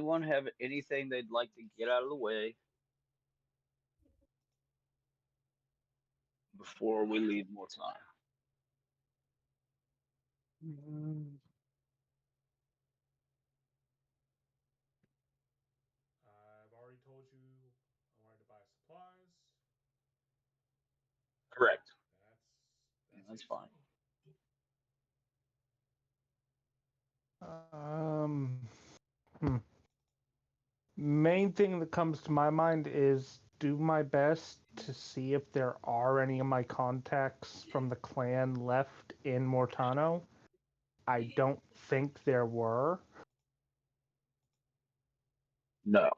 anyone have anything they'd like to get out of the way before we leave more time? Mm, I've already told you I wanted to buy supplies. Correct. Yeah, That's that's it for fine. me. Um, hmm. Main thing that comes to my mind is do my best to see if there are any of my contacts from the clan left in Mortano. I don't think there were. No.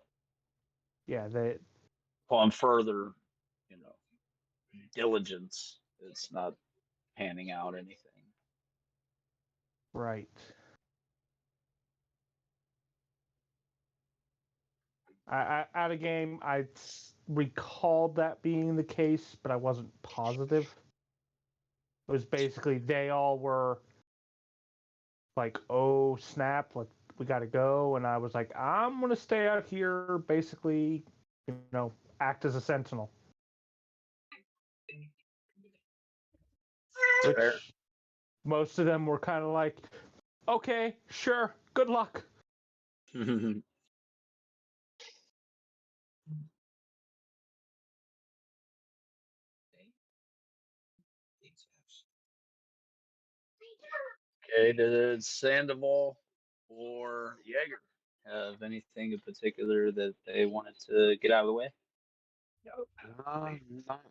Yeah, they Upon further, you know, diligence, it's not panning out anything. right. At a game, recalled that being the case, but I wasn't positive. It was basically they all were like, "Oh snap! Like we got to go," and I was like, "I'm gonna stay out here, basically, act as a sentinel." It's fair. Which most of them were kind of like, "Okay, sure, good luck." Okay, did Sandoval or Jaeger have anything in particular that they wanted to get out of the way? Not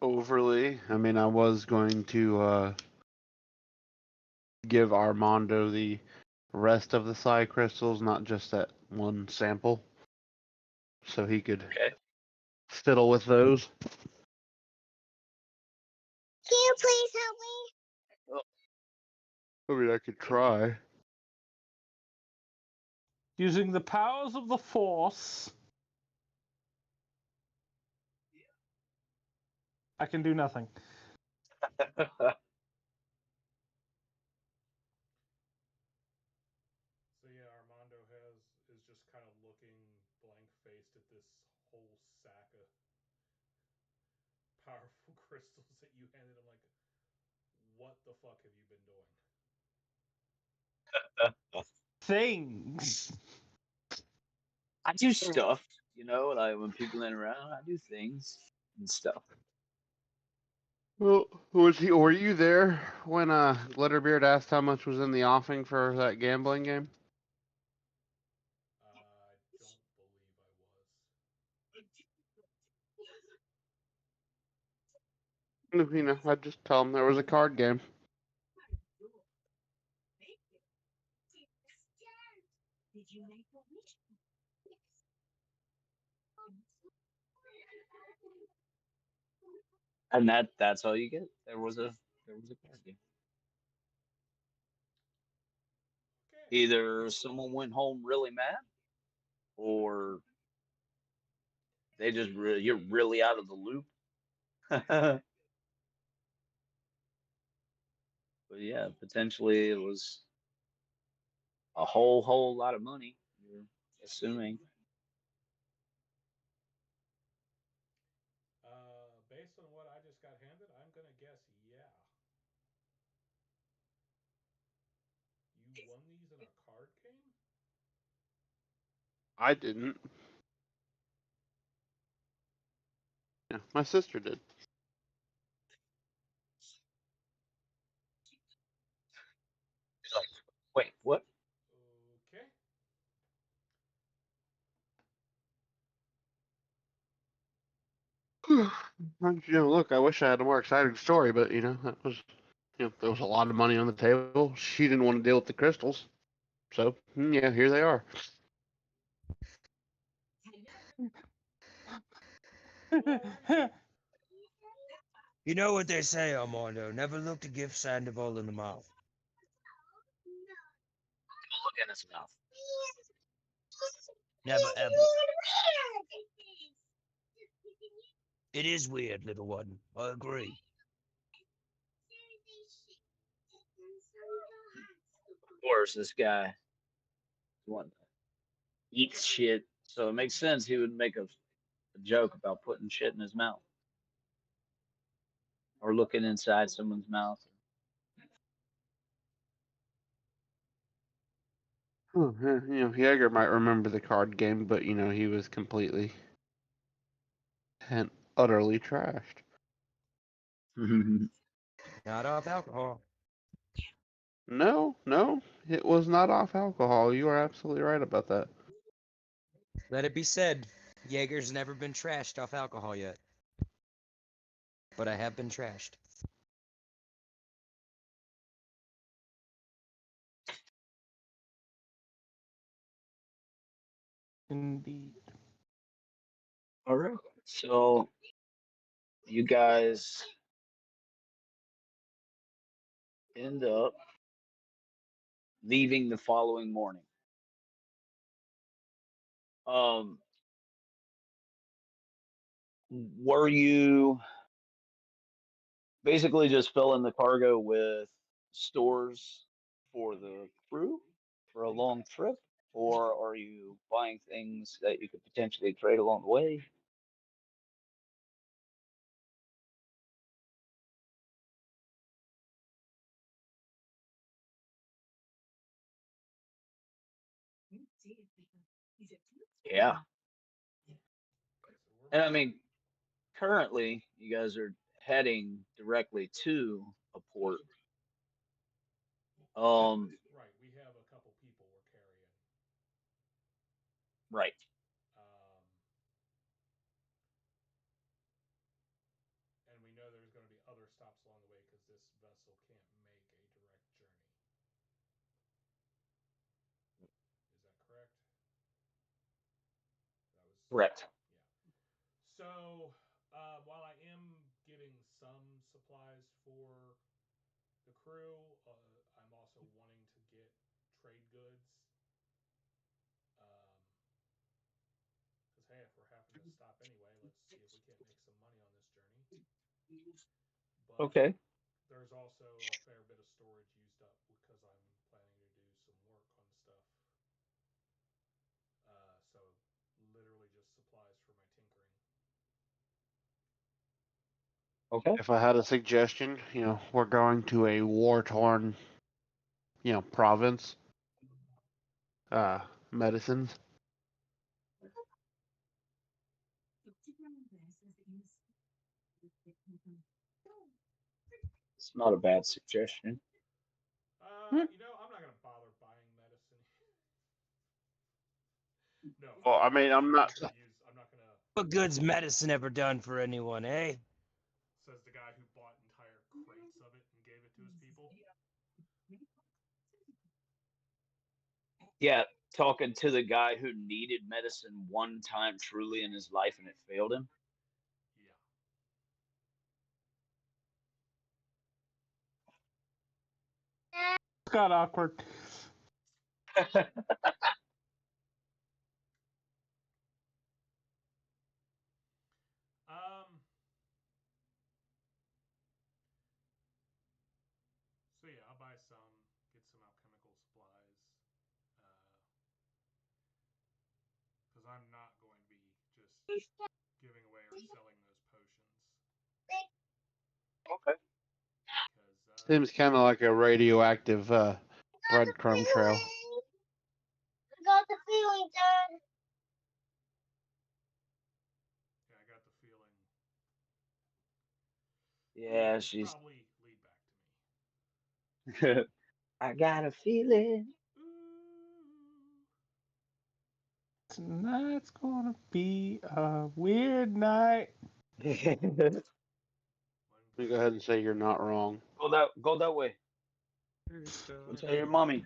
overly. I mean, I was going to give Armando the rest of the psi crystals, not just that one sample, so he could Okay. fiddle with those. Can you please help me? I mean, I could try. Using the powers of the Force, I can do nothing. So yeah, Armando is just kind of looking blank faced at this whole sack of powerful crystals that you handed him. Like, what the fuck have you been doing? Things. I do stuff, like when people ain't around, I do things and stuff. Well, were you there when Glitterbeard asked how much was in the offing for that gambling game? I don't believe I was. I'd just tell him there was a card game. And that's all you get. There was a card game. Okay. Either someone went home really mad, or you're really out of the loop. But yeah, potentially it was a whole lot of money. You're assuming. Based on what I just got handed, I'm gonna guess yeah. You won these in a card game? I didn't. Yeah, my sister did. He's like, wait, what? Okay. Look, I wish I had a more exciting story, but that was, there was a lot of money on the table. She didn't want to deal with the crystals, so yeah, here they are. You know what they say, Armando. Never look a gift Sandoval in the mouth. Don't look in his mouth. Never ever. It is weird, little one. I agree. Of course, this guy He wanted to eat shit, so it makes sense he would make a joke about putting shit in his mouth or looking inside someone's mouth. Jaeger might remember the card game, but he was completely and utterly trashed. Not off alcohol. No, it was not off alcohol. You are absolutely right about that. Let it be said, Jaeger's never been trashed off alcohol yet. But I have been trashed. Indeed. All right. So you guys end up leaving the following morning. Were you basically just filling the cargo with stores for the crew for a long trip, or are you buying things that you could potentially trade along the way? Yeah. And I mean, currently, you guys are heading directly to a port. Right. We have a couple people we're carrying. Right. And we know there's going to be other stops along the way because this vessel can't make a direct journey. Is that correct? Correct. Yeah. So, while I am getting some supplies for the crew, I'm also wanting to get trade goods. Because, hey, if we're having to stop anyway, let's see if we can't make some money on this journey. But Okay. there's also a fair bit of storage used up because I'm planning to do some work on stuff. So literally just supplies for my tinkering. Okay. If I had a suggestion, we're going to a war-torn, province. Medicines. It's not a bad suggestion. I'm not gonna bother buying medicine. No. Well, I mean, I'm not. I'm not gonna. What good's medicine ever done for anyone, eh? Says the guy who bought entire crates of it and gave it to his people. Yeah, talking to the guy who needed medicine one time truly in his life and it failed him. Yeah. It got awkward. So yeah, I'll buy some, get some alchemical supplies, because I'm not going to be just giving away or selling those potions. Okay. Seems kind of like a radioactive breadcrumb trail. I got the feeling, Dad. Yeah, I got the feeling. Yeah, she's probably lead back to me. I got a feeling. Tonight's gonna be a weird night. Let me go ahead and say you're not wrong. Go that way. Go tell your mommy.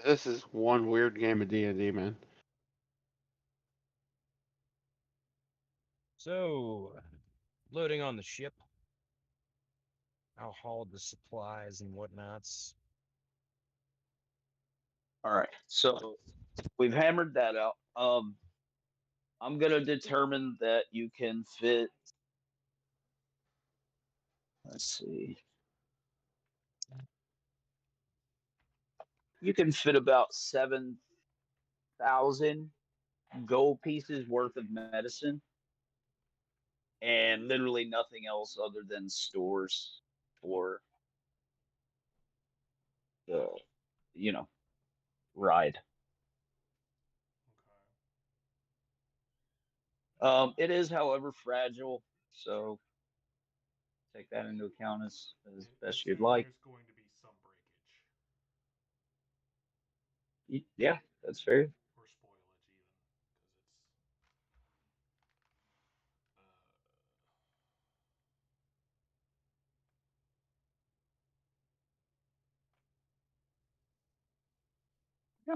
This is one weird game of D&D, man. So, loading on the ship. I'll haul the supplies and whatnots. All right. So we've hammered that out. I'm gonna determine that you can fit. Let's see. You can fit about 7,000 gold pieces worth of medicine, and literally nothing else other than stores for the, you know, ride. Okay. It is, however, fragile, so take that into account as best you'd Assuming like. there's going to be some breakage Yeah, that's fair. or spoilage even, because it's. Yeah.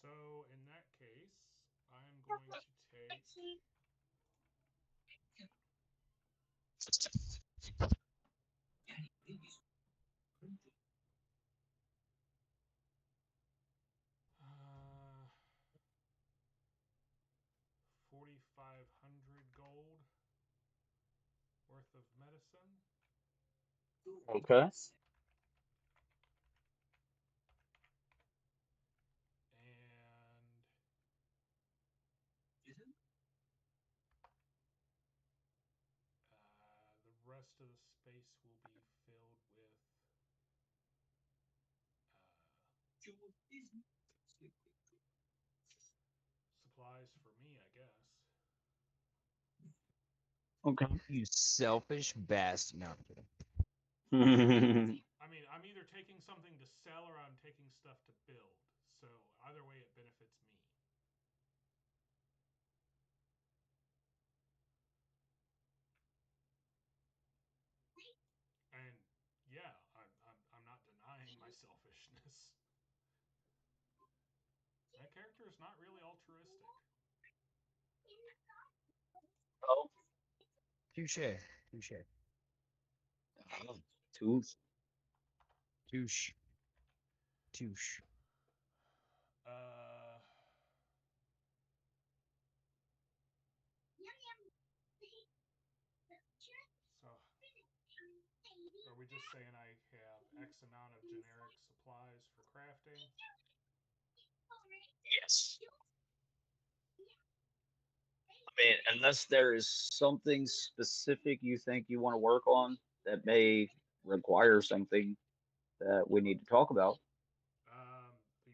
So in that case, I'm going to take. 4,500 gold worth of medicine. Okay. And the rest of the space will be filled with supplies for me, I guess. Okay. You selfish bastard. No, I'm kidding. I mean, I'm either taking something to sell or I'm taking stuff to build. So either way, it benefits me. And yeah, I'm not denying my selfishness. That character is not really altruistic. Oh, Touche. Touche. tools. Touche. Touche. Uh, so are we just saying I have X amount of generic supplies for crafting? Yes. I mean, unless there is something specific you think you want to work on that may require something that we need to talk about. The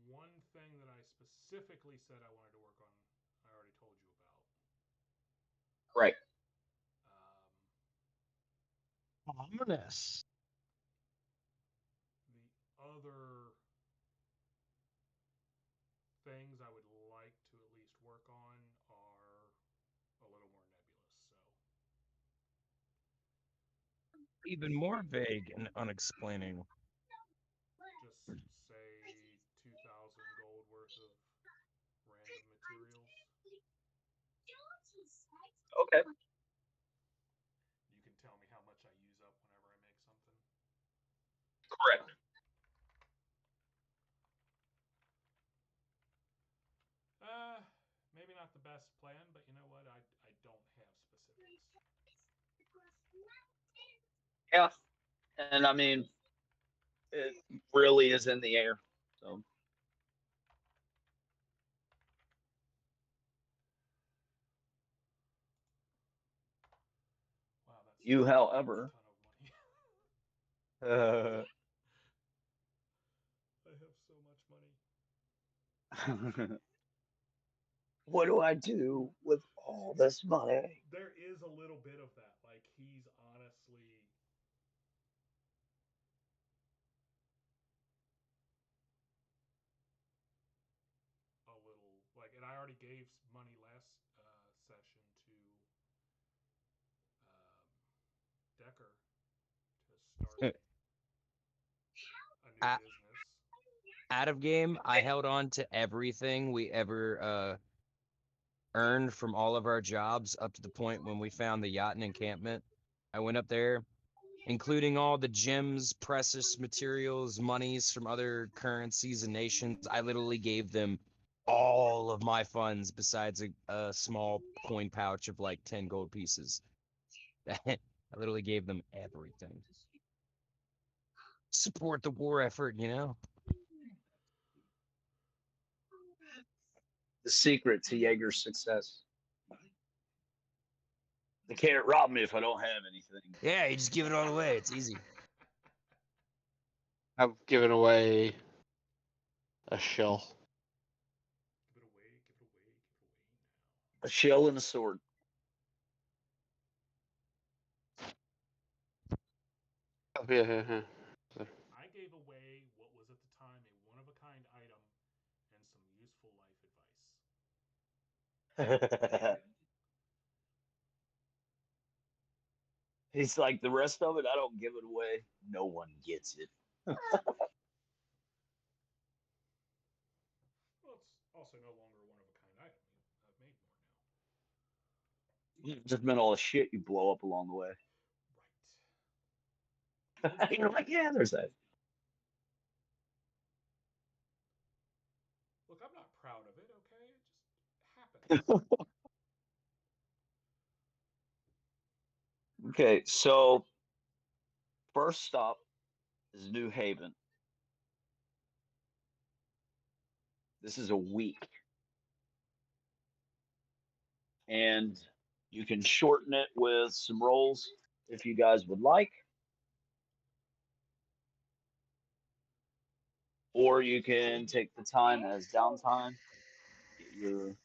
one thing that I specifically said I wanted to work on, I already told you about. Right. Ominous. The other things I would like to at least work on are a little more nebulous. So Even more vague and unexplaining. just say 2,000 gold worth of random materials. Okay. You can tell me how much I use up whenever I make something. Correct. Maybe not the best plan, but you know what? I don't have specifics. Yeah. And I mean, it really is in the air. So Wow, that's you, a however, ton of money. uh, I have so much money. what do I do with all this money? There is a little bit of that. Like, he's honestly a little like, and I already gave money last session to Decker to start a new Out business. of game, I held on to everything we ever earned from all of our jobs up to the point when we found the yacht and encampment. I went up there, including all the gems, precious materials, monies from other currencies and nations. I literally gave them all of my funds besides a small coin pouch of like 10 gold pieces. I literally gave them everything. Support the war effort, you know? The secret to Jaeger's success. They can't rob me if I don't have anything. Yeah, you just give it all away. It's easy. I've given away a shell. Give it away, give it away, give it away now. A shell and a sword. Yeah. I gave away what was at the time a one-of-a-kind item and some useful life advice. He's like, the rest of it, I don't give it away. No one gets it. Well, it's also no longer a one-of-a-kind item. I've made more now. Just meant all the shit you blow up along the way. Right. You're like, yeah, there's that. Look, I'm not proud of it, okay? It just happens. Okay, so first stop is New Haven. This is a week. And you can shorten it with some rolls if you guys would like. Or you can take the time as downtime, get your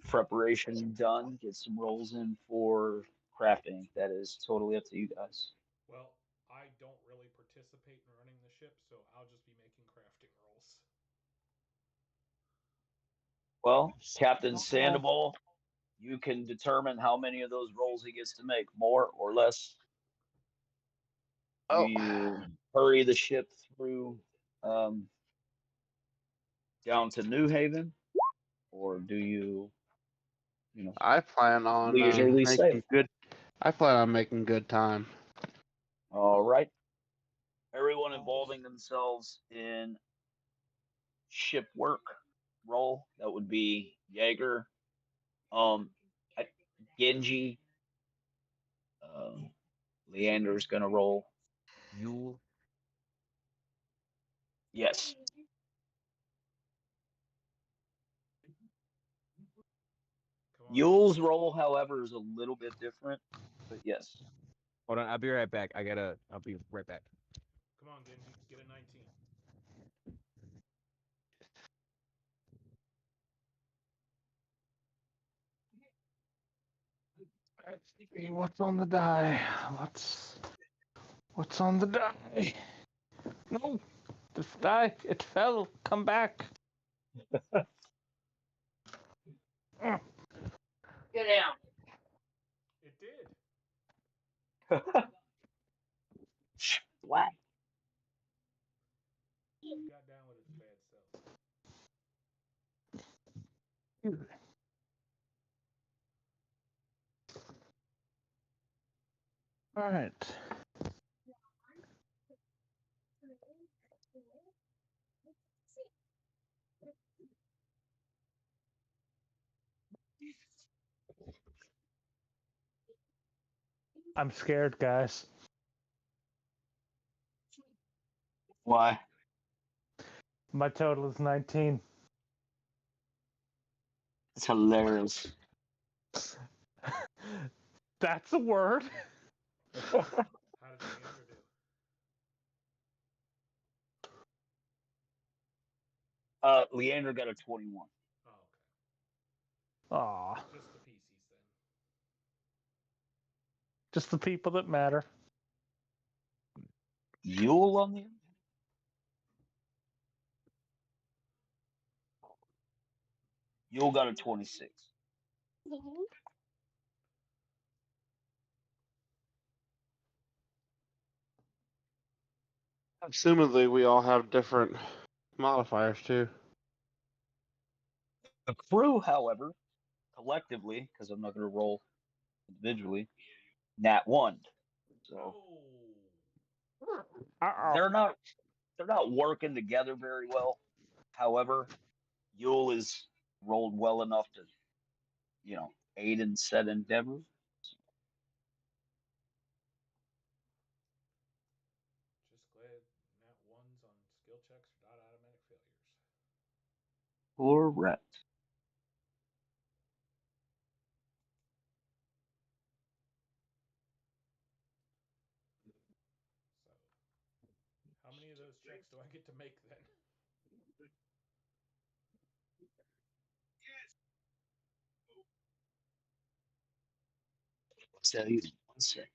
preparation done, get some rolls in for crafting. That is totally up to you guys. Well, I don't really participate in running the ship, so I'll just be making crafting rolls. Well, Captain Sandoval, you can determine how many of those rolls he gets to make, more or less. Do Oh, you hurry the ship through down to New Haven, or do you, I plan on leisurely sail? making good. I plan on making good time. All right. Everyone involving themselves in ship work role. That would be Jaeger, um, Genji, um, Leander's gonna roll. Yule. Yes. Come on, Yule's role, however, is a little bit different, but yes. Hold on, I'll be right back. I'll be right back. come on, Genji, get a 19. Let's see what's on the die. What's on the die? No, the die, it fell. Come back. Get down. It did. Flat. It got down with its bad self. All right. I'm scared, guys. Why? My total is 19. It's hilarious. That's a word. How did Leander do? Leander got a 21. Oh, okay. Aw, Just the PCs then. just the people that matter. Yule on the end? Yule got a 26. Assumedly, we all have different modifiers too. The crew, however, collectively, because I'm not going to roll individually, nat 1. So Oh. Uh-oh. they're not working together very well. However, Yule is rolled well enough to, aid in said endeavor. skill checks are not automatic failures. Correct. So, how many of those checks do I get to make then? So you 1 second.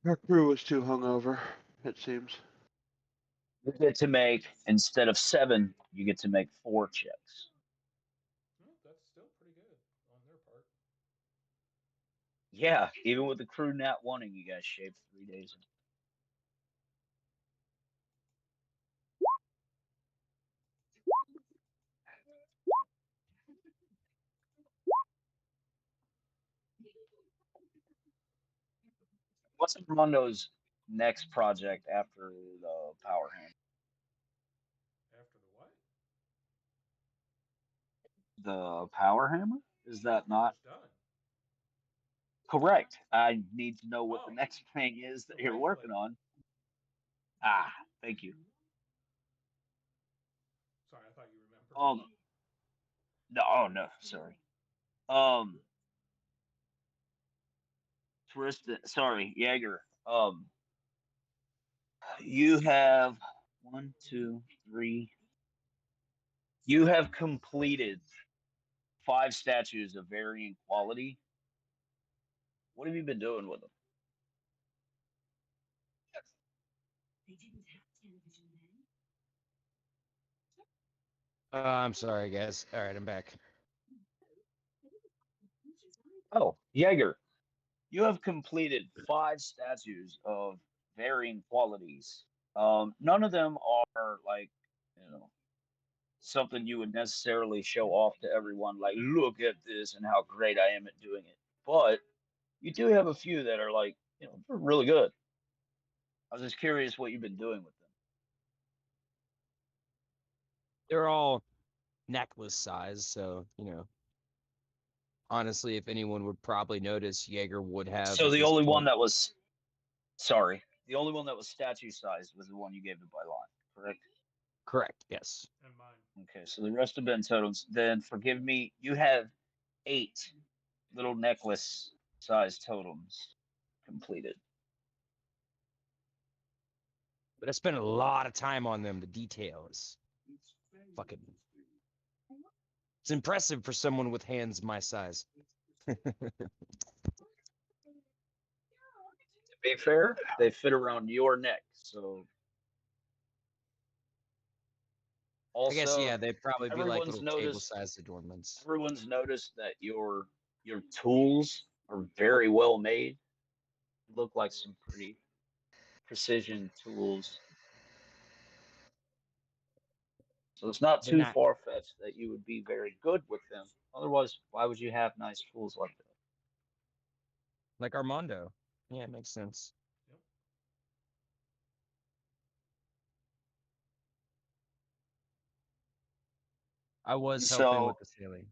Our crew was too hungover, it seems. You get to make, instead of 7, you get to make 4 checks. That's still pretty good on their part. Yeah, even with the crew not wanting, you guys shaved 3 days. What's Armando's next project after the power hand? After the what? The power hammer? Is that not Almost done. correct? I need to know what the Oh, next thing is that the you're wave working blade. on. Ah, thank you. Sorry, I thought you remembered. No, oh no, sorry. Um, Tristan, sorry, Jaeger. You have 1, 2, 3. You have completed 5 statues of varying quality. What have you been doing with them? I'm sorry, guys. All right, I'm back. Oh, Jaeger, you have completed 5 statues of varying qualities. None of them are like, you know, something you would necessarily show off to everyone, like, look at this and how great I am at doing it. But you do have a few that are like, they're really good. I was just curious what you've been doing with them. They're all necklace size, so honestly, if anyone would probably notice, Jaeger would have So at the this only one point. that was, sorry, the only one that was statue sized was the one you gave to Bylon, correct? Correct. Yes. And mine. Okay, so the rest have been totems. Then forgive me, you have 8 little necklace sized totems completed. But I spent a lot of time on them. The details, fucking, it's impressive for someone with hands my size. To be fair, they fit around your neck. So I guess also, they'd probably be like everyone's little noticed table-sized adornments. everyone's noticed that your tools are very well made. Look like some pretty precision tools. So it's not They're too not far fetched that you would be very good with them. Otherwise, why would you have nice tools like that? like Armando. Yeah, it makes sense. Yep. I was helping with So the sailing.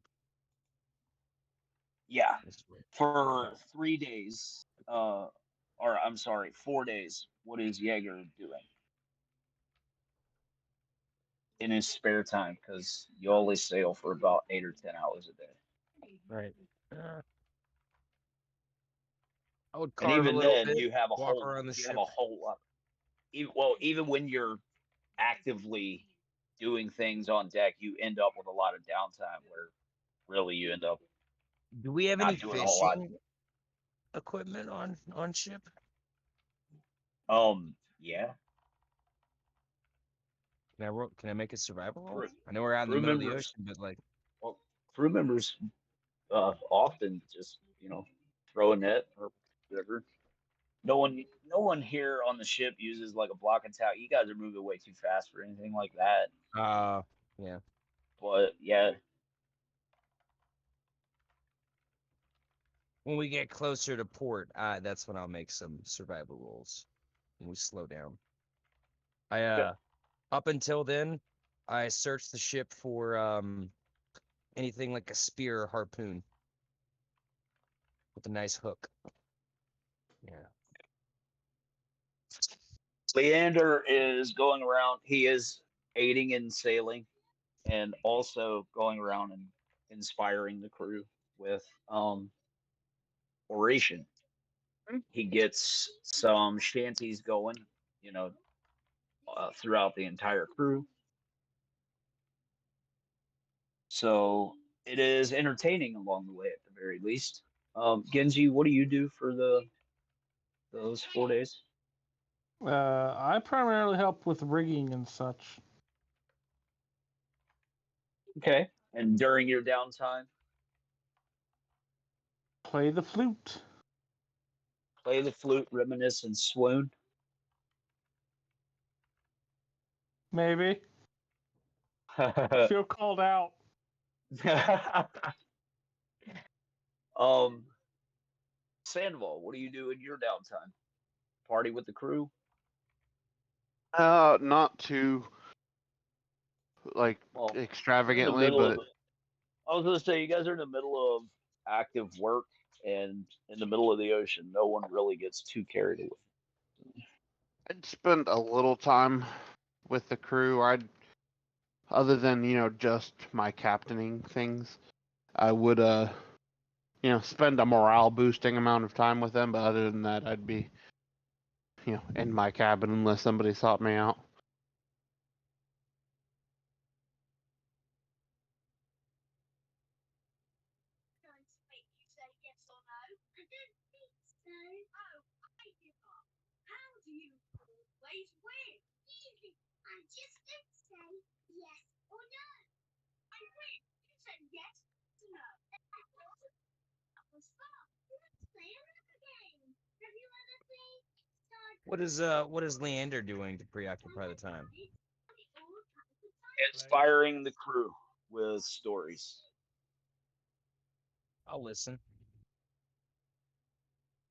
yeah, This way. for 3 days, or I'm sorry, 4 days. What is Jaeger doing in his spare time? Because you only sail for about 8 or 10 hours a day, Right. I would and carve a even little then, bit, you have a walk whole around the you have ship. a whole lot. Well, even when you're actively doing things on deck, you end up with a lot of downtime where really you end up Do we have any not doing a whole lot. fishing equipment on ship? Yeah. Can I make a survival roll? Crew, I know we're out in the crew middle of the members, ocean, but like, well, crew members often just throw a net or whatever. No one here on the ship uses like a block and tackle. You guys are moving way too fast for anything like that. yeah. But yeah, When we get closer to port, that's when I'll make some survival rolls. When we slow down. okay. Up until then, I searched the ship for anything like a spear or harpoon. with a nice hook. Yeah. Leander is going around. He is aiding in sailing and also going around and inspiring the crew with oration. He gets some shanties going, you know, throughout the entire crew. So it is entertaining along the way at the very least. Genji, what do you do for those 4 days? I primarily help with rigging and such. Okay. And during your downtime, Play the flute. play the flute, reminisce, and swoon. Maybe. Feel called out. Sandoval, what do you do in your downtime? Party with the crew? Not too like Well, you're in the extravagantly, middle but of. I was gonna say you guys are in the middle of active work and in the middle of the ocean. No one really gets too carried away. I'd spend a little time with the crew. Other than just my captaining things, I would spend a morale boosting amount of time with them. But other than that, I'd be in my cabin unless somebody sought me out. What is Leander doing to preoccupy the time? Inspiring the crew with stories. I'll listen.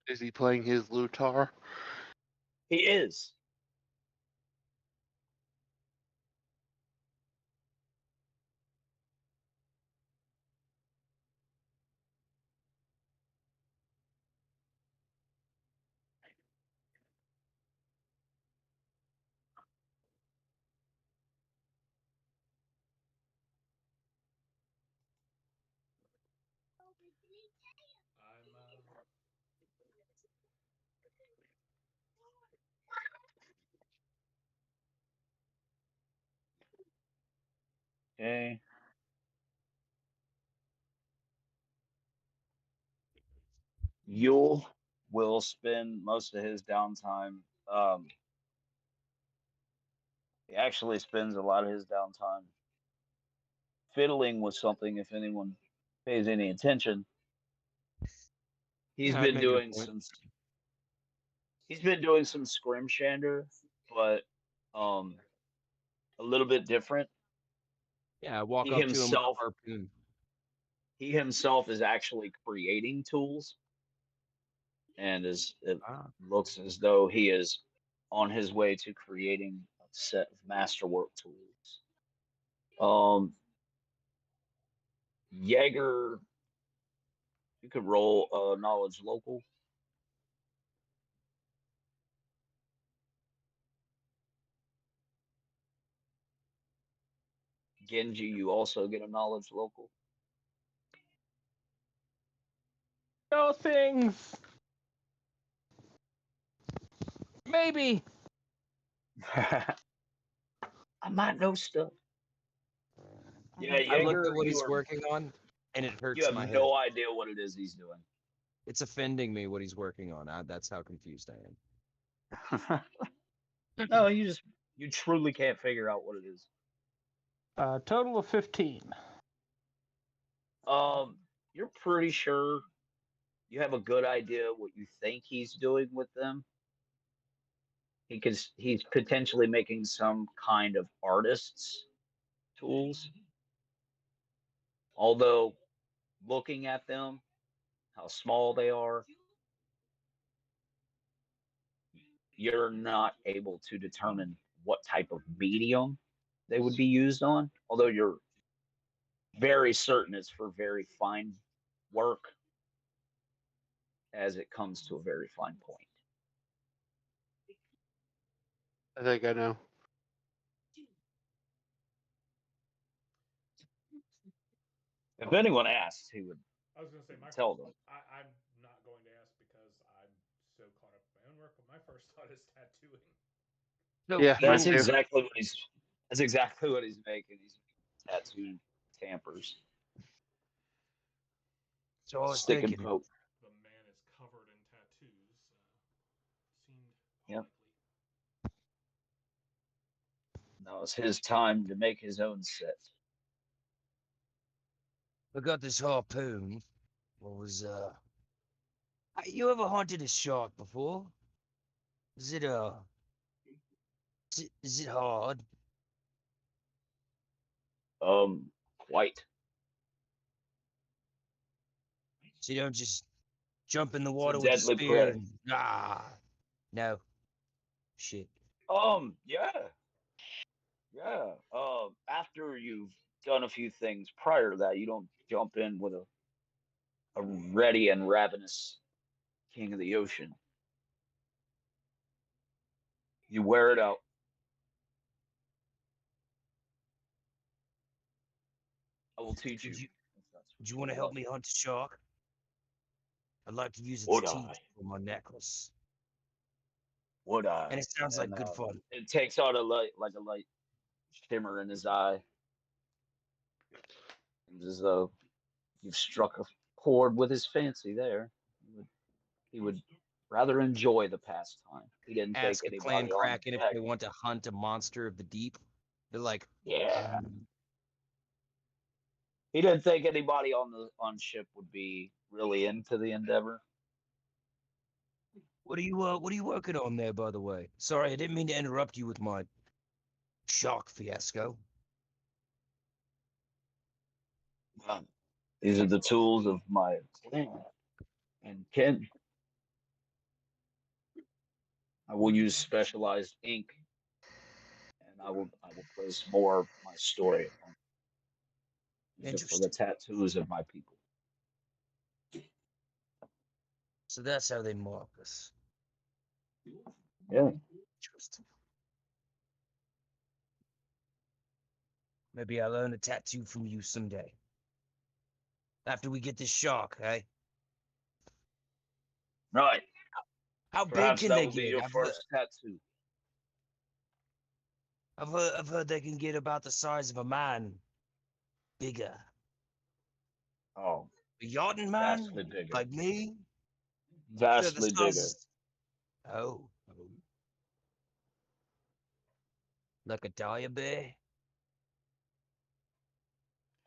Is he playing his lutar? He is. Okay. Yule will spend most of his downtime. He actually spends a lot of his downtime fiddling with something. If anyone pays any attention, he's Yeah, I'd been make it a doing point. some. He's been doing some scrimshander, but a little bit different. Yeah, walk He up to him with a himself, harpoon. he himself is actually creating tools, and it Ah. looks as though he is on his way to creating a set of masterwork tools. Jaeger, you could roll knowledge local. Genji, you also get a knowledge local. No things. Maybe. I might know stuff. Yeah, I looked Jaeger, at what he's working on, and it you hurts have my head. no idea what it is he's doing. It's offending me what he's working on. That's how confused I am. No, you truly can't figure out what it is. Total of 15. You're pretty sure you have a good idea what you think he's doing with them. He's potentially making some kind of artist's tools. Although looking at them, how small they are, you're not able to determine what type of medium they would be used on. Although you're very certain it's for very fine work. as it comes to a very fine point. I think I know. If anyone asks, he would I was gonna say tell them. I'm not going to ask because I'm so caught up in my own work. But my first thought is tattooing. So Yeah, mine That's you, too. exactly what he's. That's exactly what he's making. He's making tattoo tampers, so I was stick and thinking, poke. The man is covered in tattoos. Seemed Yep. likely. Now it's his time to make his own set. I got this harpoon. What was you ever hunted a shark before? Is it is it hard? White. So you don't just jump in the It's a water with a deadly spear prey. and no. Shit. Yeah, yeah. After you've done a few things prior to that, you don't jump in with a ready and ravenous king of the ocean. You wear it out. I will teach Would you. you if that's would you what want to you'd help like. me hunt a shark? I'd like to use its Would teeth I? for my necklace. Would I? And it sounds like And good fun. it takes on a light shimmer in his eye. It's as though you've struck a chord with his fancy there. He would rather enjoy the pastime. He didn't take Ask a clan anybody on kraken if deck. they want to hunt a monster of the deep. They're like, Yeah. "Mm, He didn't think anybody on ship would be really into the endeavor. what are you working on there, by the way? Sorry, I didn't mean to interrupt you with my shark fiasco. These are the tools of my clan and kin. I will use specialized ink, and I will place more of my story upon. Use it for the Interesting. tattoos of my people. So that's how they mark us. Yeah. Interesting. Maybe I'll learn a tattoo from you someday. After we get this shark, eh? Right. How big Perhaps can that they will be get? your first tattoo. I've heard they can get about the size of a man. Bigger. Oh, A yachting man? vastly bigger. Like me? They're the Vastly bigger. sizes. Oh. Like a dire bear?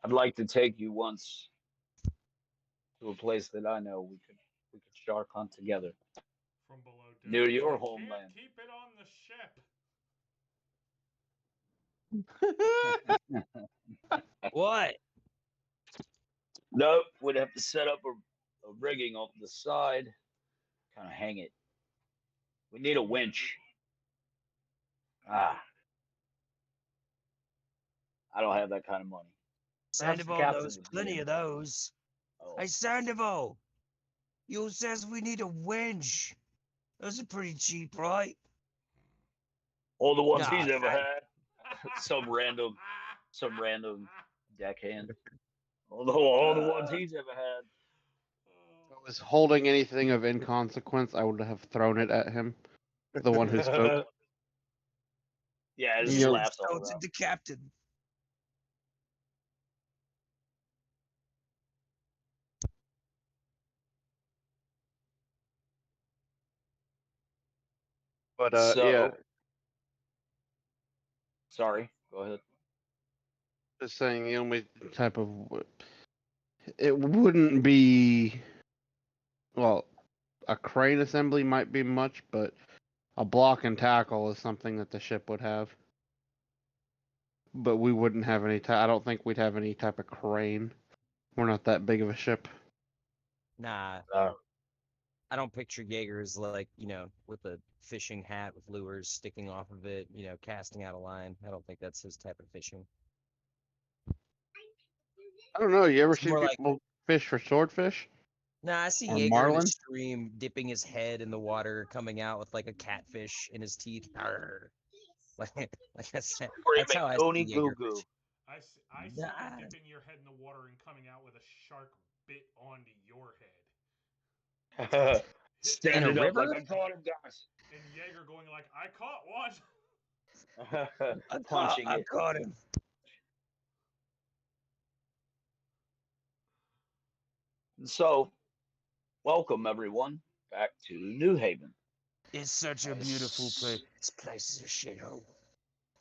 I'd like to take you once to a place that I know we could shark hunt together From below deck. near your You homeland. can't keep it on the ship. What? Nope, we'd have to set up a rigging off the side, kind of hang it. We need a winch. Ah, I don't have that kind of money. Perhaps the Sandoval captain knows would be plenty in. of those. Oh, Hey, Sandoval! You says we need a winch. Those are pretty cheap, right? all the ones Nah, he's ever had. Some random deckhand. All the ones he's ever had. If I was holding anything of inconsequence, I would have thrown it at him. The one who spoke. Yeah, it you just You know, laughs all insulted around. the captain. but yeah, So, sorry, go ahead. just saying the only type of it wouldn't be well, a crane assembly might be much, but a block and tackle is something that the ship would have. But we wouldn't have any. I don't think we'd have any type of crane. We're not that big of a ship. Nah, Uh, I don't picture Jaegers like, with a fishing hat with lures sticking off of it, casting out a line. I don't think that's his type of fishing. I don't know. You ever It's seen more like, people fish for swordfish? Nah, I see Or Jaeger in marlin? the stream dipping his head in the water, coming out with like a catfish in his teeth. Arr. Like I said, that's how I see Screaming Goonie Goo Jaeger. Goo. I see you Nah. dipping your head in the water and coming out with a shark bit onto your head. In a Standing up like river? I caught him, guys. And Jaeger going like, I caught one. Punching I it. caught him. So, welcome everyone back to New Haven. It's such a beautiful place. This place is a shithole.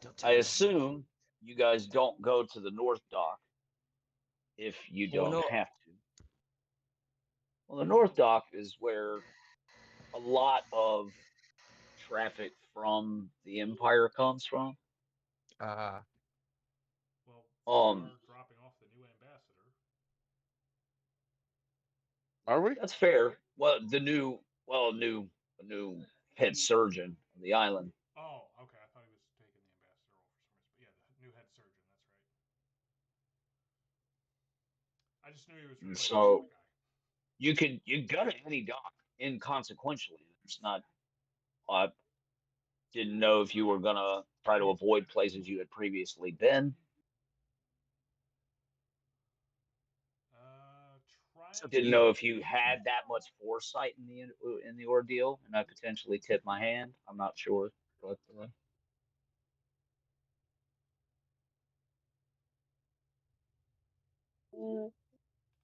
Don't tell I me. assume you guys don't go to the North Dock if you Oh, don't no. have to. Well, the North Dock is where a lot of traffic from the Empire comes from. Uh, Well, we Um, are dropping off the new ambassador. Are we? that's fair. Well, a new head surgeon on the island. Oh, okay. I thought he was taking the ambassador role for some reason. But yeah, the new head surgeon. That's right. I just knew he was And replacing the so other guy. you go to any dock inconsequentially. There's not. I didn't know if you were gonna try to avoid places you had previously been. Trying Didn't to. know if you had that much foresight in the ordeal, and I potentially tipped my hand. I'm not sure, but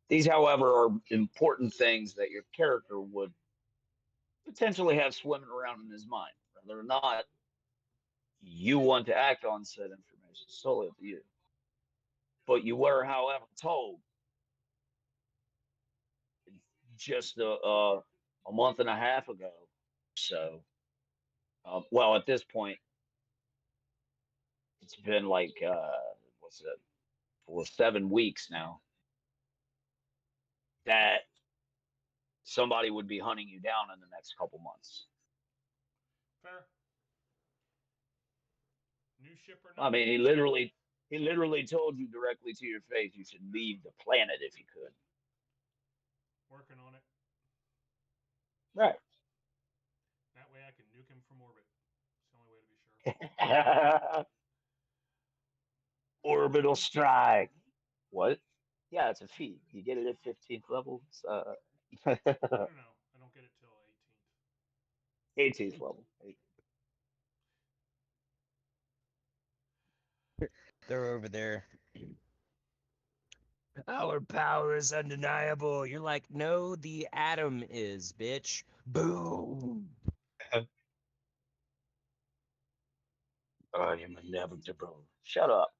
these, however, are important things that your character would potentially have swimming around in his mind, whether or not you want to act on said information. It's solely up to you. But you were, however, told just a month and a half ago. So, well, at this point, it's been like what's it for 7 weeks now that somebody would be hunting you down in the next couple months. Fair. New ship or I not? mean, he literally told you directly to your face you should leave the planet if you could. Working on it. Right. That way I can nuke him from orbit. It's the only way to be sure. Orbital strike. What? Yeah, it's a feat. You get it at 15th level. It's, I don't know. I don't get it till 18th. 18th level. they're over there. Our power is undeniable. You're like, no, the atom is, bitch. Boom. I am inevitable. Shut up.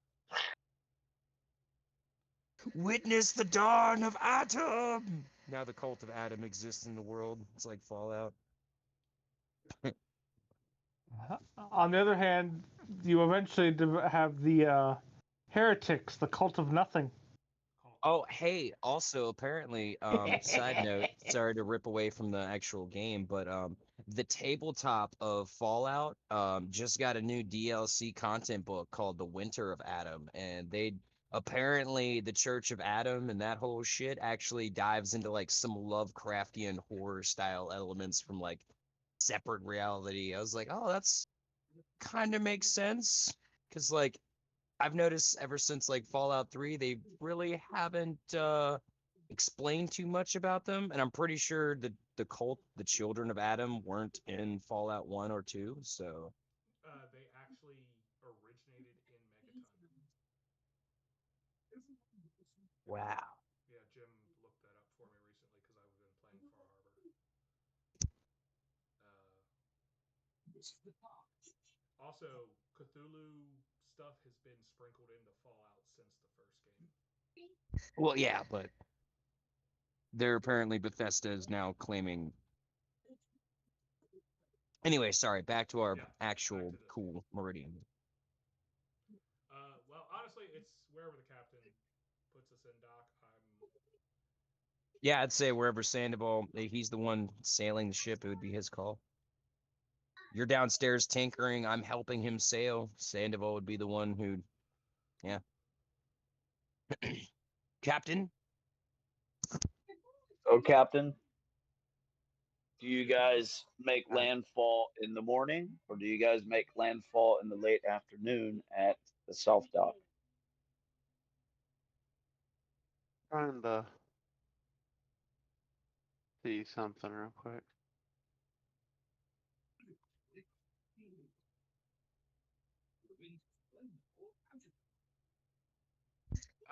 Witness the dawn of Atom. Now the cult of Atom exists in the world. It's like Fallout. On the other hand, you eventually have the heretics, the cult of nothing. Oh, hey, also apparently, side note, sorry to rip away from the actual game, but the tabletop of Fallout just got a new DLC content book called The Winter of Adam, and they apparently the Church of Adam and that whole shit actually dives into like some Lovecraftian horror style elements from like separate reality. I was like, oh, that's kind of makes sense because like I've noticed ever since like Fallout 3, they really haven't explained too much about them, and I'm pretty sure that the cult, the Children of Adam, weren't in Fallout 1 or 2, so They actually originated in Megaton. wow. Yeah, Jim looked that up for me recently because I've been playing Far Harbor. Also, Cthulhu stuff has been sprinkled into Fallout since the first game. Well, yeah, but they're apparently Bethesda is now claiming. Anyway, sorry, back to our actual cool Meridian. Well, honestly, it's wherever the captain puts us in, Doc. Yeah, I'd say wherever Sandoval, he's the one sailing the ship, it would be his call. You're downstairs tinkering, I'm helping him sail. Sandoval would be the one who, yeah. Captain? So, Captain, do you guys make landfall in the morning, or do you guys make landfall in the late afternoon at the South Dock? Trying to see something real quick.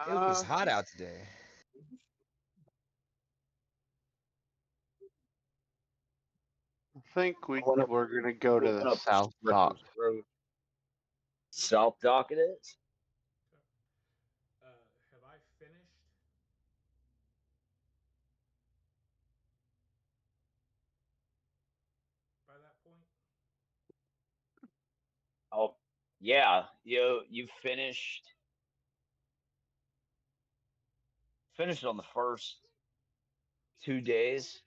It was hot out today. I think I wanna- we're gonna go to Looking the up South Strickers Dock. Road. South Dock it is. Have I finished? By that point? Oh, yeah. You finished on the first 2 days.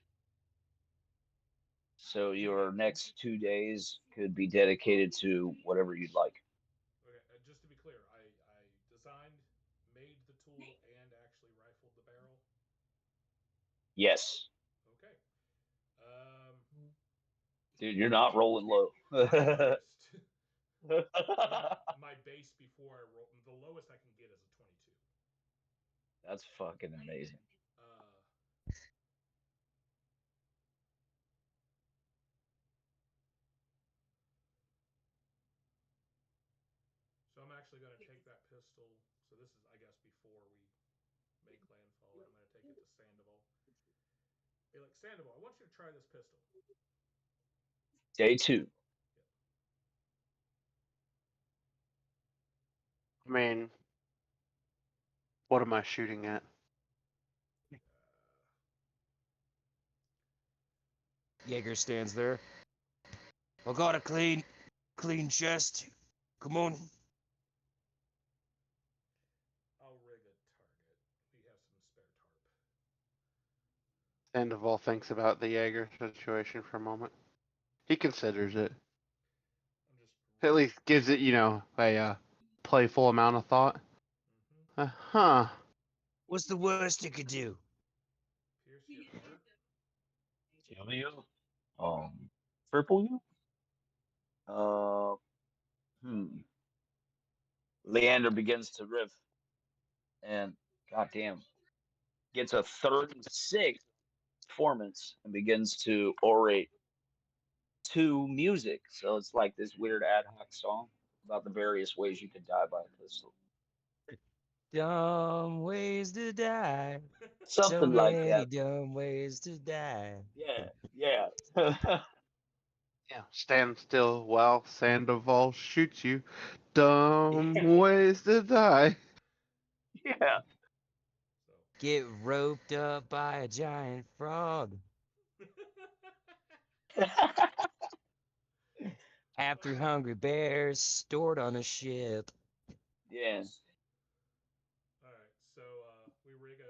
So your next 2 days could be dedicated to whatever you'd like. Okay, just to be clear, I designed, made the tool, and actually rifled the barrel. Yes. Okay. Dude, you're not rolling low. Lowest. My base before I roll, the lowest I can get is a 22. That's fucking amazing. So I'm actually going to take that pistol. So this is, I guess, before we make landfall, and I'm going to take it to Sandoval. Be like, Sandoval, I want you to try this pistol. Day 2. I mean, what am I shooting at? Jaeger stands there. I got a clean chest. Come on. I'll rig a target. We have some spare tarp. Sandoval thinks about the Jaeger situation for a moment. He considers it. I'm just At least gives it, a playful amount of thought. Huh. What's the worst you could do? pierce your heart. Kill you. Triple you? Uh, Leander begins to riff, and goddamn, gets a 36 performance and begins to orate to music. So it's like this weird ad hoc song about the various ways you could die by a pistol. Dumb ways to die. So Something like many that. dumb ways to die. Yeah. Yeah. Stand still while Sandoval shoots you. Dumb ways to die. Yeah. So. Get roped up by a giant frog. After hungry bears stored on a ship. Yeah. All right, so we rig a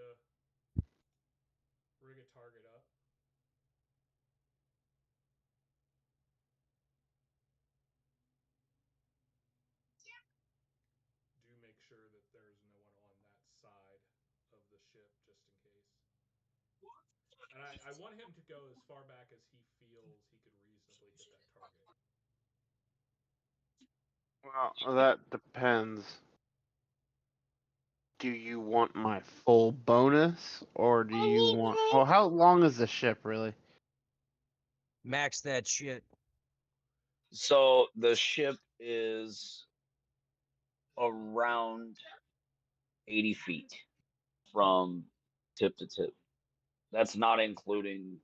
target up. Do make sure that there's no one on that side of the ship, just in case. And I want him to go as far back as he feels he could reasonably hit that target. Well, that depends. Do you want my full bonus, or do you want... Well, how long is the ship, really? Max that shit. So the ship is around 80 feet from tip to tip. That's not including,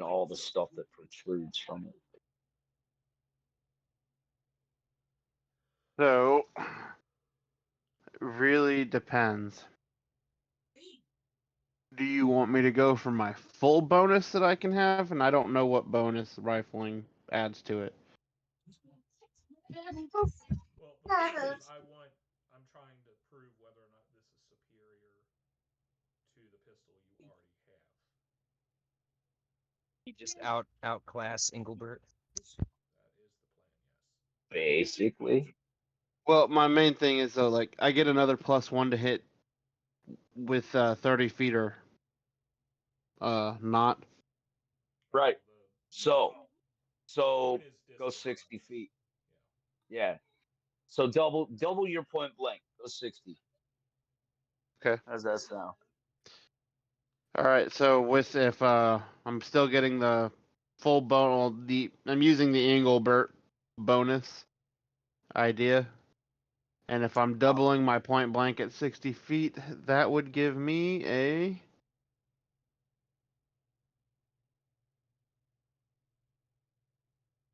all the stuff that protrudes from it. So, it really depends. Do you want me to go for my full bonus that I can have? And I don't know what bonus rifling adds to it. Well, the point is, I'm trying to prove whether or not this is superior to the pistol you already have. You just outclass Engelbert. That is the plan, yes. Basically. Well, my main thing is, though, like, I get another +1 to hit with 30 feeder not. Right. So The so point is go distance 60 limits. feet. Yeah. So double your point blank. Go 60. Okay. How's that sound? All right. So with if I'm still getting the full I'm using the Engelbert bonus idea, and if I'm doubling my point blank at 60 feet, that would give me a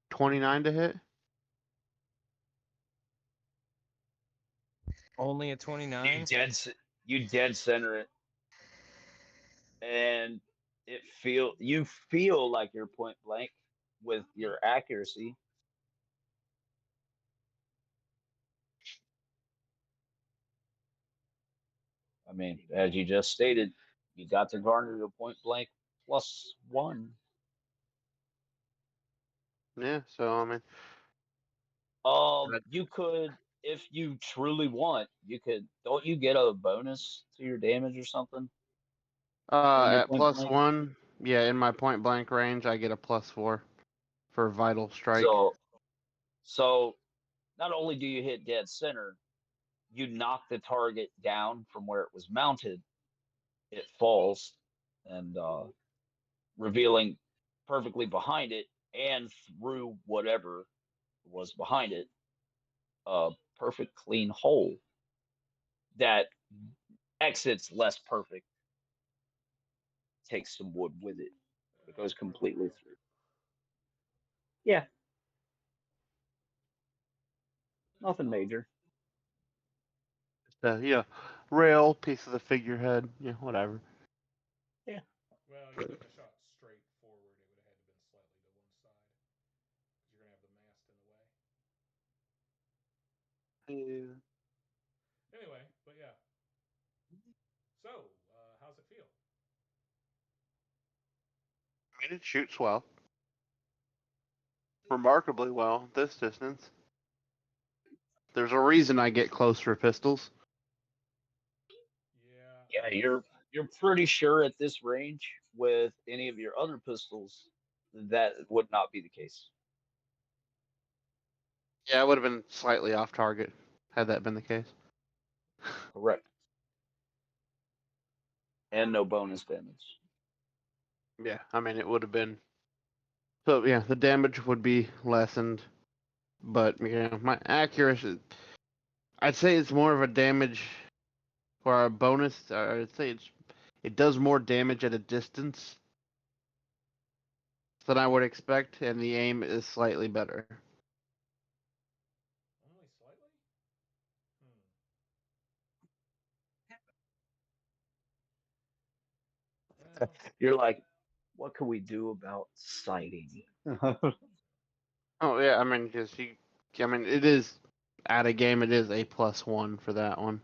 29 to hit. Only a You 29? you dead center it, and you feel like you're point blank with your accuracy. I mean, as you just stated, you got to garner your point blank +1. Yeah. So I mean, You could, if you truly want, you could. Don't you get a bonus to your damage or something when you're at point plus blank? one, yeah, in my point blank range, I get a +4 for vital strike. So, so not only do you hit dead center, you knock the target down from where it was mounted. It falls and revealing perfectly behind it and through whatever was behind it, a perfect clean hole that exits less perfect, takes some wood with it. It goes Part of the completely rail. through. Yeah, nothing major. Yeah, rail piece of the figurehead. Yeah, whatever. Yeah. Well, you couldn't have shot straight forward. It would have had to been slightly to one side because you're gonna have the mast in the way. Yeah. Anyway, but yeah. So, how's it feel? I mean, it shoots well, remarkably well at this distance. There's a reason I get close for pistols. Yeah, Yeah, I was. you're pretty sure at this range with any of your other pistols that would not be the case. Yeah, I would have been slightly off target had that been the case. Correct. And no bonus damage. Yeah, I mean, it would have been. So yeah, the damage would be lessened, but my accuracy. I'd say it's more of a damage or a bonus. I'd say it does more damage at a distance than I would expect, and the aim is slightly better. Only slightly? Hmm. Well, You're like, what can we do about sighting? Oh yeah, I mean, because I mean, it is at a game. It is a +1 for that one.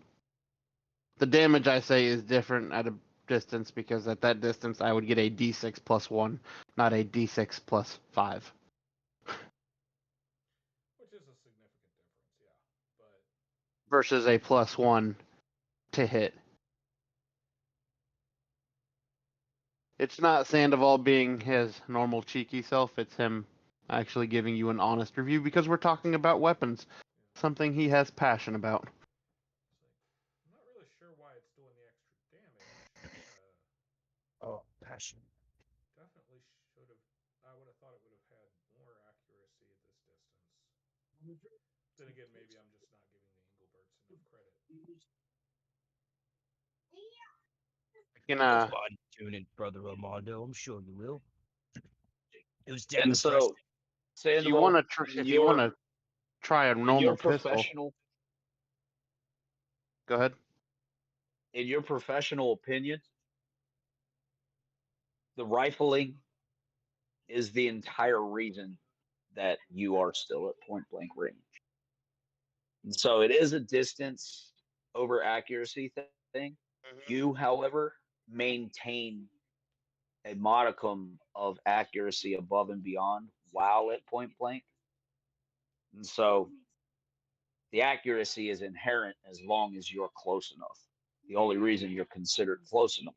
The damage I say is different at a distance because at that distance I would get a D6 +1, not a D6 +5. which is a significant difference, yeah. But Versus a +1 to hit. It's not Sandoval being his normal cheeky self. It's him actually giving you an honest review because we're talking about weapons, yeah, something he has passion about. it's like I'm not really sure why it's doing the extra damage. Oh, passion. Definitely should have. I would have thought it would have had more accuracy at this distance. Then again, maybe I'm just not giving the Engelberts enough credit. I can, You'll fine tune it, brother Armando. I'm sure you will. It was damn And impressive. so, Sandoval, if you want to try a in your normal pistol, professional go ahead. in your professional opinion, the rifling is the entire reason that you are still at point blank range. And so it is a distance over accuracy thing. You, however, maintain a modicum of accuracy above and beyond while at point blank. And so the accuracy is inherent as long as you're close enough. The only reason you're considered close enough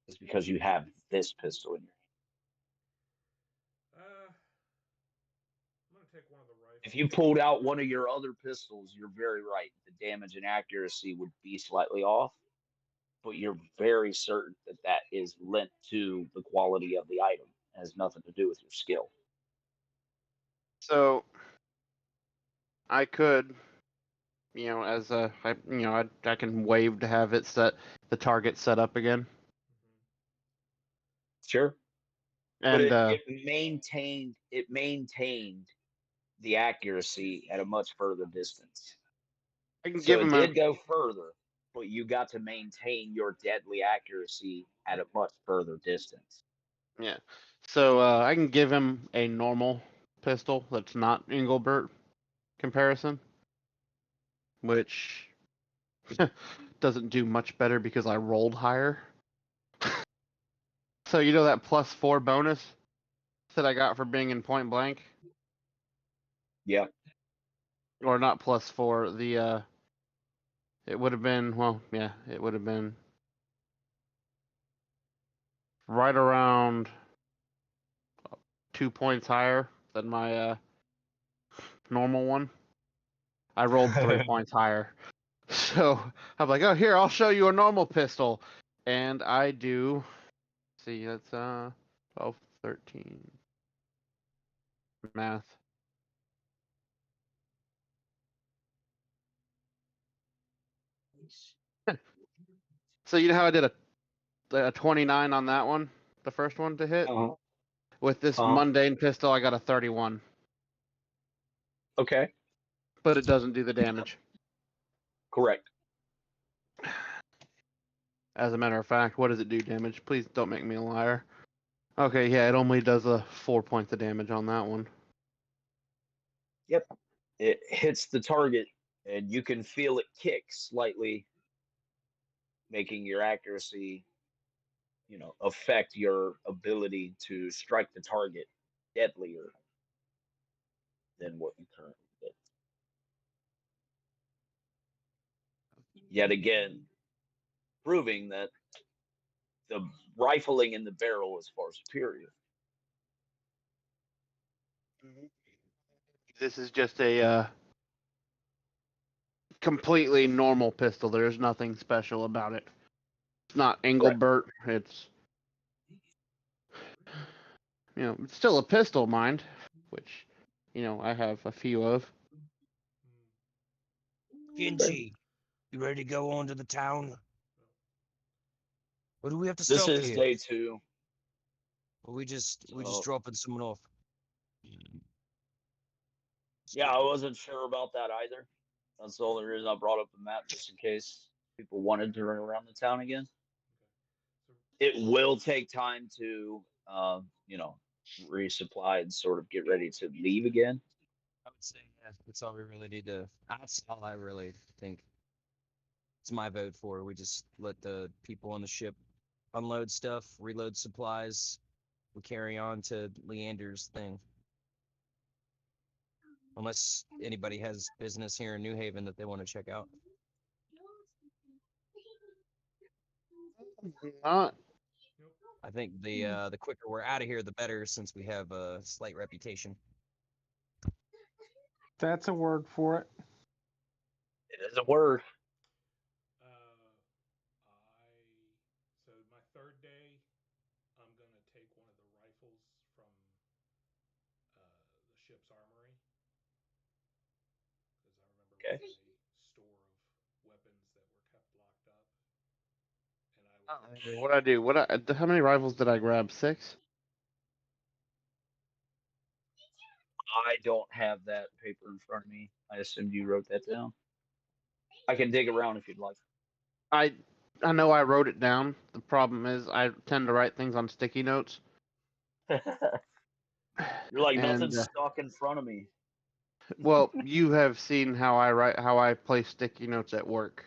is because you have this pistol in your hand. I'm gonna take one of the rifles. If you pulled out one of your other pistols, you're very right. The damage and accuracy would be slightly off, but you're very certain that that is linked to the quality of the item. It has nothing to do with your skill. So I could, as I can wave to have it the target set up again, Sure. But and it maintained the accuracy at a much further distance. I can So give it him did go further, but you got to maintain your deadly accuracy at a much further distance. Yeah. So I can give him a normal pistol that's not Engelbert comparison, which doesn't do much better because I rolled higher. So that +4 bonus that I got for being in point blank? Yeah. Or not +4, it would have been, it would have been right around 2 points higher than my normal one. I rolled 3 points higher. So I'm like, oh, here, I'll show you a normal pistol. And I do, see, that's 12, 13, math. So how I did a 29 on that one, the first one to hit? Uh-huh. With this mundane pistol, I got a 31. Okay. But it doesn't do the damage. Correct. As a matter of fact, what does it do damage? Please don't make me a liar. Okay, yeah, it only does 4 points of damage on that one. Yep. It hits the target, and you can feel it kick slightly, making your accuracy, affect your ability to strike the target deadlier than what you currently did. Yet again, proving that the rifling in the barrel is far superior. This is just a completely normal pistol. There's nothing special about it. It's not Engelbert. It's it's still a pistol, mind, which I have a few of. Genji, you ready to go on to the town? Or do we have to This stop is here? day 2. Or we just So- dropping someone off? Yeah, I wasn't sure about that either. That's the only reason I brought up the map, just in case people wanted to run around the town again. It will take time to, resupply and sort of get ready to leave again. I would say that's all we really need to. That's all I really think. It's my vote for. We just let the people on the ship unload stuff, reload supplies. We carry on to Leander's thing. Unless anybody has business here in New Haven that they want to check out. Not. I think the quicker we're out of here, the better, since we have a slight reputation. That's a word for it. It is a word. So my third day, I'm gonna take one of the rifles from the ship's armory, because I remember we had a store of weapons that were kept locked up, and I What I do? How many rifles did I grab? 6. I don't have that paper in front of me. I assumed you wrote that down. I can dig around if you'd like. I know I wrote it down. The problem is I tend to write things on sticky notes. You're like, nothing's stuck in front of me. Well, you have seen how I place sticky notes at work.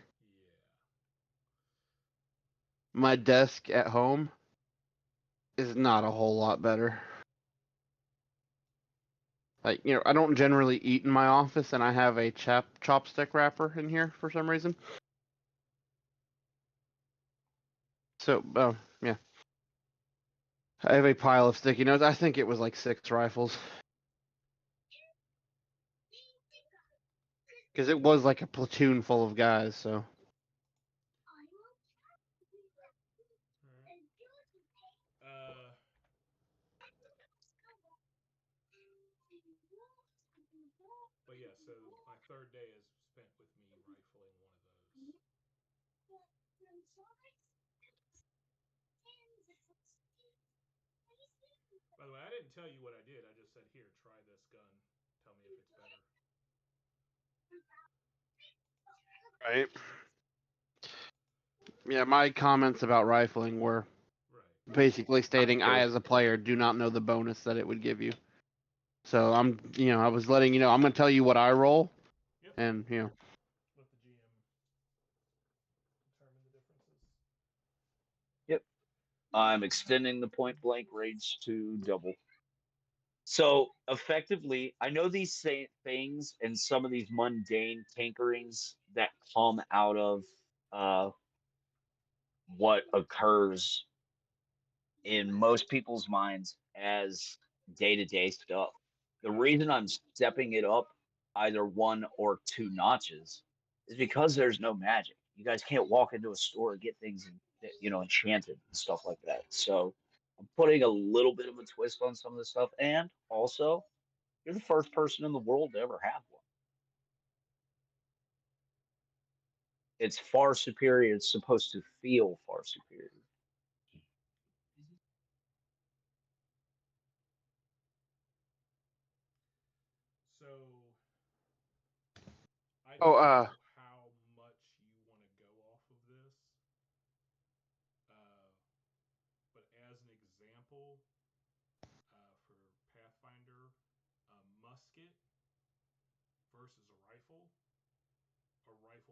My desk at home is not a whole lot better. Like, I don't generally eat in my office, and I have a chopstick wrapper in here for some reason. So, yeah. I have a pile of sticky notes. I think it was like 6 rifles. Because it was like a platoon full of guys, so. But yeah, so my third day is spent with me rifling one of those. By the way, I didn't tell you what I did. I just said, here, try this gun. Tell me if it's better. Right. Yeah, my comments about rifling were basically stating I, as a player, do not know the bonus that it would give you. So I was letting you know, I'm going to tell you what I roll. Yep. And, Let the GM determine the differences. Yep. I'm extending the point blank range to double. So effectively, I know these same things and some of these mundane tinkerings that come out of what occurs in most people's minds as day-to-day stuff. The reason I'm stepping it up either 1 or 2 notches is because there's no magic. You guys can't walk into a store and get things, enchanted and stuff like that. So I'm putting a little bit of a twist on some of this stuff, and also you're the first person in the world to ever have one. It's far superior. It's supposed to feel far superior. So I don't know how much you want to go off of this. But as an example, for Pathfinder, a musket versus a rifle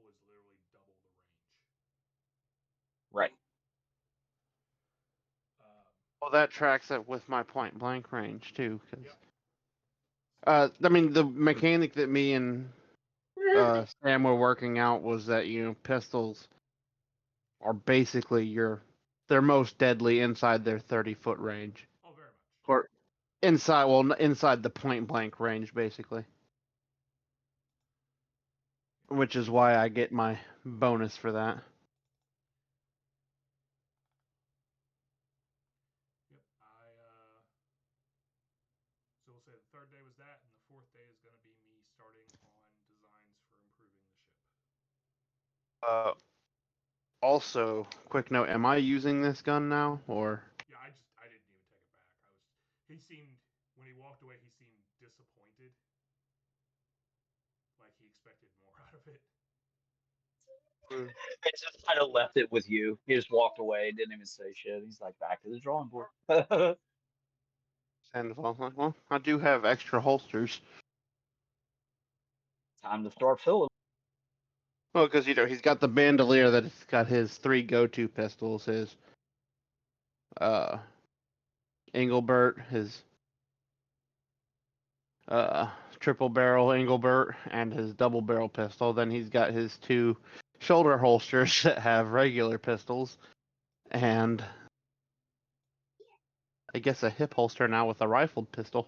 is literally double the range. Right. well, that tracks it with my point blank range, too. Cause, yep. I mean, the mechanic that me and Sam were working out was that, pistols are basically they're most deadly inside their 30-foot range. Oh, very much. Or inside the point blank range, basically. Which is why I get my bonus for that. Yep. So we'll say the third day was that, and the fourth day is going to be me starting on designs for improving the ship. Also, quick note: am I using this gun now, or? Yeah, I didn't even take it back. He seemed, when he walked away, he seemed disappointed. Like he expected more out of it. I just kind of left it with you. He just walked away, didn't even say shit. He's like, back to the drawing board. And well, I do have extra holsters. Time to start filling. Well, because he's got the bandolier that's got his 3 go-to pistols, his Engelbert, his triple barrel Engelbert, and his double barrel pistol. Then he's got his 2 shoulder holsters that have regular pistols, and I guess a hip holster now with a rifled pistol.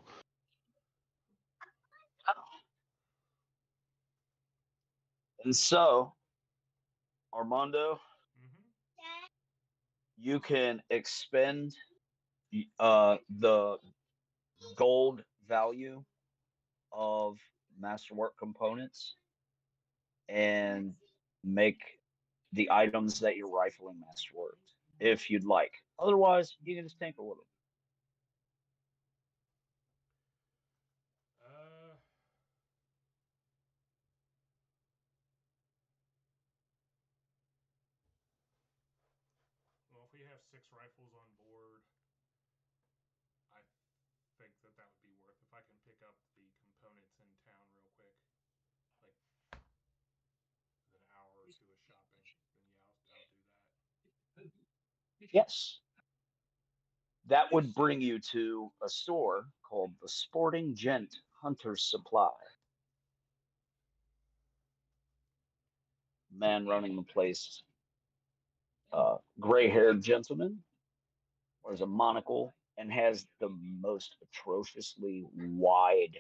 And so, Armando, you can expend the gold value of masterwork components and make the items that you're rifling masterworked if you'd like. Otherwise, you can just tinker with them. Well, if we have 6 rifles on board, I think that would be worth. If I can pick up the components in town real quick, like with an hour or 2 of shopping, then yeah, I'll do that. Yes. That would bring you to a store called the Sporting Gent Hunter's Supply. Man running the place, gray-haired gentleman, wears a monocle, and has the most atrociously wide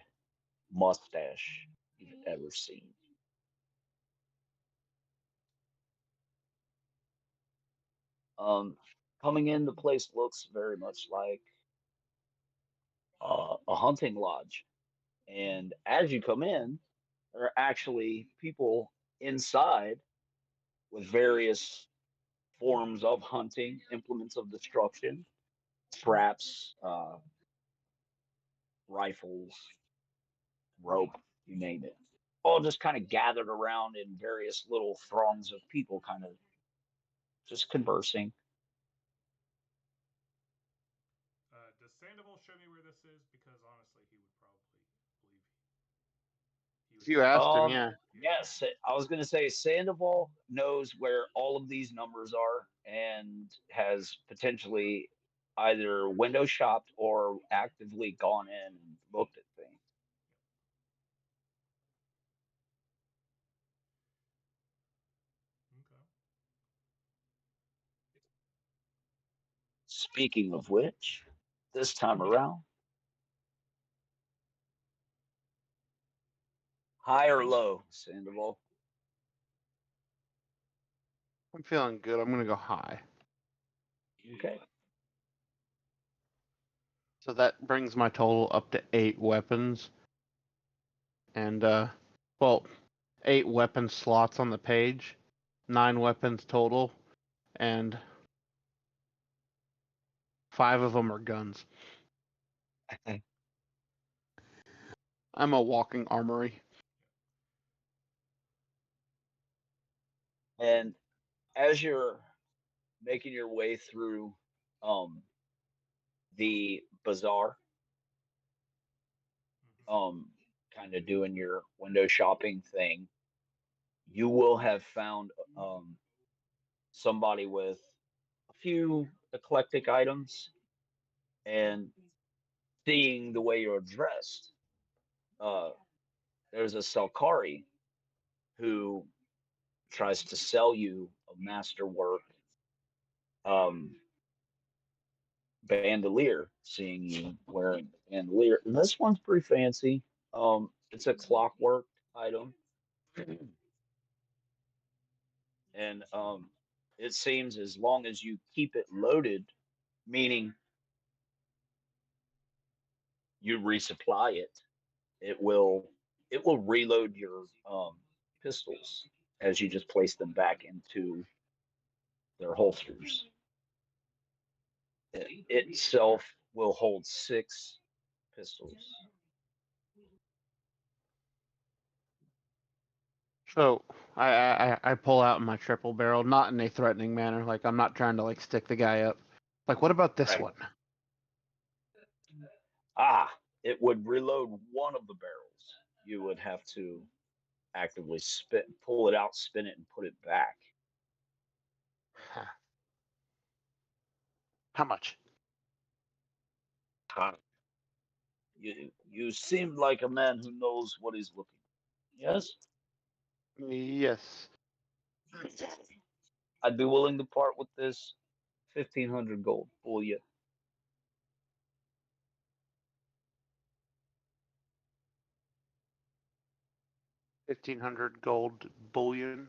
mustache you've ever seen. Um, Coming in, the place looks very much like a hunting lodge. And as you come in, there are actually people inside with various forms of hunting, implements of destruction, traps, rifles, rope, you name it. All just kind of gathered around in various little throngs of people, kind of just conversing. Does Sandoval show me where this is? Because honestly, he would probably believe he If would you say. asked him, yeah. Yes, I was going to say Sandoval knows where all of these numbers are and has potentially either window shopped or actively gone in and looked at things. Okay. Speaking of which, this time around, high or low, Sandoval? I'm feeling good. I'm gonna go high. Okay. So that brings my total up to 8 weapons. And well, 8 weapon slots on the page, 9 weapons total, and 5 of them are guns. I'm a walking armory. And as you're making your way through um, the bazaar, Mm-hmm. kind of doing your window shopping thing, you will have found somebody with a few eclectic items and seeing the way you're dressed. Uh, there's a Selkari who tries to sell you a masterwork um, bandolier, seeing you wearing a bandolier. And this one's pretty fancy. It's a clockwork item. And it seems as long as you keep it loaded, meaning you resupply it, it will it will reload your pistols as you just place them back into their holsters. It itself will hold 6 pistols. So I pull out my triple barrel, not in a threatening manner. Like I'm not trying to like stick the guy up. Like what about this Right. one? It would reload one of the barrels. You would have to actively pull it out, spin it, and put it back. How much? You seem like a man who knows what he's looking for. Yes, Yes. I'd be willing to part with this 1,500 gold bullion. 1,500 gold bullion.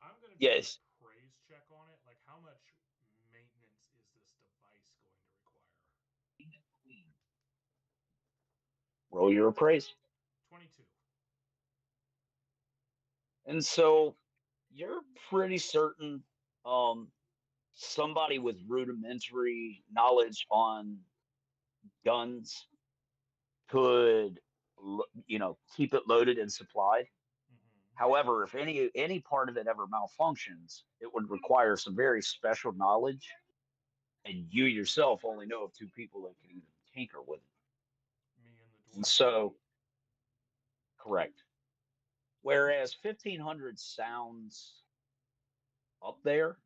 I'm gonna do Yes, an appraise check on it. Like, how much maintenance is this device going to require? roll your appraise. 22. And so you're pretty certain um, somebody with rudimentary knowledge on guns could, keep it loaded and supplied. Mm-hmm. However, if any part of it ever malfunctions, it would require some very special knowledge, and you yourself only know of 2 people that can even tinker with it. Me and the And dwarf. so, correct. Whereas 1,500 sounds up there,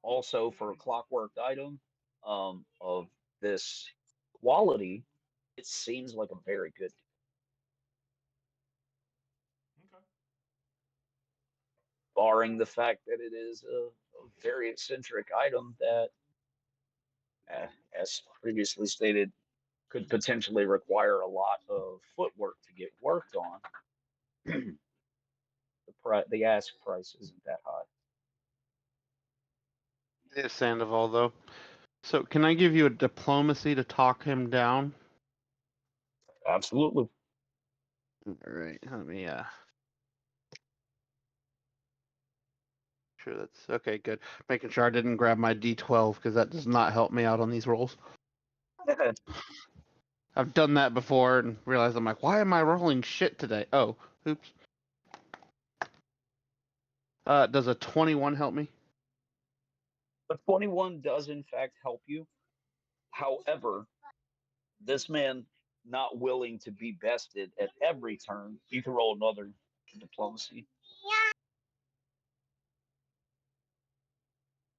also for a clockwork item of this quality, it seems like a very good, Okay. barring the fact that it is a very eccentric item that as previously stated, could potentially require a lot of footwork to get worked on. The ask price isn't that high. It is Sandoval, though. So, can I give you a diplomacy to talk him down? Absolutely. All right, let me sure that's okay. Good. Making sure I didn't grab my D12 because that does not help me out on these rolls. I've done that before and realized I'm like, why am I rolling shit today? Oh, oops. Does a 21 help me? The 21 does in fact help you. However, this man not willing to be bested at every turn, you can roll another diplomacy.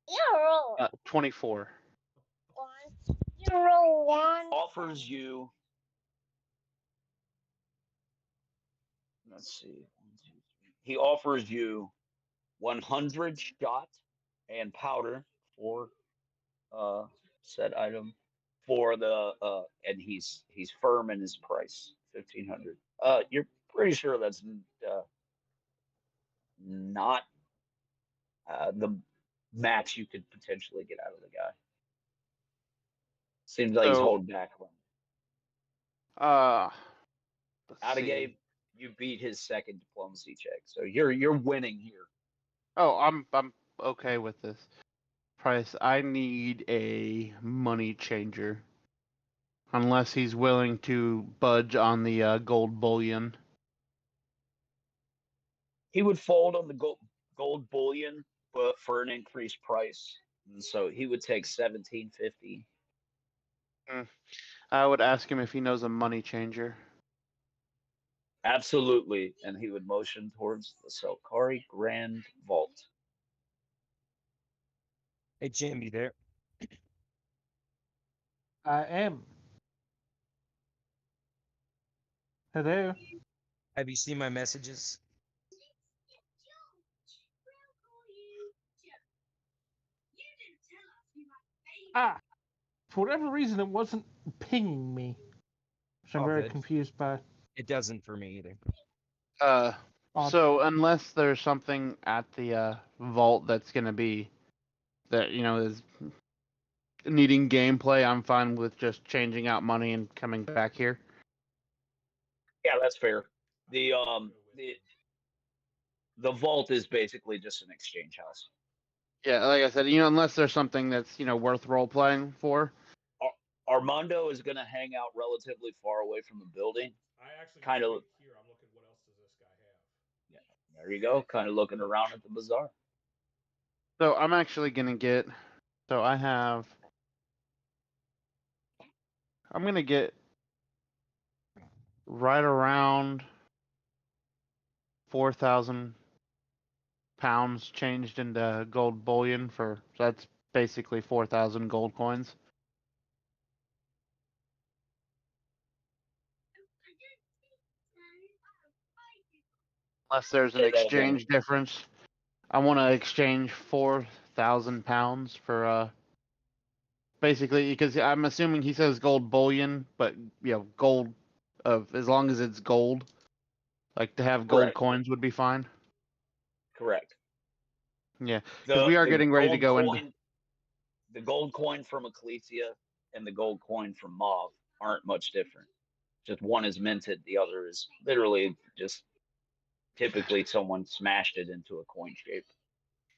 You roll 24. one. You roll one. Offers you, let's see, 1, 2, 3. He offers you 100 shot and powder for said item for the and he's firm in his price, 1,500. You're pretty sure that's not the max you could potentially get out of the guy. Seems like he's So, holding back. let's Out of see. game, you beat his second diplomacy check, so you're winning here. Oh, I'm okay with this price. I need a money changer, unless he's willing to budge on the gold bullion. He would fold on the gold bullion, but for an increased price, and so he would take 1750. I would ask him if he knows a money changer. Absolutely, and he would motion towards the Selkari Grand Vault. Hey, Jim, you there? I am. Hello. Have you seen my messages? Ah, for whatever reason, it wasn't pinging me, which I'm All very good. confused by. It doesn't for me either. Odd. So unless there's something at the vault that's gonna be that is needing gameplay, I'm fine with just changing out money and coming back here. Yeah, that's fair. The the vault is basically just an exchange house. Yeah, like I said, unless there's something that's worth role playing for. Armando is going to hang out relatively far away from the building. I actually Kind of right here. I'm looking. What else does this guy have? Yeah, there you go. Kind of looking around at the bazaar. So I'm actually gonna get. So I'm gonna get right around 4,000 pounds changed into gold bullion so that's basically 4,000 gold coins. Unless there's an Say that again. exchange difference. I want to exchange 4,000 pounds for basically because I'm assuming he says gold bullion, but gold of as long as it's gold, like to have gold Correct. coins would be fine. Correct. Yeah, because we are getting ready to go into. The gold coin from Ecclesia and the gold coin from Mauve aren't much different. Just one is minted, the other is literally just typically someone smashed it into a coin shape.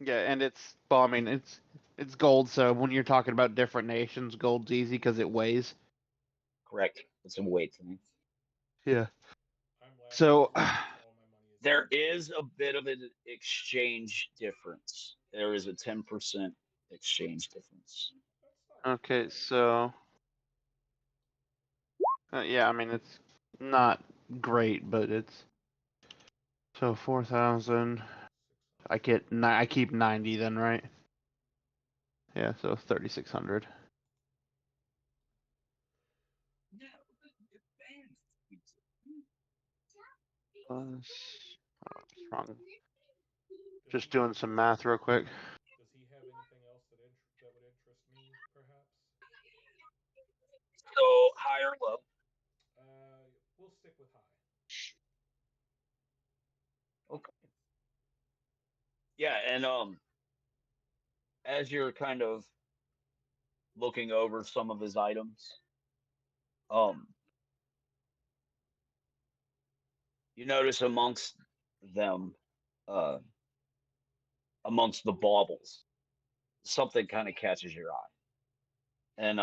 Yeah, and I mean, it's gold, so when you're talking about different nations, gold's easy because it weighs. Correct. It's a weight thing. Yeah. I'm laughing So, because all my money is. There is a bit of an exchange difference. There is a 10% exchange difference. That's not okay, so yeah, I mean it's not great, but it's so 4,000. I keep 90 then, right? Yeah, so 3,600. Plus, what's wrong? Just doing some math real quick. Does he have anything else that would interest me, perhaps? high or low? We'll stick with high. Okay. Yeah, and as you're kind of looking over some of his items, um, you notice them, uh, amongst the baubles, something kind of catches your eye, and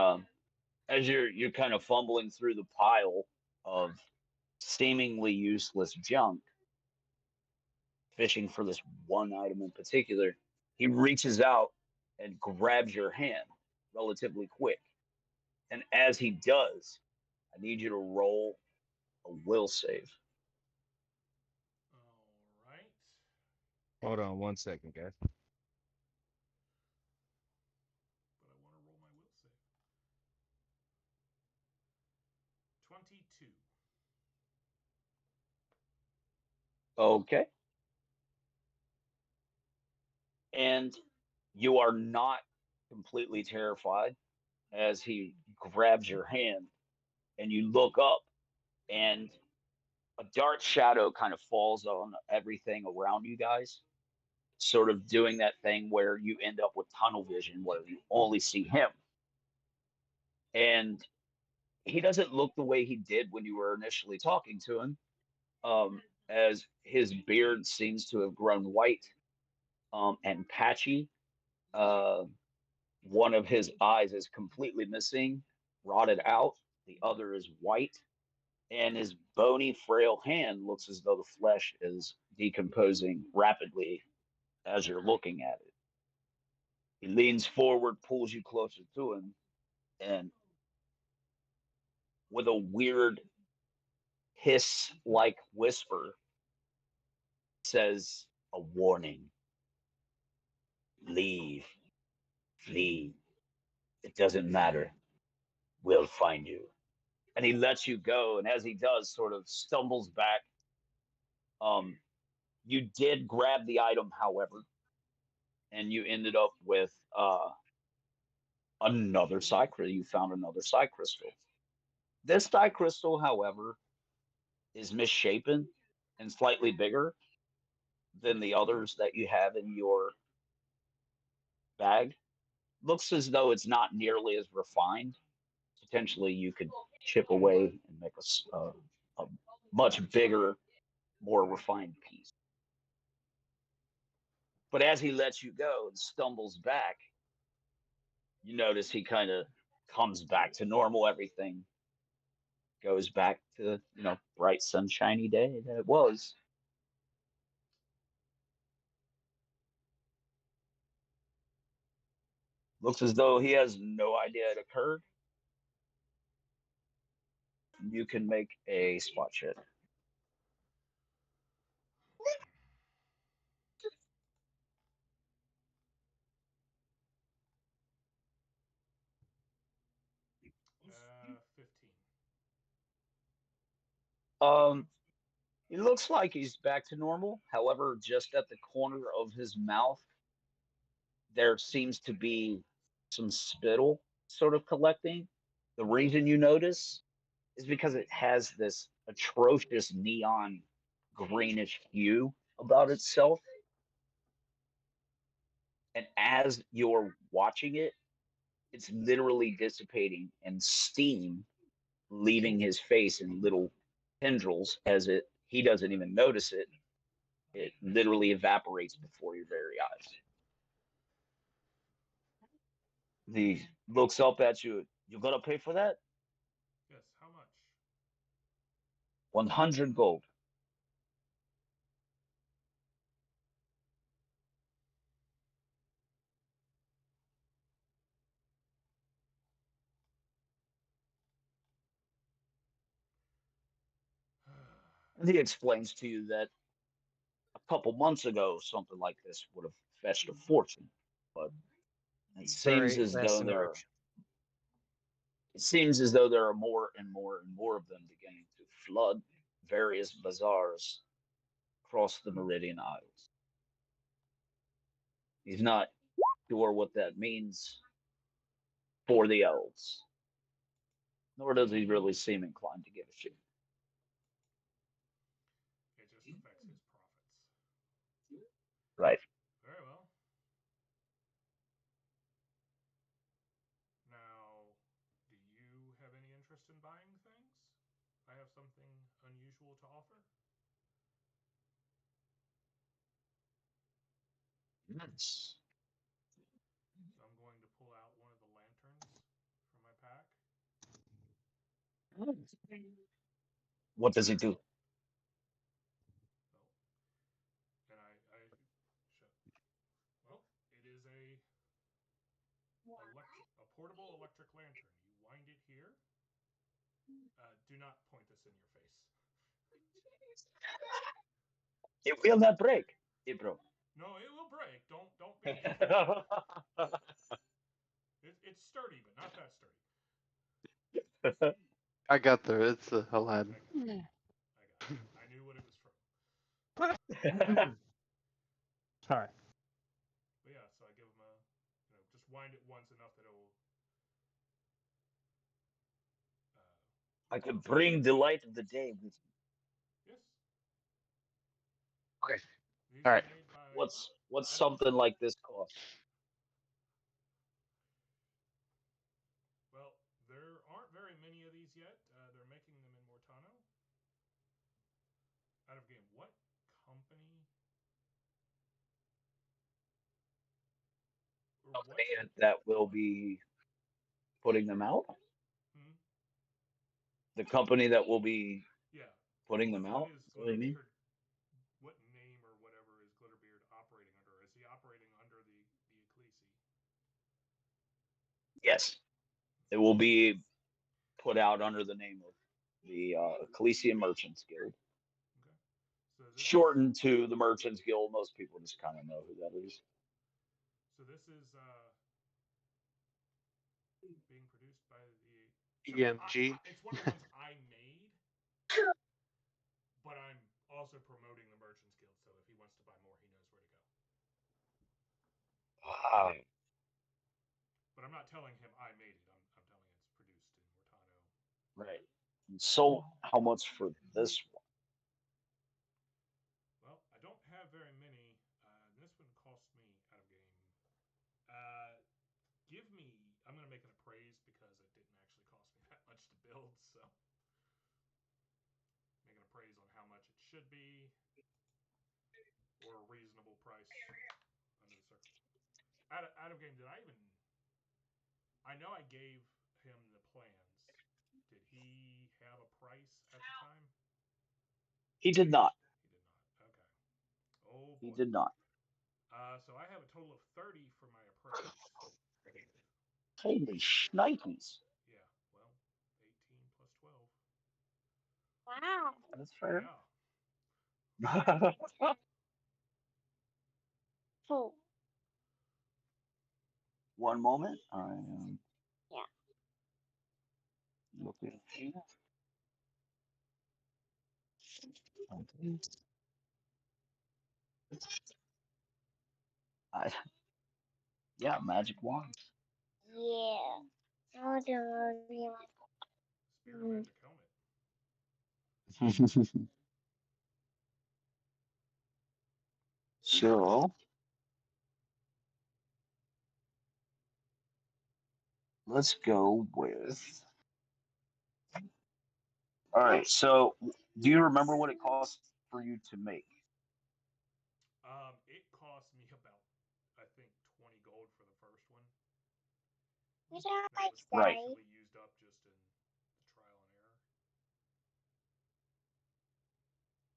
as you're kind of fumbling through the pile of seemingly useless junk, fishing for this one item in particular, he reaches out and grabs your hand relatively quick. And as he does, I need you to roll a will save. All right. Hold on 1 second, guys. But I want to roll my will save. 22. Okay. And you are not completely terrified as he grabs your hand and you look up and a dark shadow kind of falls on everything around you guys, sort of doing that thing where you end up with tunnel vision where you only see him. And he doesn't look the way he did when you were initially talking to him, as his beard seems to have grown white and patchy. Uh, one of his eyes is completely missing, rotted out. The other is white, and his bony, frail hand looks as though the flesh is decomposing rapidly as you're looking at it. He leans forward, pulls you closer to him, and with a weird hiss like whisper, says, "A warning. Leave. Flee. It doesn't matter. We'll find you." And he lets you go. And as he does, sort of stumbles back. Um, you did grab the item, however, and you ended up with another psi crystal. You found another psi crystal. This psi crystal, however, is misshapen and slightly bigger than the others that you have in your bag. Looks as though it's not nearly as refined. Potentially, you could chip away and make a much bigger, more refined piece. But as he lets you go and stumbles back, you notice he kind of comes back to normal. Everything goes back to, bright, sunshiny day that it was. Looks as though he has no idea it occurred. You can make a spot check. 15. Um, it looks like he's back to normal. However, just at the corner of his mouth, there seems to be some spittle sort of collecting. The reason you notice is because it has this atrocious neon greenish hue about itself. And as you're watching it, it's literally dissipating and steam leaving his face in little tendrils as he doesn't even notice it. It literally evaporates before your very eyes. He looks up at you. "You gotta pay for that?" Yes, how much? 100 gold. And he explains to you that a couple months ago, something like this would have fetched a fortune. But it seems Sorry, as fast though and rich. there are more and more and more of them beginning to flood various bazaars across the Meridian Isles. He's not sure what that means for the elves. Nor does he really seem inclined to give a shit. It just affects his profits. Right. Very well. Now, do you have any interest in buying things? I have something unusual to offer. Yes. So I'm going to pull out one of the lanterns from my pack. What does it do? Oh, and I well, it is a portable electric lantern. You wind it here. Do not point this in your face. It will not break. It broke. No, it will break. Don't be. It's sturdy, but not that sturdy. I got there. It's Aladdin. I got it. I knew what it was from. Sorry. But yeah, so I give him just wind it once enough that it will. I could bring the light of the day with me. Yes. Okay. These All are right. made by. What's something like this cost? Well, there aren't very many of these yet. They're making them in Mortano. Out of game, what company or what? That will be putting them out. Hmm? The company that will be Yeah. putting them out. What is What do you mean? Glitterbeard? What name or whatever is Glitterbeard operating under? Is he operating under the Ecclesi? Yes, it will be put out under the name of the Ecclesia Merchants Guild. Okay. So this Shortened to the Merchants Guild. Most people just kind of know who that is. So this is being produced by the. So EMG. it's one of the ones I made, but I'm also promoting the Merchants Guild. So if he wants to buy more, he knows where to go. Wow. But I'm not telling him I made it. I'm telling him it's produced in Mortano. Right. And so, how much for this one? Well, I don't have very many. This one cost me out of game. Give me. I'm going to make an appraise because it didn't actually cost me that much to build. So make an appraise on how much it should be, or a reasonable price under the circumstances. Out of game, did I even? I know I gave him the plans. Did he have a price at the time? He did not. He did not. Okay. Oh He boy. did not. So I have a total of 30 for my appraise. Holy shnikes. Yeah. Well, 18 plus 12. Wow. That's fair. Yeah. Cool. One moment. I am Yeah. looking here. Okay. I, yeah, magic wand. Yeah. I want to be my. Spear magic helmet. So let's go with. All right. So, do you remember what it cost for you to make? It cost me about, I think, 20 gold for the first one. What do I That was Right. say? partially used up just in the trial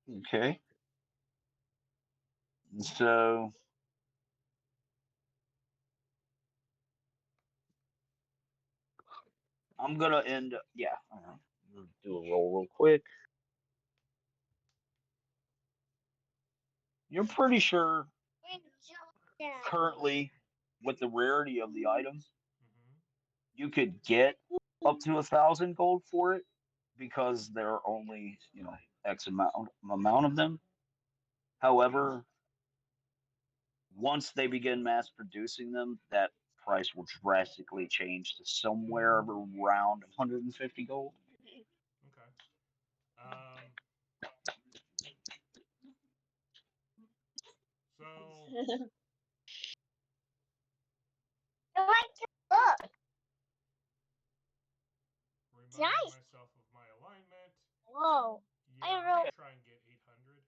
and error. Okay. So I'm gonna end. Yeah. We'll do a roll real quick. You're pretty sure currently, with the rarity of the items, Mm-hmm. you could get up to 1,000 gold for it because there are only X amount of them. However, once they begin mass producing them, that price will drastically change to somewhere around 150 gold. Okay. Um, so I like to look. reminding nice. myself of my alignment. Whoa. Yeah, I I'm really- gonna try and get 800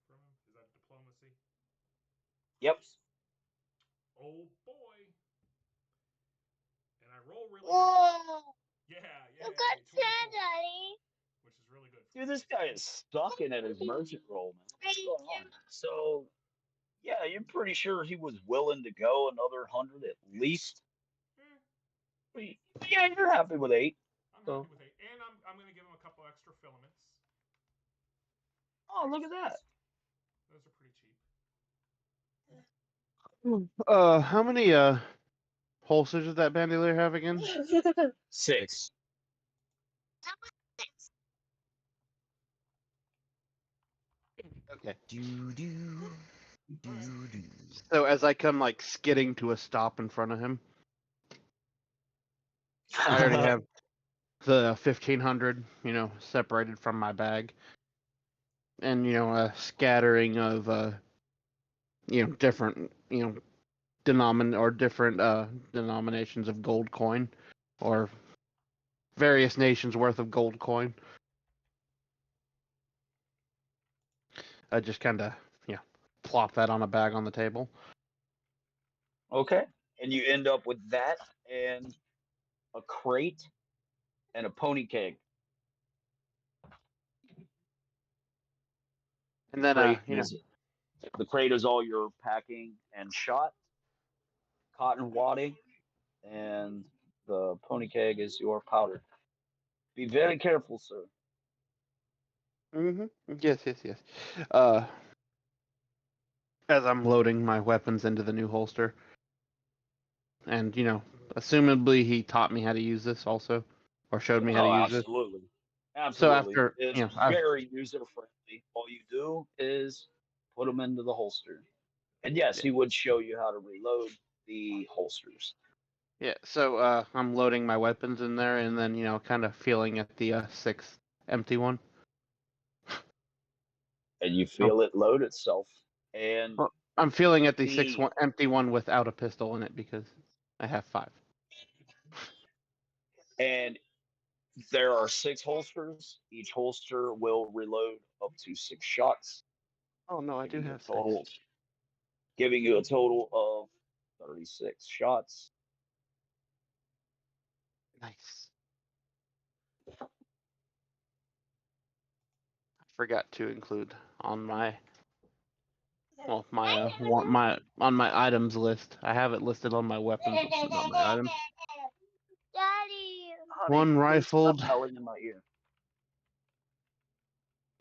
from him. Is that diplomacy? Yep. Oh boy! And I roll really good. Whoa. Yeah, You yeah. got 10, Daddy. Which is really good. For Dude, me. this guy is sucking at his merchant roll, man. What's going on? So, yeah, you're pretty sure he was willing to go another 100 at least. But yeah, you're happy with 8. I'm So- happy with 8, and I'm gonna give him a couple extra filaments. Oh, look at that. Those are pretty cheap. How many holsters does that bandolier have again? 6. Okay. Do do do do. So as I come like skidding to a stop in front of him, I already have the 1500, separated from my bag, and a scattering of different different denominations of gold coin, or various nations worth of gold coin. I just kind of plop that on a bag on the table. Okay. And you end up with that and a crate and a pony keg. And then The crate is all your packing and shot, cotton wadding, and the pony keg is your powder. Be very careful, sir. Yes, yes, yes. As I'm loading my weapons into the new holster, and assumably he taught me how to use this also, or showed me how to Oh, use this. absolutely. So Absolutely. after It's very user friendly. All you do is put them into the holster. And yes, he would show you how to reload the holsters. so I'm loading my weapons in there, and then kind of feeling at the sixth empty one. And you feel it load itself. And Well, I'm feeling at the The- sixth one, empty one without a pistol in it because I have 5. and there are 6 holsters. Each holster will reload up to 6 shots. Oh no, I do giving you a have 6. total, giving you a total of 36 shots. Nice. I forgot to include on my on my items list. I have it listed on my weapons list, but not my items. Daddy. Honey, One please rifled. Stop yelling in my ear.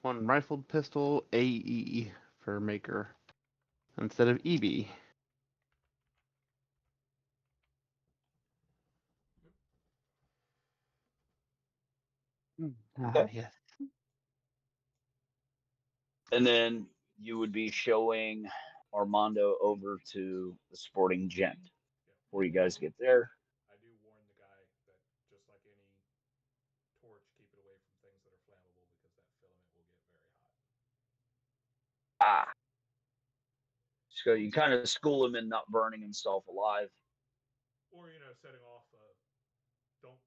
One rifled pistol, AE for maker instead of EB. Okay. Yes. And then you would be showing Armando over to the sporting gent. Before you guys get there, I do warn the guy that just like any torch, keep it away from things that are flammable because that filament will get very hot. so you kind of school him in not burning himself alive. Or setting off. Don't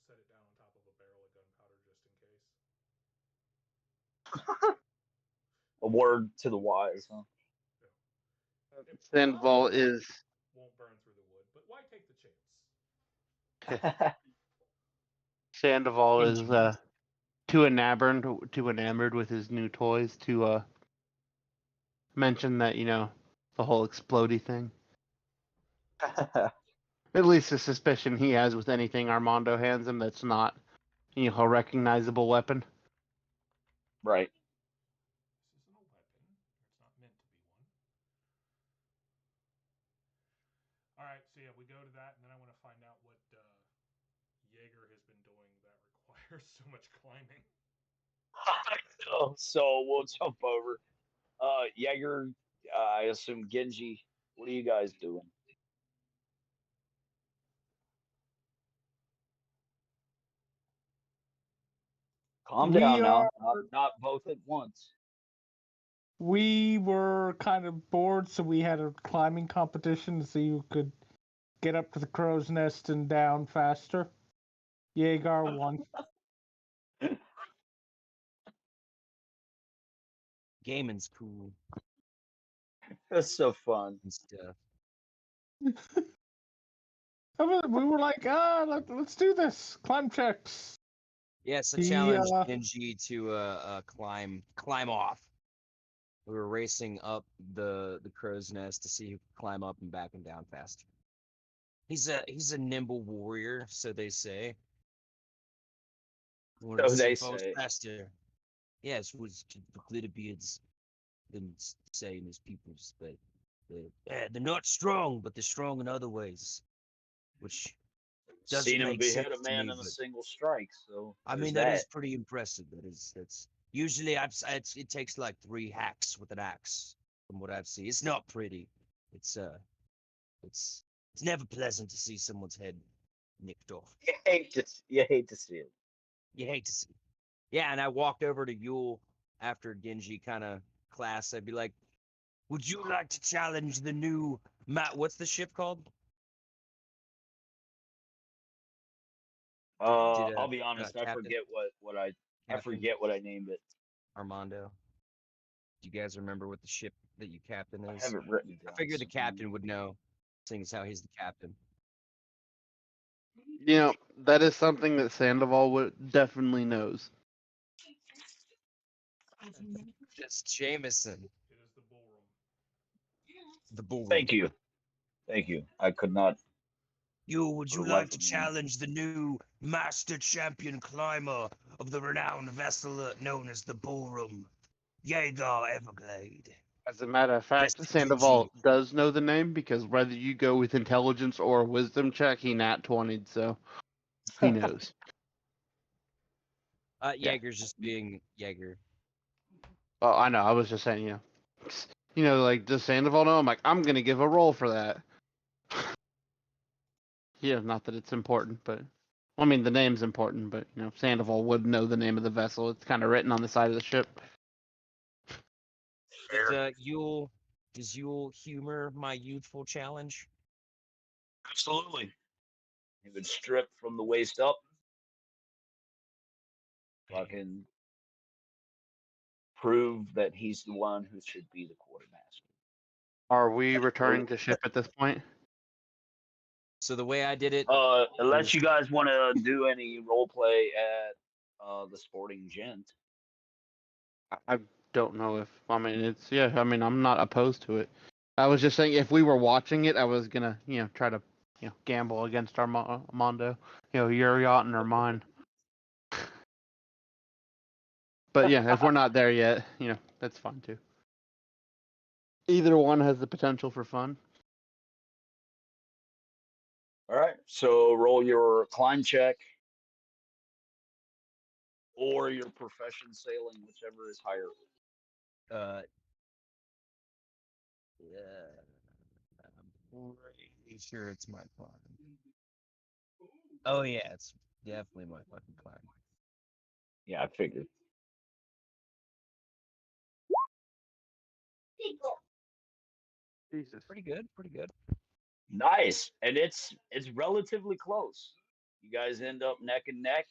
set it down on top of a barrel of gunpowder just in case. A word to the wise, huh? Sandoval is Won't burn through the wood, but why take the chance? Sandoval is too enamored with his new toys to mention that the whole explodey thing. At least the suspicion he has with anything Armando hands him that's not a recognizable weapon. Right. This isn't a weapon. It's not meant to be one. All right, so yeah, we go to that, and then I want to find out what Jaeger has been doing that requires so much climbing. So we'll jump over. Jaeger, I assume Genji. What are you guys doing? Calm We down now. are Not both at once. we were kind of bored, so we had a climbing competition to see who could get up to the crow's nest and down faster. Jaeger won. Gaming's cool That's so fun. and stuff. We were like, let's do this. Climb checks. Yeah, so He, challenge Genji to climb off. We were racing up the crow's nest to see who could climb up and back and down faster. He's a nimble warrior, so they say. Wanted to So see they if I was say. faster. Yes, was the glitter beards them saying as people's, but they're not strong, but they're strong in other ways, which doesn't Seen him make behead sense a to man me. in a But single strike. So I there's mean, that is that. pretty impressive. That's usually it takes like 3 hacks with an axe, from what I've seen. It's not pretty. It's it's it's never pleasant to see someone's head nicked off. You hate to see it. You hate to see. Yeah, and I walked over to Yule after Genji kind of class. I'd be like, "Would you like to challenge the new What's the ship called?" Did I'll be honest. I Captain forget what I Captain forget what I named it. Armando? Do you guys remember what the ship that you captain I is? have it written I down. figured the somewhere. captain would know, seeing as how he's the captain. You know, that is something that Sandoval would definitely knows. Just Jameson, It is the bullroom. the bull. Thank you. I could not. Would For you the like life to of me. challenge the new master champion climber of the renowned vessel known as the Ballroom, Jaeger Everglade? As a matter of fact, Mr. Sandoval Genji. does know the name because whether you go with intelligence or a wisdom check, he nat 20'd, so he knows. Yeah. Jaeger's just being Jaeger. Oh, I know. I was just saying, like, does Sandoval know? I'm like, I'm gonna give a roll for that. Yeah, not that it's important, but I mean, the name's important, but Sandoval would know the name of the vessel. It's kind of written on the side of the ship. Does Yule humor my youthful challenge? Absolutely. He would strip from the waist up. Fucking prove that he's the one who should be the quartermaster. Are we returning to ship at this point? So the way I did it, Unless you guys want to do any role play at the Sporting Gent. I don't know if I'm not opposed to it. I was just saying if we were watching it, I was gonna try to gamble against Armando. Your yacht and or mine. But yeah, if we're not there yet, that's fine too. Either one has the potential for fun. All right, so roll your climb check or your profession sailing, whichever is higher. Yeah, I'm pretty sure it's my climb. Oh yeah, it's definitely my fucking climb. Yeah, I figured. Jesus. Pretty good, pretty good. Nice, and it's relatively close. You guys end up neck and neck.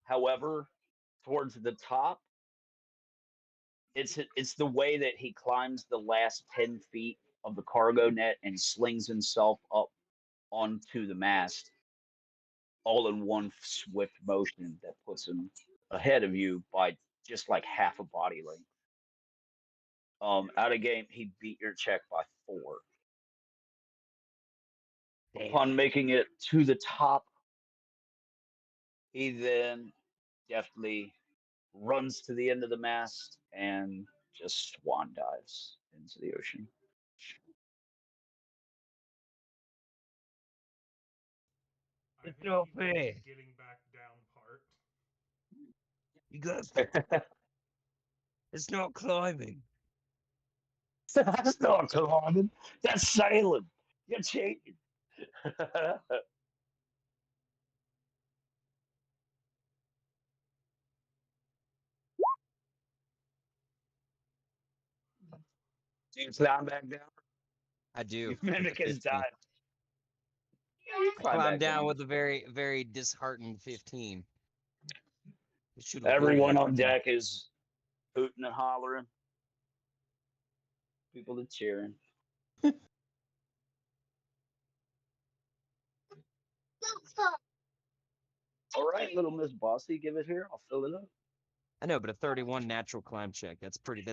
However, towards the top, it's the way that he climbs the last 10 feet of the cargo net and slings himself up onto the mast, all in one swift motion that puts him ahead of you by just like half a body length. Out of game, he beat your check by 4. Damn. Upon making it to the top, he then deftly runs to the end of the mast and just swan dives into the ocean. I It's hate not you guys' fair. getting back down part. You guys, it's not climbing. That's not climbing. That's sailing. You're cheating. Do you climb back down? I do. You with the mimic his 15. dive. I Climb climbed back down down. with a very, very disheartened 15. It should have Everyone on deck is hooting and hollering. People are cheering. All right, little Miss Bossy, give it here. I'll fill it up. I know, but a 31 natural climb check. That's pretty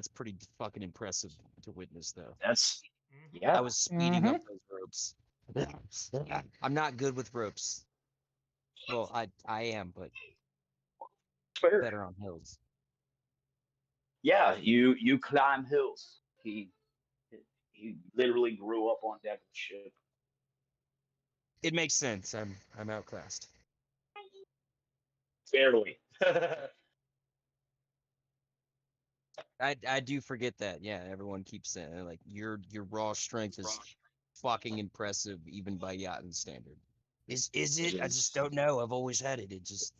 fucking impressive to witness though. That's Mhm. yeah. I was speeding up those ropes. I'm not good with ropes. Well, I am, but Fair. better on hills. Yeah, you climb hills. He literally grew up on deck of the ship. It makes sense. I'm outclassed. Fairly. I do forget that. Yeah, everyone keeps saying like your raw strength is fucking impressive even by Yachten standard. Is it? I just don't know. I've always had it. It just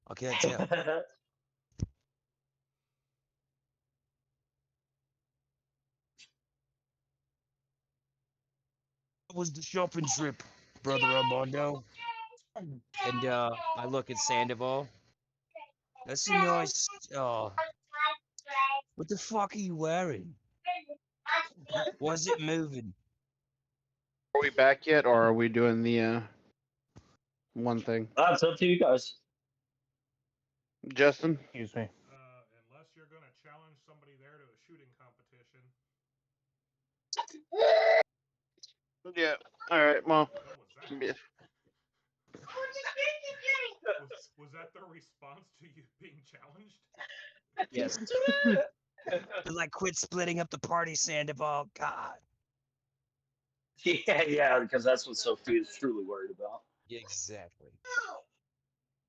I can't tell. It was the shopping trip, brother Armando. And I look at Sandoval. That's a nice. Oh, what the fuck are you wearing? Was it moving? Are we back yet, or are we doing the one thing? That's up to you guys. Justin? Excuse me. Unless you're gonna challenge somebody there to a shooting competition. Yeah. All right. Well, What was that? yeah. Was that the response to you being challenged? Yes. But like, quit splitting up the party, Sandoval. God. Yeah, because that's what Sophie is truly worried about. Exactly.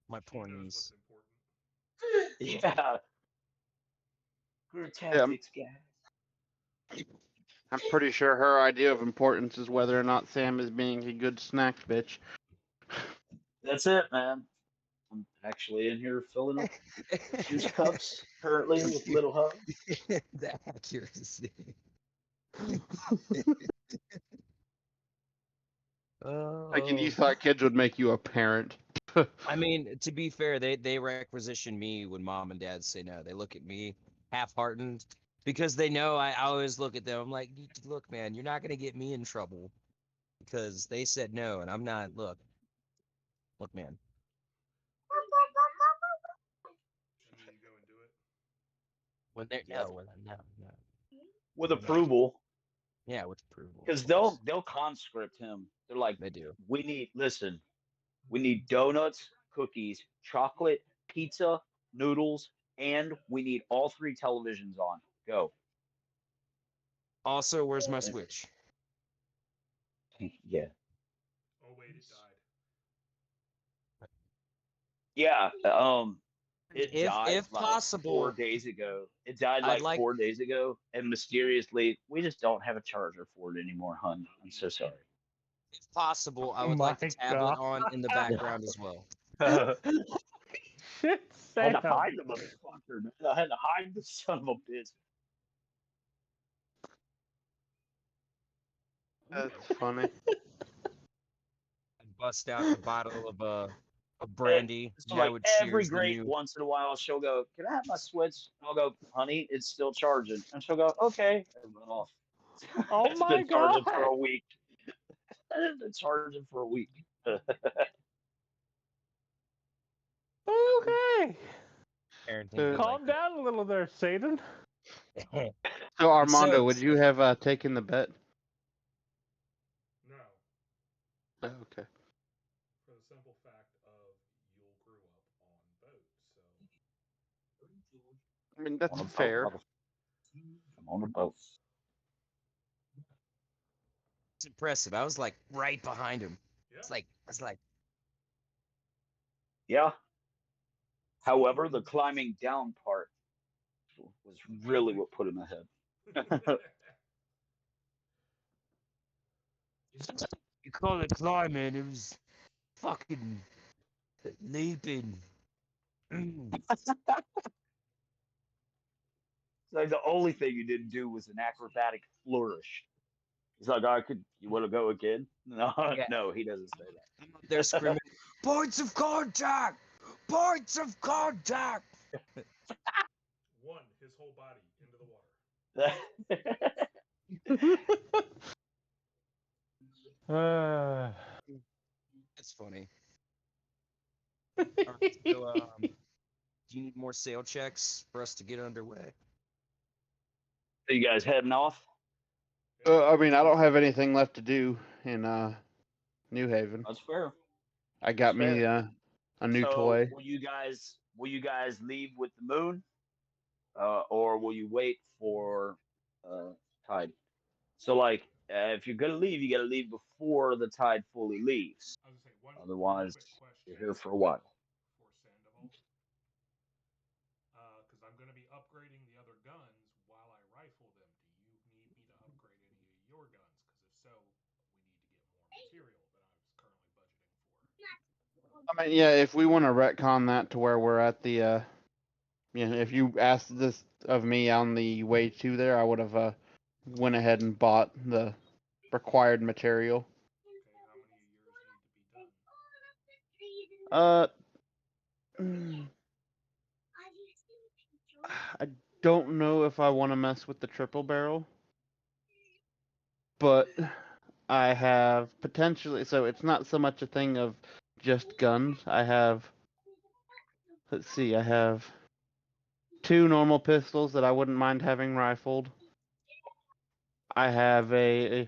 My poor She knows niece. what's important. Yeah. Good tactics, guys. I'm pretty sure her idea of importance is whether or not Sam is being a good snack bitch. That's it, man. I'm actually in here filling up juice cups currently with little Hub. The accuracy. Like, and you Oh. thought kids would make you a parent. I mean, to be fair, they requisition me when mom and dad say no. They look at me half-hearted because they know I always look at them. I'm like, look, man, you're not gonna get me in trouble because they said no, and I'm not. Look, man. And you go and do it. When they're Yeah. no. With approval. Yeah, with approval. Because of course. they'll conscript him. They're like, They do. we need donuts, cookies, chocolate, pizza, noodles, and we need all three televisions on. Go. Also, where's my Switch? Yeah. Oh wait, it died. Yeah. It died If like possible, 4 days ago. It died I'd like like 4 days ago, and mysteriously, we just don't have a charger for it anymore, hun. I'm so sorry. if possible, I Oh would like my the tablet God. on in the background as well. I Shit, had to Sam. hide the motherfucker, man. I had to hide the son of a bitch. That's funny. I'd bust out a bottle of brandy, So and I like would every cheers the great new. once in a while, she'll go, "Can I have my Switch?" And I'll go, "Honey, it's still charging." And she'll go, "Okay," and run off. Oh It's my been charging for God. a week. It's been charging for a week. Okay. Parenting be like Calm down a little there, Satan. that. So Armando, So- would you have taken the bet? No, Oh, okay. for the simple fact of you grew up on boats, so I mean, that's On a boat, fair. I'm on a boat. It's impressive. I was like right behind him. yeah. I was like, Yeah. However, the climbing down part was really what put him ahead. you call it climbing? It was fucking leaping. Mm. Like the only thing you didn't do was an acrobatic flourish. He's like, I could. You want to go again? No, Yeah. no, he doesn't say I'm up there screaming, points of contact! Points of contact! One, his whole body into the water. that. That's funny. All right, so do you need more sale checks for us to get underway? Are you guys heading off? I mean, I don't have anything left to do in New Haven. That's fair. I got That's me fair. a new So toy. will you guys leave with the moon, or will you wait for tide? So like, if you're gonna leave, you gotta leave before the tide fully leaves. I was gonna say one Otherwise, quick question you're here for a while. for Sandoval, because I'm gonna be upgrading the other guns while I rifle them. Do you need me to upgrade any of your guns? Because if so, we need to get more material than I was currently budgeting for. I mean, yeah, if we want to retcon that to where we're at the, if you asked this of me on the way to there, I would have went ahead and bought the required material. Okay, how many of yours need to be done? Mm, I don't know if I want to mess with the triple barrel, but I have potentially. So it's not so much a thing of just guns. I have. Let's see. I have two normal pistols that I wouldn't mind having rifled. I have a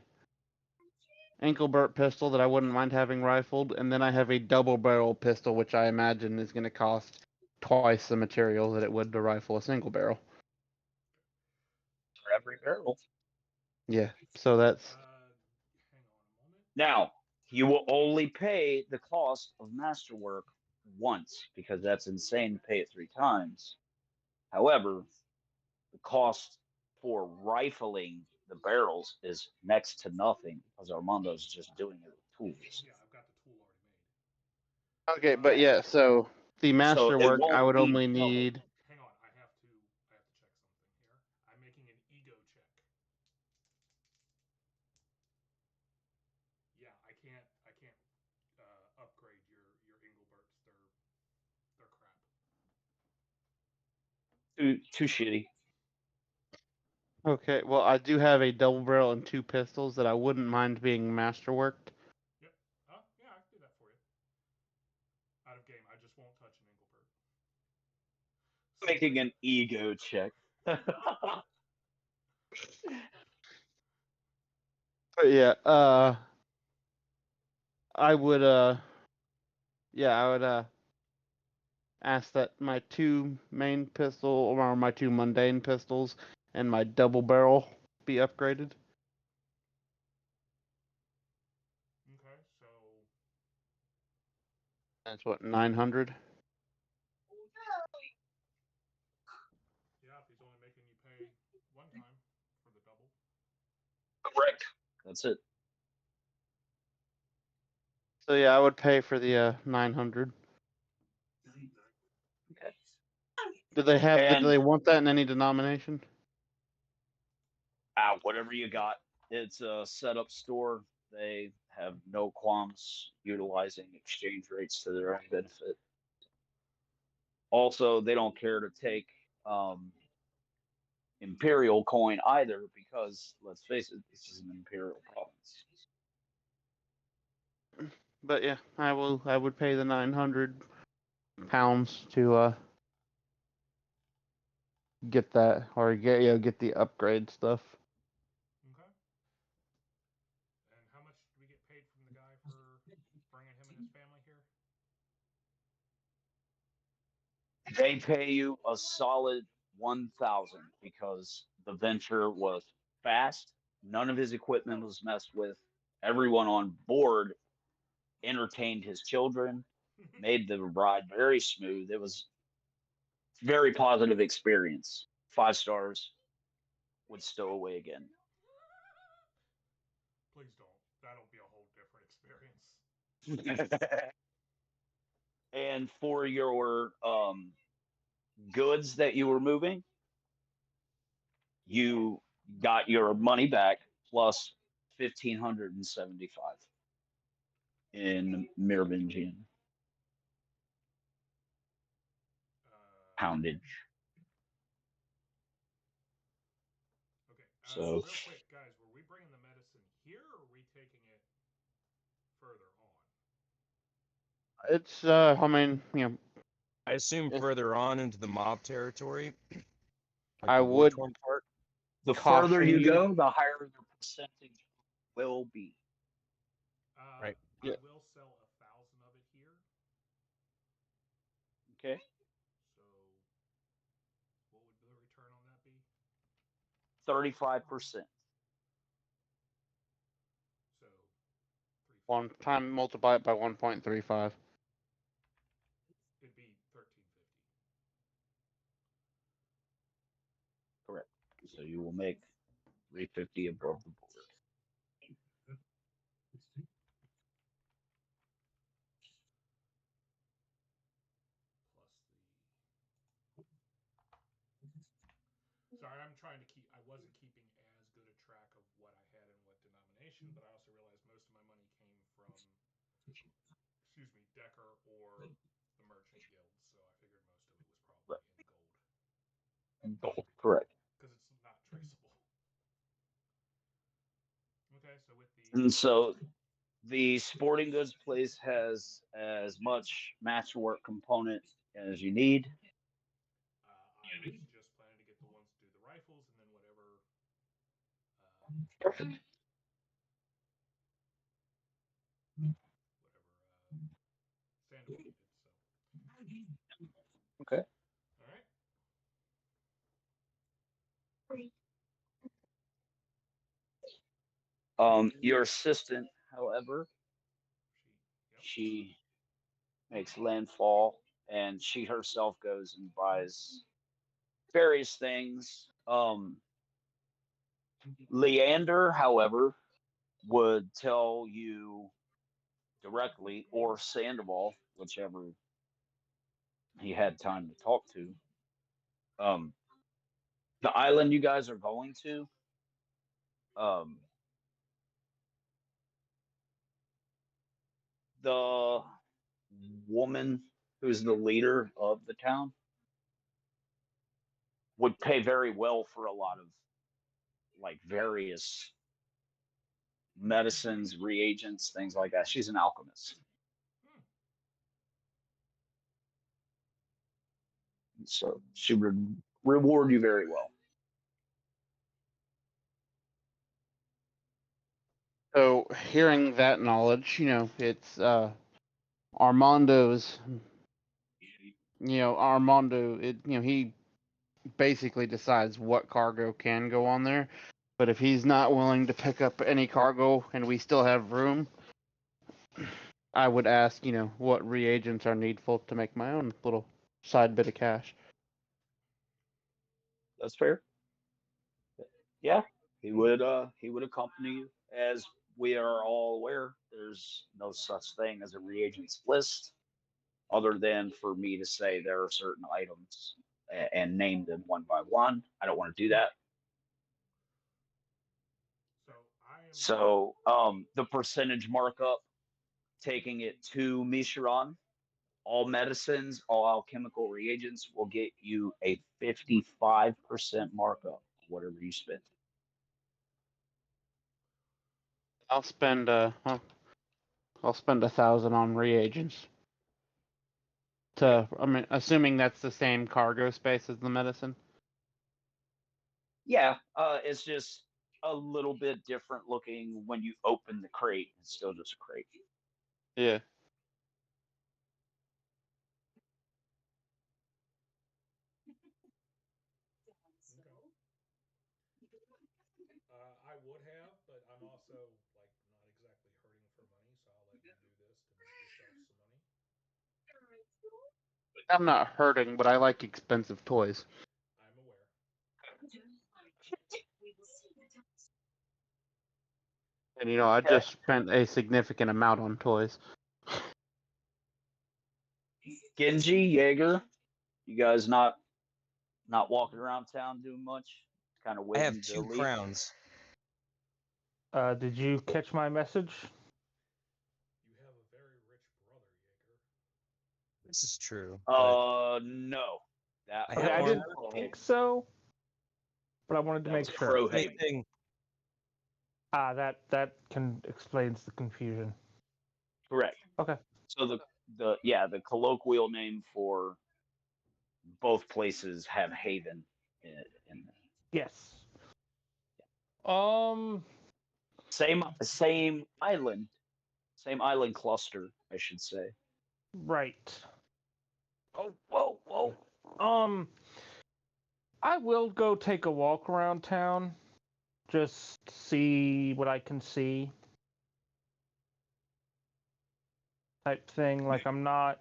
Engelbert pistol that I wouldn't mind having rifled, and then I have a double barrel pistol, which I imagine is going to cost twice the material that it would to rifle a single barrel. For every barrel. Yeah, so that's Hang on a moment. Now, you will only pay the cost of masterwork once because that's insane to pay it 3 times. However, the cost for rifling the barrels is next to nothing because Armando's just doing it with tools. Yeah, I've got the tool already made. okay. But yeah, so the So it masterwork I won't would be only double. need. Hang on, I have to check something here. I'm making an ego check. Yeah, I can't upgrade your Engelberts. They're crap. Too shitty. Okay, well I do have a double barrel and two pistols that I wouldn't mind being masterworked. Yep. Yeah, I can do that for you. Out of game, I just won't touch an Engelbert. Making an ego check. But yeah, I would I would ask that my two main pistol or my two mundane pistols and my double barrel be upgraded. Okay, so That's what 900. yeah, if he's only making you pay one time for the double. Correct. That's it. So yeah, I would pay for the 900. Okay. Do they have? And Do they want that in any denomination? whatever you got. It's a setup store. They have no qualms utilizing exchange rates to their own benefit. Also, they don't care to take imperial coin either because let's face it, this is an imperial province. But yeah, I will. I would pay the 900 pounds to get that or get the upgrade stuff. Okay. And how much do we get paid from the guy for bringing him and his family here? They pay you a solid 1,000 because the venture was fast. None of his equipment was messed with. Everyone on board entertained his children, made the ride very smooth. It was very positive experience. 5 stars. Would stow away again. Please don't. That'll be a whole different experience. And for your goods that you were moving, you got your money back plus 1,575 in Merovingian poundage. Okay. So So real quick, guys, were we bringing the medicine here, or were we taking it further on? It's I mean, I assume if further on into the mob territory, like I the war would torn part. the further caution you you. go, the higher the percentage will be. Right. I Yeah. will sell 1,000 of it here. Okay. So, what would the return on that be? 35%. So, 350. One time multiply it by 1.35. It'd be 1,350. Correct. So you will make 350 above the board. Plus the. Sorry, I'm trying to keep. I wasn't keeping as good a track of what I had in what denomination, but I also realized most of my money came from, excuse me, Decker or the Merchant Guild. So I figured most of it was probably in gold Gold. Correct. because it's not traceable. Okay, so with the And so the sporting goods place has as much matchwork component as you need. I was just planning to get the ones to do the rifles, and then whatever Perfect. Sandoval needed. So, Okay. all right. Your assistant, however, She, yep. she makes landfall and she herself goes and buys various things. Leander, however, would tell you directly, or Sandoval, whichever he had time to talk to. Um, the island you guys are going to, um, the woman who's the leader of the town would pay very well for a lot of like various medicines, reagents, things like that. She's an alchemist. Hmm. So she would reward you very well. So hearing that knowledge, it's Armando's. Armando. He basically decides what cargo can go on there. But if he's not willing to pick up any cargo and we still have room, I would ask, what reagents are needful to make my own little side bit of cash. That's fair. Yeah, he would accompany you. As we are all aware, there's no such thing as a reagents list, other than for me to say there are certain items and name them one by one. I don't want to do that. So I am. So the percentage markup, taking it to Mishran, all medicines, all alchemical reagents will get you a 55% markup, whatever you spend. I'll spend I'll spend 1,000 on reagents. Assuming that's the same cargo space as the medicine. Yeah, it's just a little bit different looking when you open the crate. It's still just a crate. Yeah. Okay. I would have, but I'm also like not exactly hurting for money, so I'll let you do this to make yourself some money. I'm not hurting, but I like expensive toys. I'm aware. And I Okay. just spent a significant amount on toys. Genji, Jaeger, you guys not walking around town doing much? kind of I have waiting to 2 leave. crowns. Did you catch my message? You have a very rich brother, Jaeger. This is true. But No. That I Okay, have I was didn't armor. think so, but I wanted to that make was sure. Crowhaven. Anything. That explains the confusion. Correct. Okay. So the colloquial name for both places have haven in Yes. Um. same island, same island cluster, I should say. Right. Oh, whoa, whoa. I will go take a walk around town, just see what I can see. Type thing. Like I'm not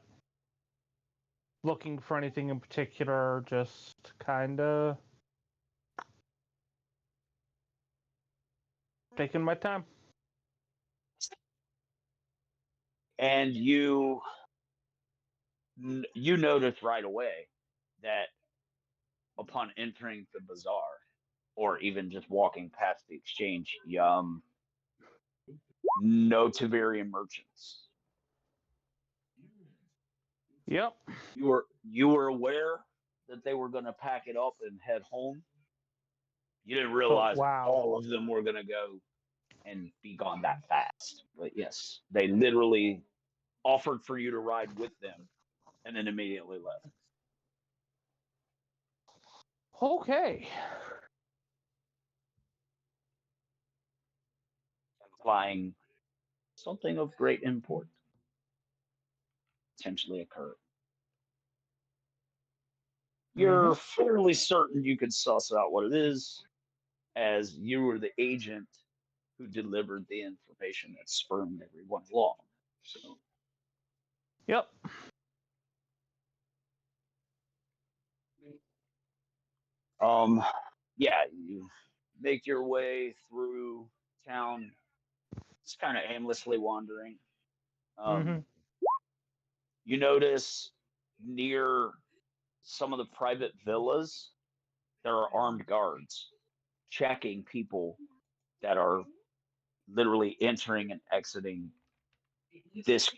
looking for anything in particular, just kind of taking my time. And you notice right away that upon entering the bazaar, or even just walking past the exchange, no Tiberian merchants. Yep. You were aware that they were going to pack it up and head home. You didn't realize wow. all of them were going to go and be gone that fast. But yes, they literally offered for you to ride with them and then immediately left. Okay. Implying something of great import potentially occurred. You're fairly certain you could suss out what it is, as you were the agent who delivered the information that spurred everyone along. So, Yep. yeah, you make your way through town, just kind of aimlessly wandering. You notice near some of the private villas, there are armed guards checking people that are literally entering and exiting this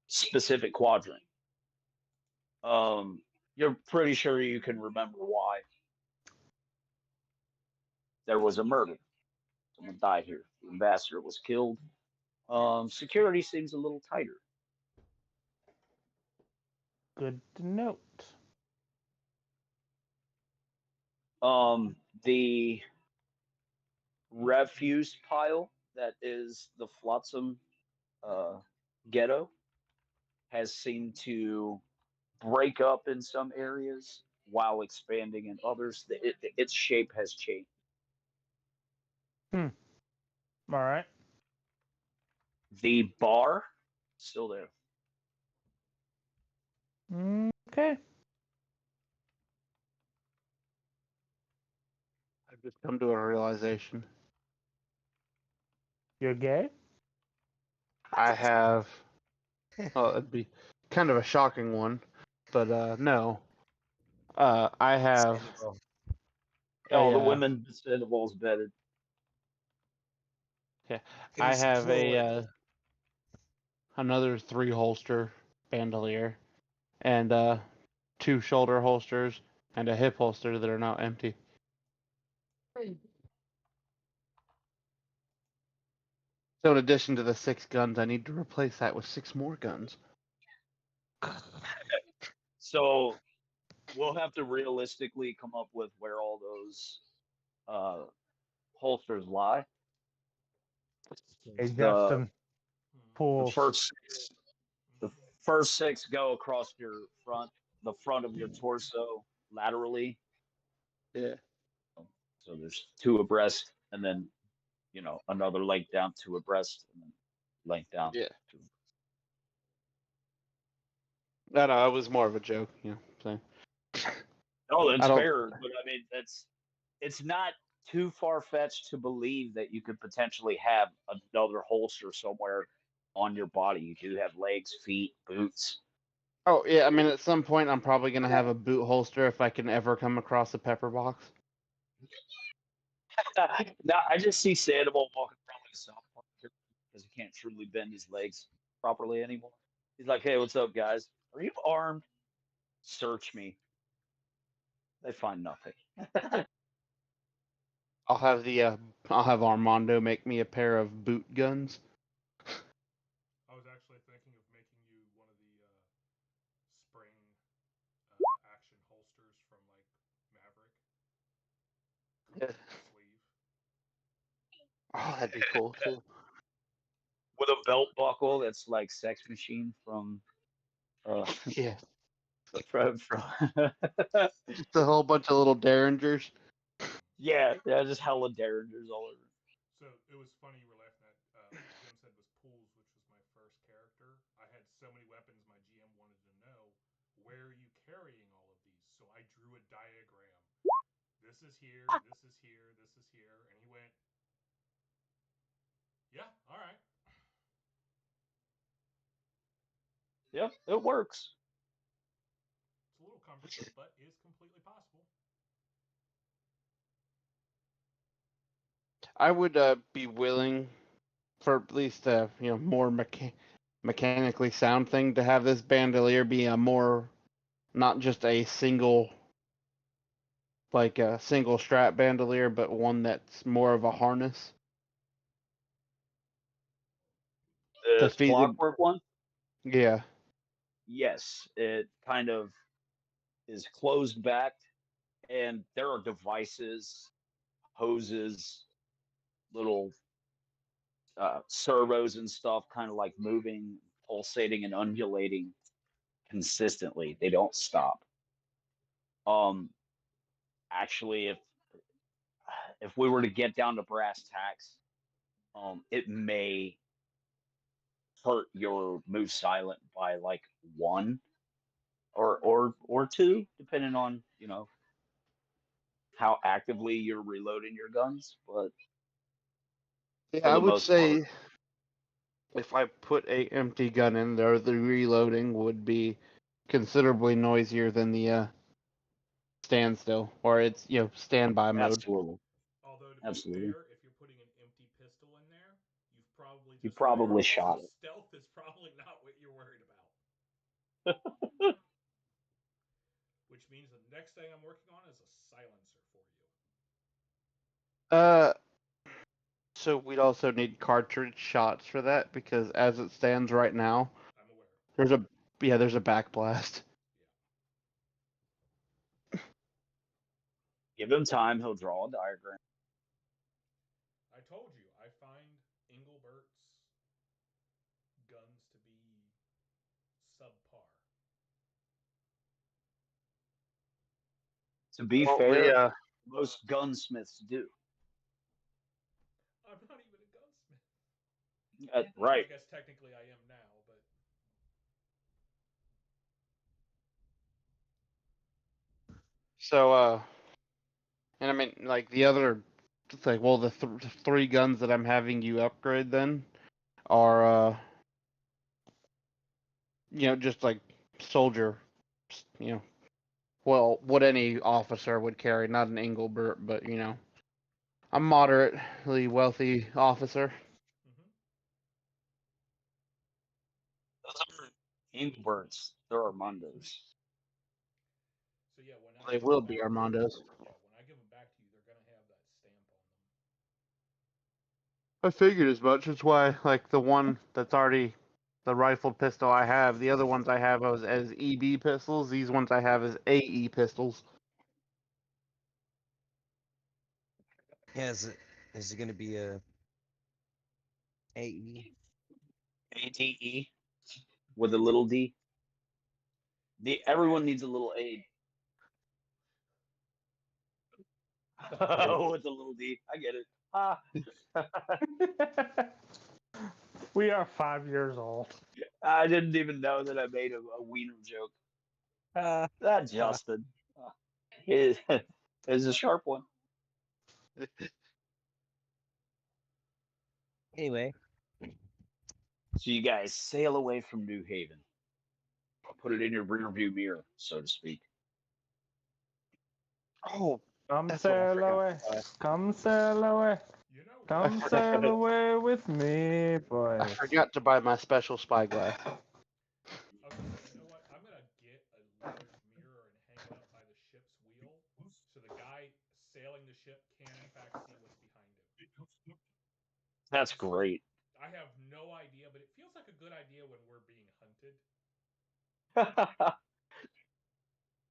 specific quadrant. You're pretty sure you can remember why there was a murder. Someone died here. The ambassador was killed. Security seems a little tighter. Good to note. The refuse pile that is the Flotsam ghetto has seemed to break up in some areas while expanding in others. Its shape has changed. All right. The bar, still there. Okay. I've just come to a realization. You're gay? I have. Well, it'd be kind of a shocking one, but no. I have. All the a, women said the walls bedded. I have another 3 holster bandolier, and 2 shoulder holsters, and a hip holster that are now empty. So in addition to the 6 guns, I need to replace that with 6 more guns. So we'll have to realistically come up with where all those holsters lie. Hey, The, Justin. the Pools. first 6 go across the front of your torso laterally. Yeah. So there's 2 abreast, and then another length down 2 abreast, and then length down. Yeah. 2. No, it was more of a joke, saying. Oh, that's I don't- fair, but I mean it's not too far fetched to believe that you could potentially have another holster somewhere on your body. You do have legs, feet, boots. Oh yeah, I mean at some point I'm probably gonna have a boot holster if I can ever come across a pepper box. No, I just see Sandoval walking around like a South Park because he can't truly bend his legs properly anymore. He's like, "Hey, what's up, guys? Are you armed? Search me." They find nothing. I'll have Armando make me a pair of boot guns. I was actually thinking of making you one of the spring action holsters from like Maverick. Yeah. The sleeve. Oh, that'd be cool too. With a belt buckle that's like Sex Machine from uh Yeah, from just a whole bunch of little derringers. yeah, just hella derringers all over. So it was funny you were laughing at what Jim said was pools, which was my first character. I had so many weapons, my GM wanted to know where are you carrying all of these. So I drew a diagram. This is here, this is here, this is here, and he went, "Yeah, all right." Yep, it works. It's a little cumbersome, but is completely possible. I would be willing for at least a more mechanically sound thing to have this bandolier be a more not just a single like a single strap bandolier, but one that's more of a harness to The feed the. clockwork one, Yeah, yes, it kind of is closed back, and there are devices, hoses, little servos and stuff, kind of like moving, pulsating, and undulating consistently. They don't stop. Um, Actually, if we were to get down to brass tacks, it may hurt your move silent by like one or two, depending on how actively you're reloading your guns. But yeah. for I the would most part, say if I put a empty gun in there, the reloading would be considerably noisier than the standstill or it's standby mode. absolutely, Although, to be absolutely, fair, if you're putting an empty pistol in there, you've probably you just probably fired. shot So it. stealth is probably not what you're worried about. Which means the next thing I'm working on is a silencer for you. Uh, so we'd also need cartridge shots for that because as it stands right now, I'm aware. there's a backblast. Give him time; he'll draw a diagram. I told you, I find Engelbert's guns to be subpar. To be Well, fair, most gunsmiths do. I'm not even a gunsmith. Well, I Right. guess technically I am now, but so and I mean like the other it's like well the three guns that I'm having you upgrade then are just like soldier, you know, well what any officer would carry, not an Engelbert, but a moderately wealthy officer. mm-hmm. Those aren't Ingberts, they're Armandos. So yeah, when I They give them will be back to you, Armandos. yeah, when I give them back to you, they're gonna have that stamp on them. I figured as much. That's why, like the one that's already the rifled pistol I have. The other ones I have as EB pistols. These ones I have as AE pistols. Yeah, is it gonna be a AE? ATE with a little D. Everyone needs a little aid. With a little D. I get it. Ah. We are 5 years old. I didn't even know that I made a wiener joke. Uh, That Justin is is a sharp one. anyway, So you guys sail away from New Haven. Put it in your rear view mirror, so to speak. Oh, Come That's what I sail forgot away. to buy. Come sail away. You know, Come sail away with me, I boy. forgot to buy my special spyglass. okay, you know what? I'm gonna get a large mirror and hang it up by the ship's wheel, so the guy sailing the ship can in fact see what's behind him. That's great. I have no idea, but it feels like a good idea when we're being hunted.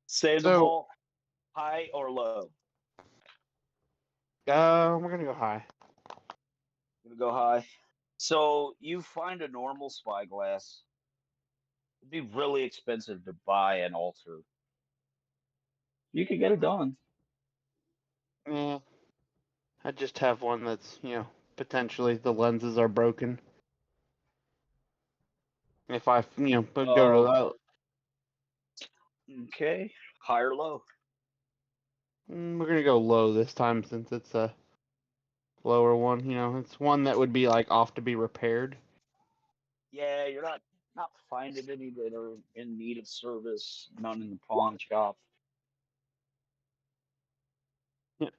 Say the So, ball high or low. we're gonna go high. Gonna go high. So you find a normal spyglass. It'd be really expensive to buy an altar. You could get it done. Yeah, I just have one that's potentially the lenses are broken. If I go to Oh, that, okay. High or low. we're gonna go low this time since it's a lower one. It's one that would be like off to be repaired. Yeah, you're not finding any that are in need of service. None in the pawn shop. Yeah,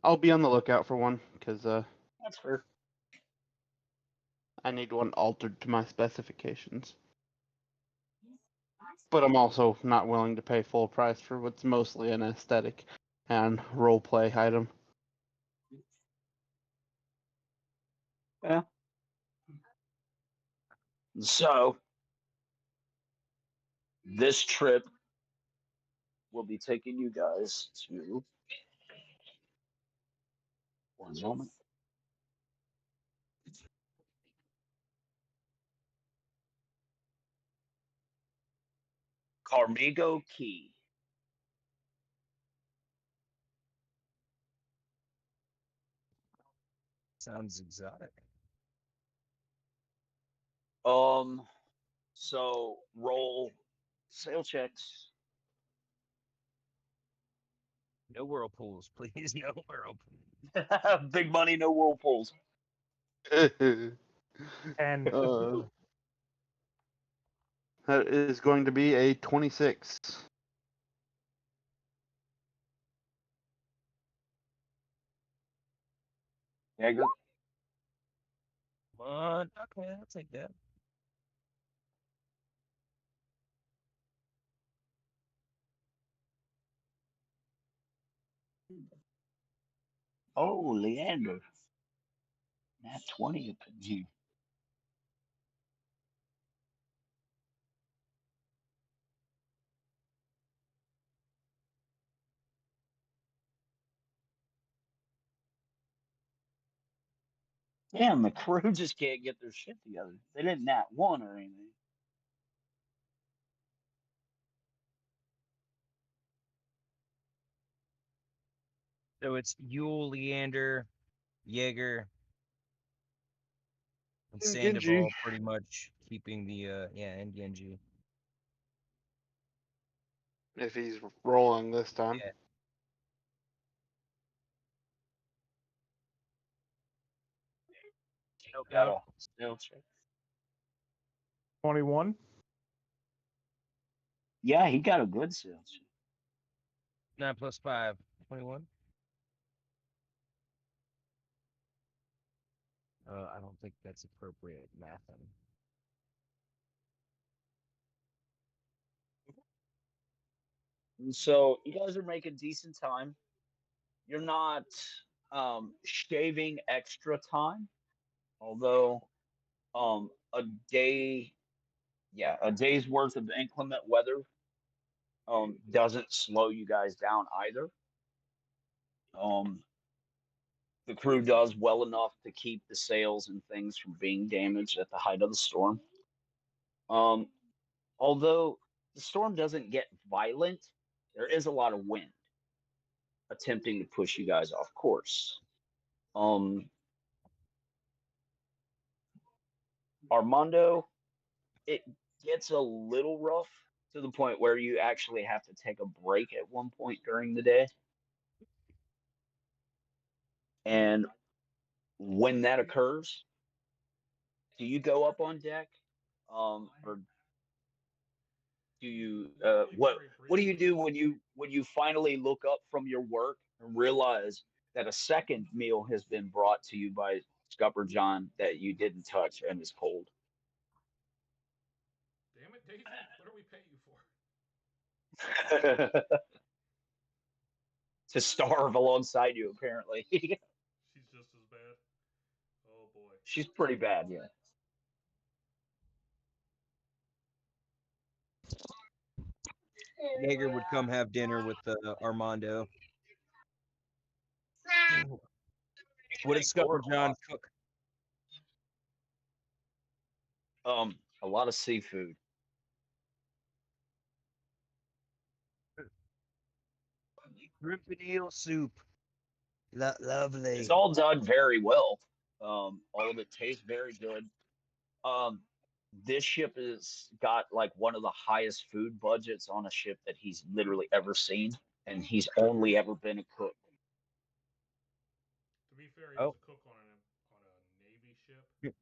I'll be on the lookout for one because That's fair. I need one altered to my specifications. But I'm also not willing to pay full price for what's mostly an aesthetic and role play item. Yeah. So this trip will be taking you guys to one moment. Carmigo Key. Sounds exotic. So roll sail checks. No whirlpools, please. No whirlpools. Big money, no whirlpools. And That is going to be a 26. Jagger. Come on. Okay, I'll take that. Oh, Leander. Nat 20 up in here. Damn, the crew just can't get their shit together. They didn't nat one or anything. So it's Yule, Leander, Jaeger, and Genji, Sandoval pretty much keeping the and Genji. if he's rolling this time. Yeah. No Got count. a sail check. 21. Yeah, he got a good sail check. 9 plus 5. 21. I don't think that's appropriate math. So you guys are making decent time. You're not shaving extra time, although a day, yeah, a day's worth of inclement weather doesn't slow you guys down either. Um, the crew does well enough to keep the sails and things from being damaged at the height of the storm. Um, although the storm doesn't get violent, there is a lot of wind attempting to push you guys off course. Um, Armando, it gets a little rough to the point where you actually have to take a break at one point during the day. And when that occurs, do you go up on deck? Or Do you Only very what do you briefly. do when you finally look up from your work and realize that a second meal has been brought to you by Scupper John that you didn't touch and is cold? Damn it, Daisy! What do we pay you for? To starve alongside you, apparently. She's just as bad. Oh boy. She's pretty bad, yeah. Jaeger would come have dinner with Armando. What did Scupper John cook? A lot of seafood. Shrimp and eel soup. Lovely. It's all done very well. All of it tastes very good. Um, this ship has got like one of the highest food budgets on a ship that he's literally ever seen, and he's only ever been a cook. To be fair, he Oh, was a cook on a Navy ship.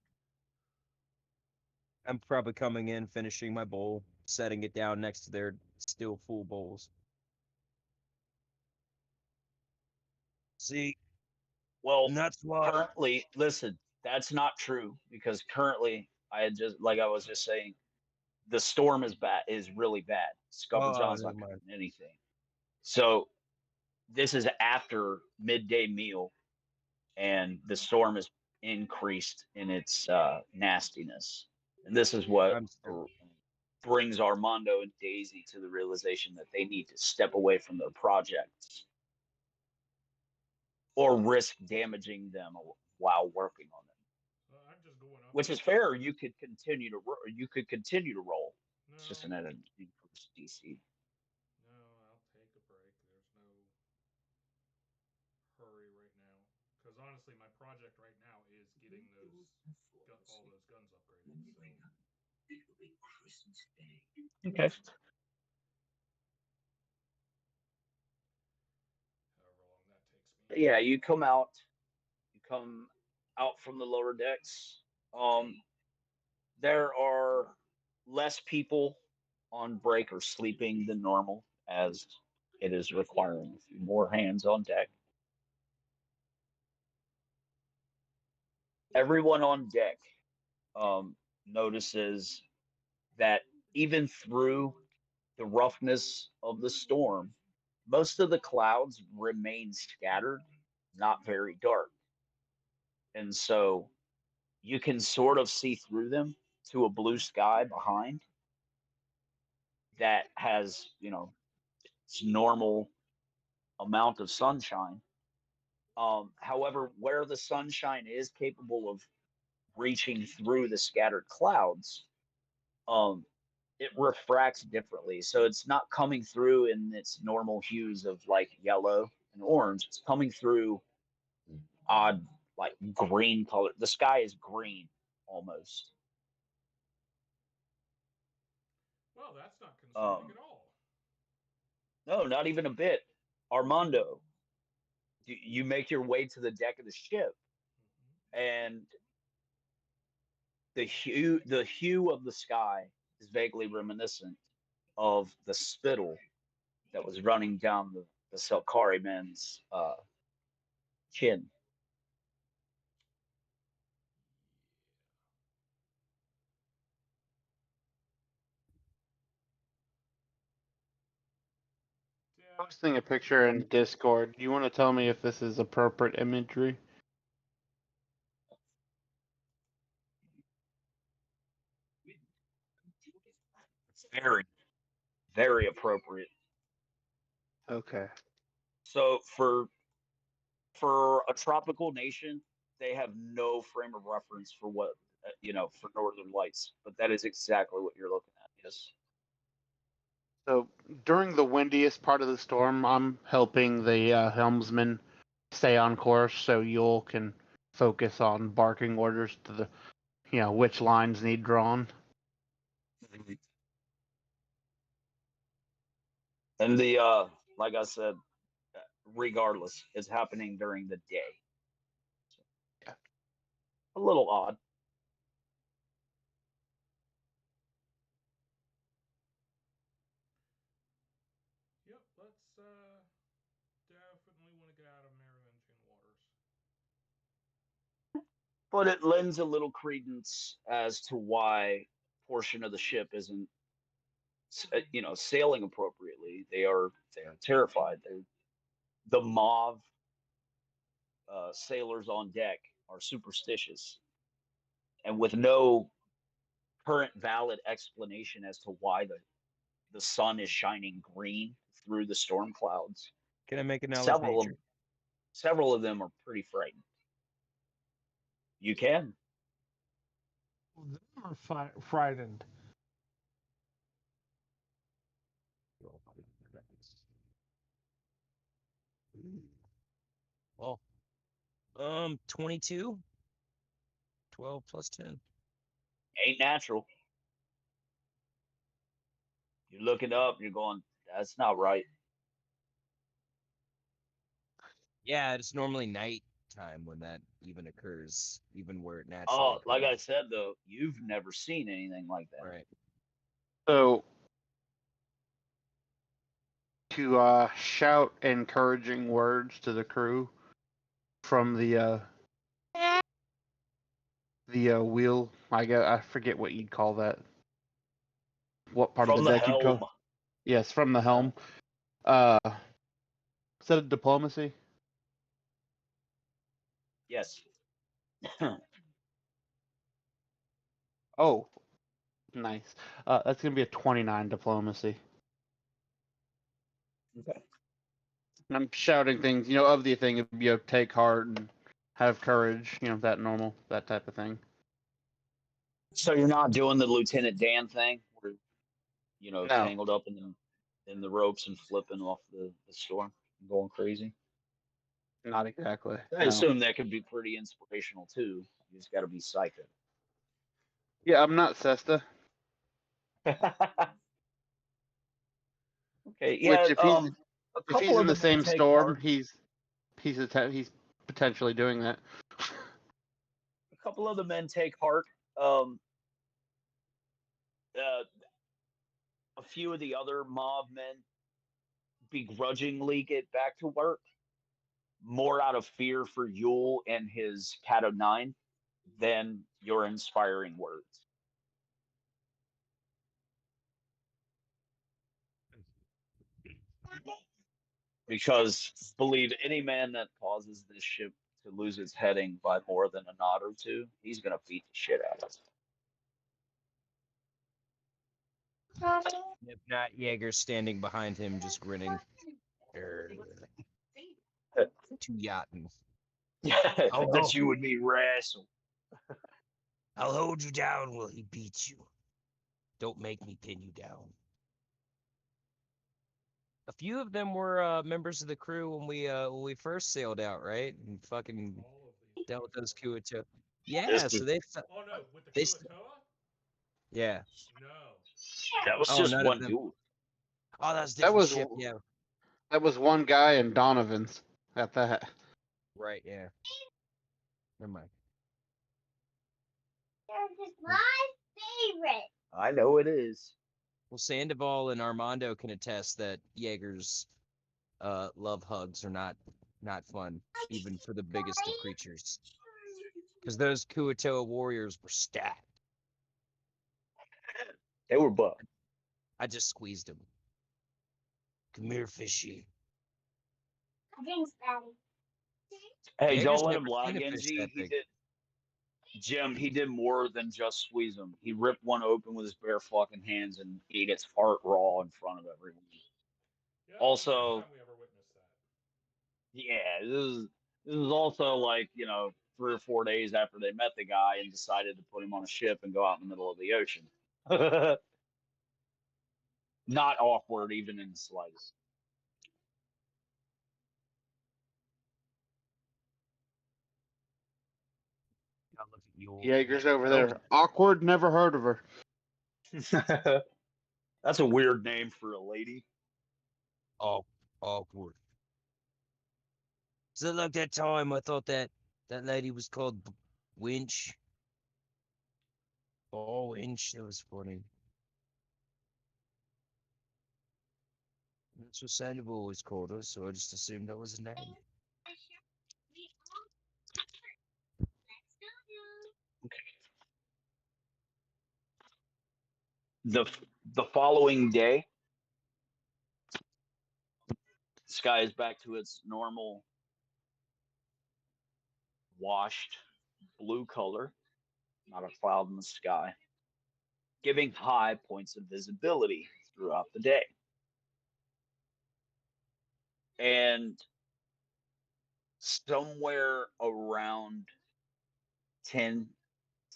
I'm probably coming in, finishing my bowl, setting it down next to their still full bowls. See, Well, and that's why. currently, listen, that's not true because currently, I had just like I was just saying, the storm is really bad. Scupper Oh, John's never not mind. cooking anything. So this is after midday meal, and the storm is increased in its nastiness. And this is what I'm still. brings Armando and Daisy to the realization that they need to step away from their projects or risk damaging them while working on them. I'm just going up. Which is fair. You could continue to roll. It's just No, an increased DC. no, I'll take a break. There's no hurry right now. Because honestly, my project right now is getting all those guns upgraded. So Okay. however long that takes me. Yeah, you come out from the lower decks. There are less people on break or sleeping than normal, as it is requiring a few more hands on deck. Everyone on deck notices that even through the roughness of the storm, most of the clouds remain scattered, not very dark. And so you can sort of see through them to a blue sky behind that has, its normal amount of sunshine. However, where the sunshine is capable of reaching through the scattered clouds, um, it refracts differently. So it's not coming through in its normal hues of like yellow and orange. It's coming through odd, like green color. The sky is green almost. Well, that's not concerning Um, at all. no, not even a bit. Armando, you make your way to the deck of the ship, Mm-hmm. and the hue of the sky is vaguely reminiscent of the spittle that was running down the Selkari man's chin. Yeah, Posting a picture in Discord. You want to tell me if this is appropriate imagery? Very, very appropriate. Okay. So for a tropical nation, they have no frame of reference for what for northern lights, but that is exactly what you're looking at. Yes. So during the windiest part of the storm, I'm helping the helmsman stay on course, so Yule can focus on barking orders to the, which lines need drawn. And the like I said, regardless, it's happening during the day. Yeah. A little odd. get out of Merovingian waters. But it lends a little credence as to why portion of the ship isn't, sailing appropriately. They are terrified. The Mauve sailors on deck are superstitious, and with no current valid explanation as to why the sun is shining green through the storm clouds. Can I make a knowledge Several of nature? several of them are pretty frightened. You can. They are frightened. Well, 22, 12 plus 10. Ain't natural. You're looking up and you're going, that's not right. Yeah, it's normally nighttime when that even occurs, even where it naturally Oh, like I occurs. said though, you've never seen anything like that. Right. So to shout encouraging words to the crew from the wheel. I forget what you'd call that. What part From of the the deck you'd helm. call? Yes, from the helm. Is that a diplomacy? Yes. Oh, nice. That's gonna be a 29 diplomacy. Okay. And I'm shouting things, of the thing of take heart and have courage, that type of thing. So you're not doing the Lieutenant Dan thing where No, tangled up in the ropes and flipping off the storm and going crazy. not exactly. I No. assume that could be pretty inspirational too. You just got to be psychic. Yeah, I'm not Cesta. Okay, Which yeah. A if he's couple in of the the men same take storm, heart. he's potentially doing that. A couple of the men take heart. Um, uh, a few of the other mob men begrudgingly get back to work, more out of fear for Yule and his Cat of Nine than your inspiring words. Because believe any man that causes this ship to lose its heading by more than a knot or two, he's gonna beat the shit out of it. If not, Jaeger's standing behind him, just grinning. To yachting. That you would be wrestled. I'll hold you down while he beats you. Don't make me pin you down. A few of them were members of the crew when we first sailed out, right? And fucking All of these dealt with those people. Kuato. Yeah, This so was, they Oh no, with the they Kuatoa? yeah. No. that was Oh, just none of one them. dude. Oh, that was a That different was ship. Yeah, that was one guy in Donovan's at that. right. Yeah. Never mind. This is my favorite. I know it is. Well, Sandoval and Armando can attest that Jaeger's love hugs are not fun, even for the biggest of creatures. Because those Kuatoa warriors were stacked. They were buff. I just squeezed him. Come here, fishy. Thanks, Daddy. Hey, Jaeger's don't let him never lie, seen a fish Genji. that big. Jim, he did more than just squeeze them. He ripped one open with his bare fucking hands and ate its heart raw in front of everyone. Yeah, that was the first Also, time we ever witnessed that. yeah, this is also like 3 or 4 days after they met the guy and decided to put him on a ship and go out in the middle of the ocean. Not awkward even in the slightest. Now look at you. Jaeger's over Oh, there. Awkward. Never heard of her. That's a weird name for a lady. oh, awkward. So like that time I thought that lady was called Winch. Oh, Winch, that was funny. That's what Sandoval always called her, so I just assumed that was a name. the following day, the sky is back to its normal washed blue color, not a cloud in the sky, giving high points of visibility throughout the day. And somewhere around 10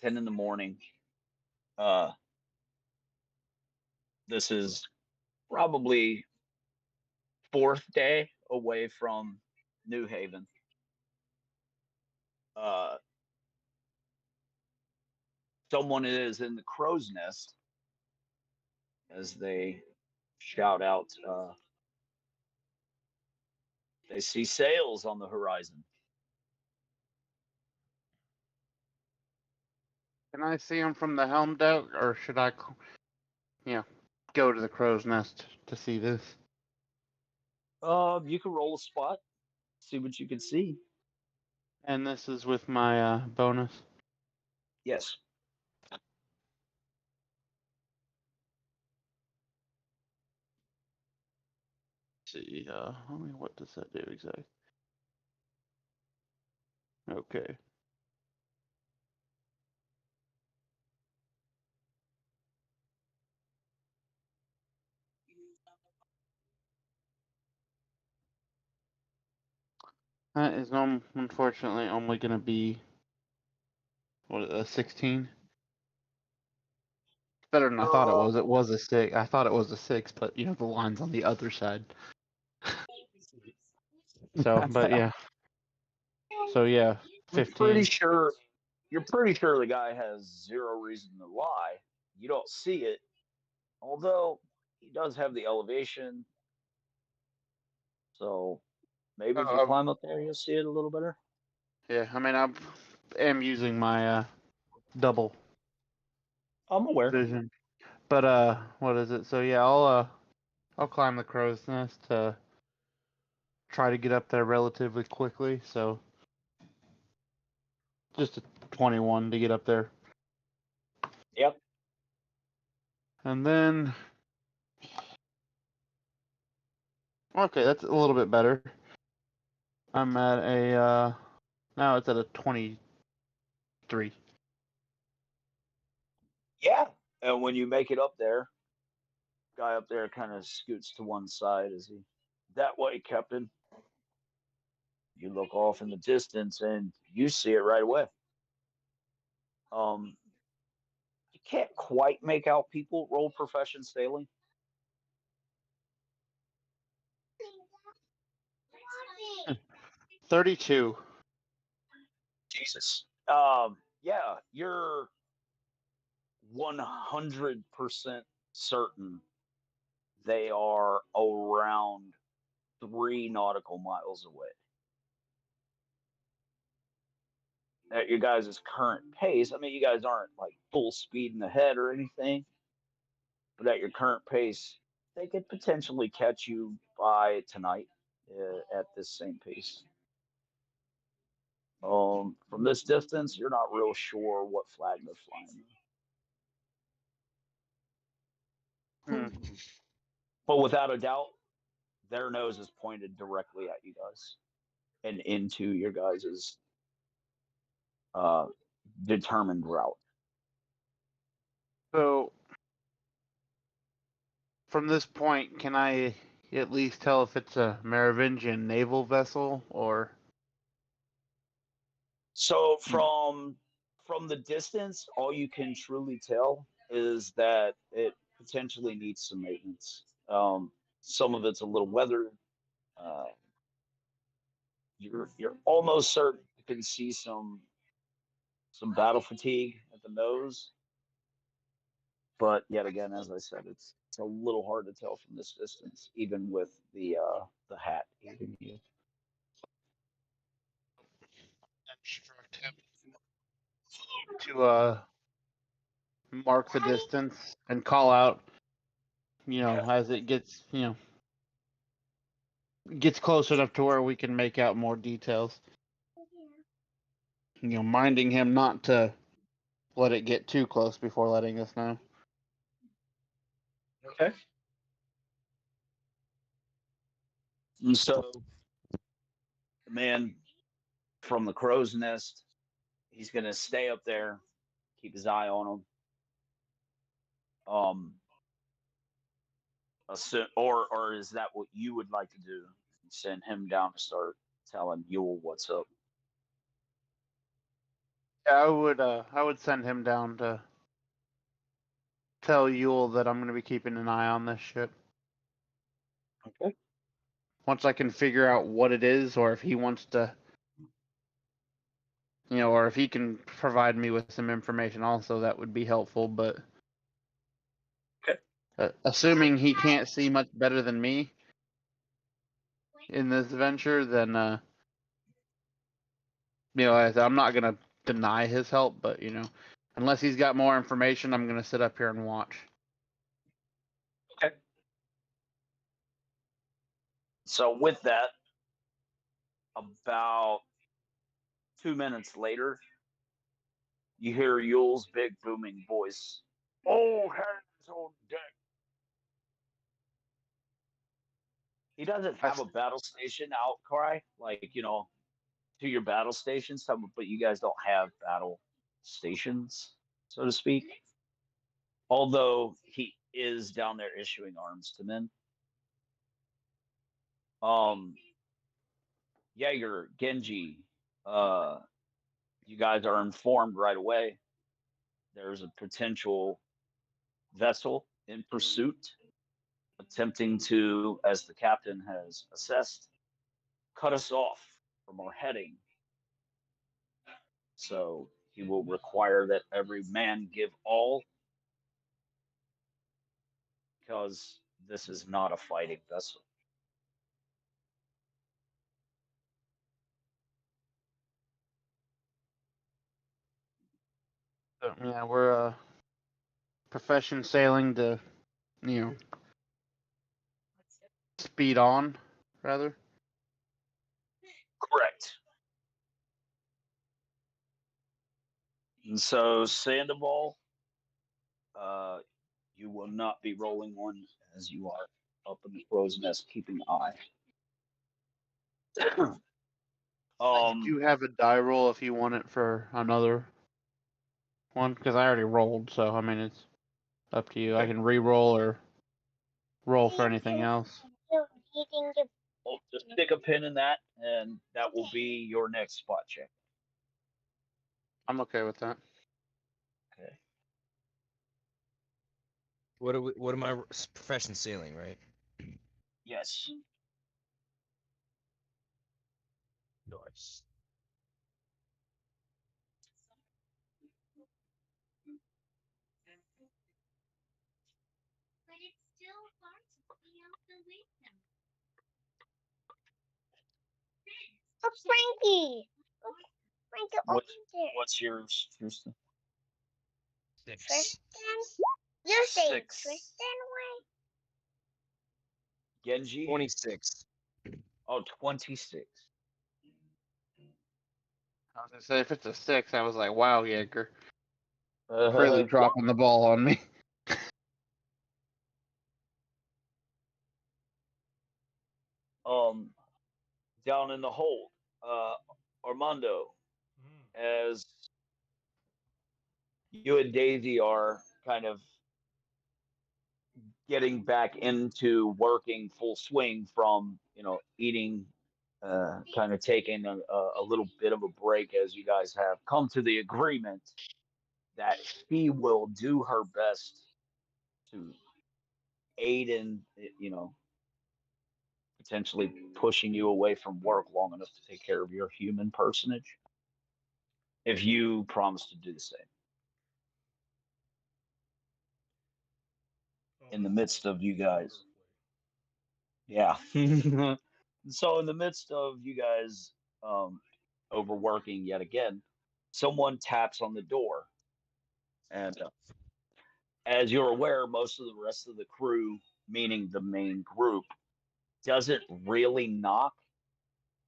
in the morning, this is probably fourth day away from New Haven. Someone is in the crow's nest as they shout out, they see sails on the horizon. Can I see him from the helm deck, or should I, go to the crow's nest to see this? You can roll a spot, see what you can see. And this is with my bonus. Yes. Let's see, what does that do exactly? Okay. That is unfortunately only going to be a 16. Better than I thought it was. It was a 6. I thought it was a 6, but the line's on the other side. So, but yeah. So yeah, 15. You're pretty sure the guy has zero reason to lie. You don't see it, although he does have the elevation. So maybe if you climb up there, you'll see it a little better. Yeah, I mean, I am using my double I'm aware. vision. But what is it? So yeah, I'll climb the crow's nest to try to get up there relatively quickly. So just a 21 to get up there. Yep. And then okay, that's a little bit better. I'm at a now it's at a 23. Yeah. And when you make it up there, guy up there kind of scoots to one side as he, that way, Captain. You look off in the distance and you see it right away. You can't quite make out people. Roll profession sailing. 32. Jesus. Yeah, you're 100% certain they are around 3 nautical miles away. At your guys' current pace, I mean, you guys aren't like full speed in ahead or anything, but at your current pace, they could potentially catch you by tonight at this same pace. From this distance, you're not real sure what flag they're flying. But without a doubt, their nose is pointed directly at you guys and into your guys' determined route. So from this point, can I at least tell if it's a Merovingian naval vessel or? So from the distance, all you can truly tell is that it potentially needs some maintenance. Some of it's a little weathered. Uh, you're almost certain you can see some battle fatigue at the nose, but yet again, as I said, it's a little hard to tell from this distance, even with the hat aiding you. Instruct him to mark the distance and call out, as it gets, gets close enough to where we can make out more details. Minding him not to let it get too close before letting us know. Okay. And so the man from the crow's nest, he's gonna stay up there, keep his eye on him. Or is that what you would like to do? Send him down to start telling Yule what's up. Yeah, I would send him down to tell Yule that I'm gonna be keeping an eye on this shit. Okay. Once I can figure out what it is, or if he wants to, or if he can provide me with some information also, that would be helpful. But Okay. Assuming he can't see much better than me in this venture, then I'm not gonna deny his help. But unless he's got more information, I'm gonna sit up here and watch. Okay. So with that, about 2 minutes later, you hear Yule's big booming voice. All hands on deck. He doesn't have a battle station outcry, like, to your battle stations, but you guys don't have battle stations, so to speak. Although he is down there issuing arms to men. Jaeger, Genji, you guys are informed right away. There's a potential vessel in pursuit, attempting to, as the captain has assessed, cut us off from our heading. So he will require that every man give all, because this is not a fighting vessel. So, yeah, we're profession sailing to, speed on, rather. Correct. And so Sandoval, you will not be rolling one as you are up in the crow's nest keeping eye. I do have a die roll if you want it for another one, because I already rolled, so I mean it's up to you. I can re-roll or roll for anything else. Well, just stick a pin in that, and that will be your next spot check. I'm okay with that. Okay. What am I? Profession sailing, right? Yes. Nice. Oh, Frankie. Frankie, What's yours, Tristan? 6. Tristan? You say 6. Tristan way? Genji? 26. Oh, 26. I was gonna say if it's a 6, I was like, wow, Jaeger, really dropping the ball on me. Down in the hold, Armando, as you and Daisy are kind of getting back into working full swing from eating, kind of taking a little bit of a break, as you guys have come to the agreement that she will do her best to aid in potentially pushing you away from work long enough to take care of your human personage, if you promise to do the same. In the midst of you guys. Yeah. So in the midst of you guys overworking yet again, someone taps on the door. And as you're aware, most of the rest of the crew, meaning the main group, doesn't really knock.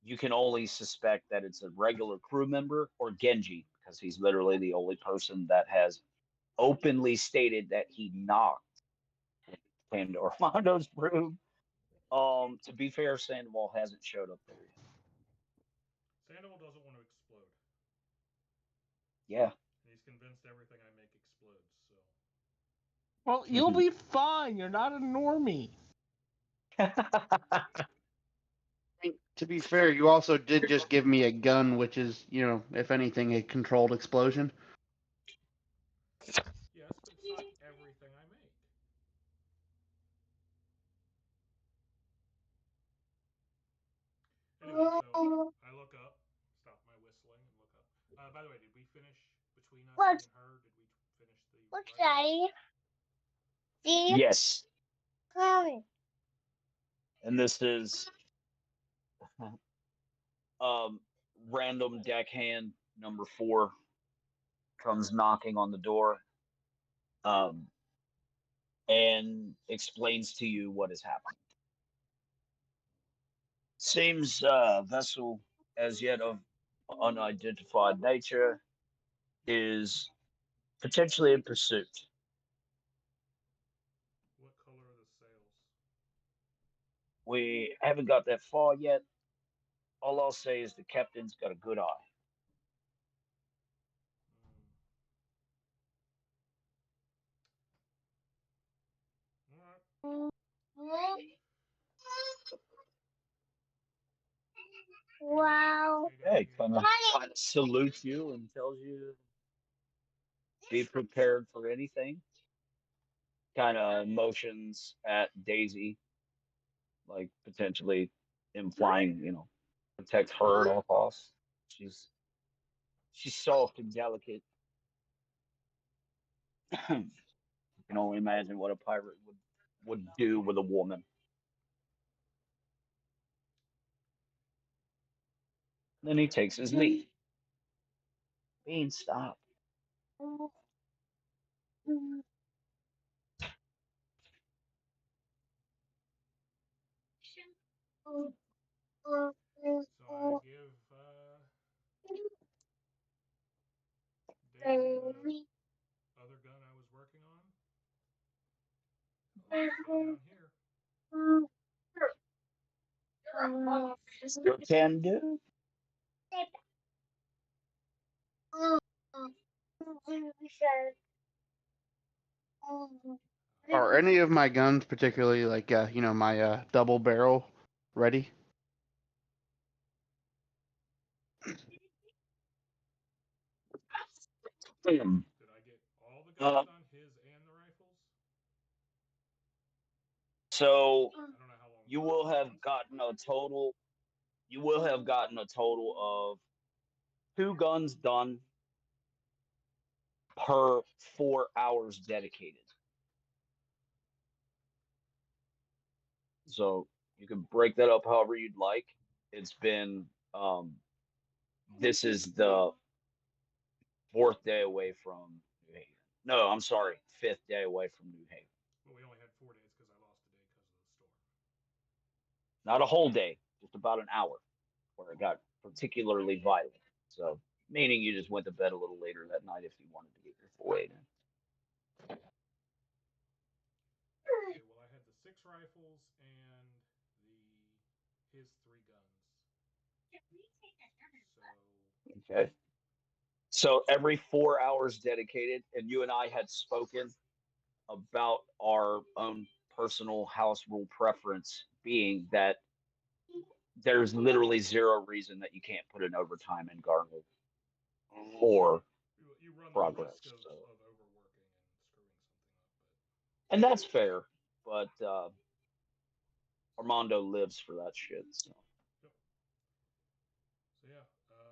You can only suspect that it's a regular crew member or Genji, because he's literally the only person that has openly stated that he knocked and Armando's room. To be fair, Sandoval hasn't showed up there yet. Sandoval doesn't want to explode. Yeah. And he's convinced everything I make explodes, so. Well, you'll be fine. You're not a normie. To be fair, you also did just give me a gun, which is, if anything, a controlled explosion. Yes, but it's not everything I make. Anyway, so I look up, stop my whistling, and look up. By the way, did we finish between us, Look. me and her? Did we finish the? Look, rifle? Daddy. See? Yes. Coming. And this is um random deckhand number 4 comes knocking on the door um and explains to you what is happening. Seems vessel as yet of unidentified nature is potentially in pursuit. What color are the sails? We haven't got that far yet. All I'll say is the captain's got a good eye. All right. Wow. Hey, kind of salutes you and tells you be prepared for anything. Kind of motions at Daisy, like potentially implying, protect her at all costs. She's she's soft and delicate. You can only imagine what a pirate would do with a woman. Then he takes his leave. Bean, stop. So I give Daisy the other gun I was working on. Let's go down here. Still can do. Are any of my guns, particularly like my double barrel, ready? Did I get all the guns done? His and the rifles? So I don't know how long. you will have gotten a total. You will have gotten a total of 2 guns done per 4 hours dedicated. So you can break that up however you'd like. It's been this is the 4th day away from New Haven. No, I'm sorry, 5th day away from New Haven. But we only had 4 days because I lost a day because of the storm. Not a whole day, just about an hour, where it got particularly violent. So meaning you just went to bed a little later that night if you wanted to get your full 8 in. Okay, well I had the 6 rifles and his 3 guns. So Okay. So every 4 hours dedicated, and you and I had spoken about our own personal house rule preference being that there's literally zero reason that you can't put in overtime in Garnet or you run the progress. risk of overworking and screwing something up. And that's fair, but Armando lives for that shit. So, Yep. So yeah.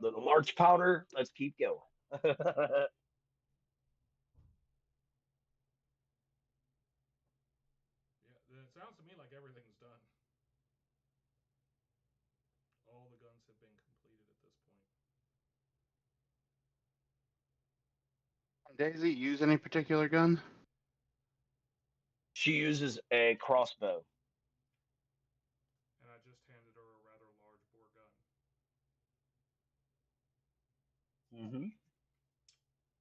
little large powder. Let's keep going. Yeah, it sounds to me like everything's done. All the guns have been completed at this point. Daisy, use any particular gun? She uses a crossbow. And I just handed her a rather large bore gun. Mm-hmm.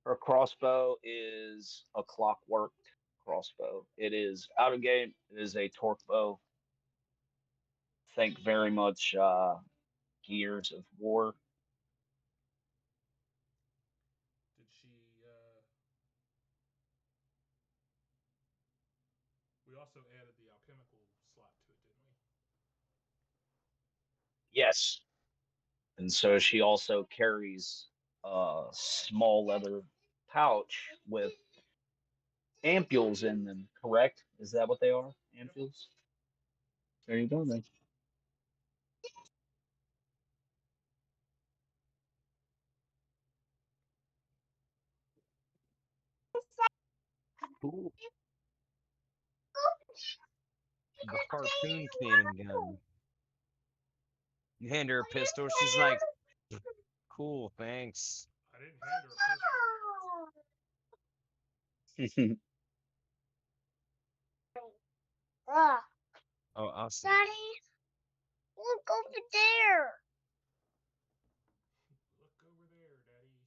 Her crossbow is a clockwork crossbow. It is out of game. It is a torque bow. Think very much Gears of War. Did she? We also added the alchemical slot to it, didn't we? Yes, and so she also carries a small leather pouch with ampules in them. Correct? Is that what they are? Ampules. There you go. Then. Cool. The harpoon cannon gun. You hand her a pistol. She's like, cool, thanks. I didn't hand her a pistol. Oh, Oh, awesome. Daddy, look over there. Look over there, Daddy.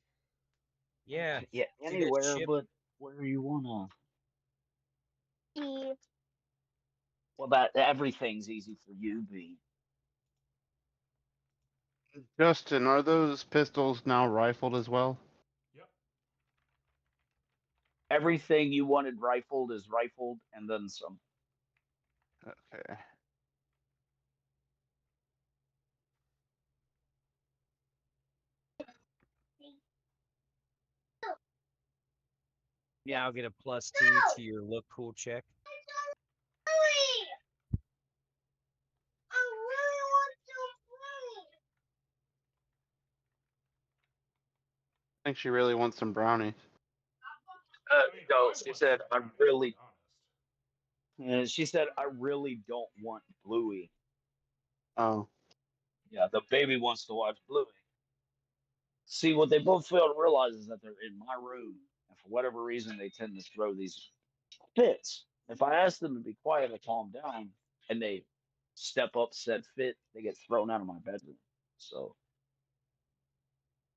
Yeah. Yeah, See that anywhere ship? but where you wanna. See, Well, that everything's easy for you, B. Justin, are those pistols now rifled as well? Yep. Everything you wanted rifled is rifled, and then some. Okay. Yeah, I'll get a +2 to your look cool check. Mommy, I really want to play. I think she really wants some brownies. I mean, No, I she want said, some I brownies, really. to be honest. She said, I really don't want Bluey. Oh. Yeah, the baby wants to watch Bluey. See, what they both fail to realize is that they're in my room, and for whatever reason, they tend to throw these fits. If I ask them to be quiet or calm down, and they step up said fit, they get thrown out of my bedroom. So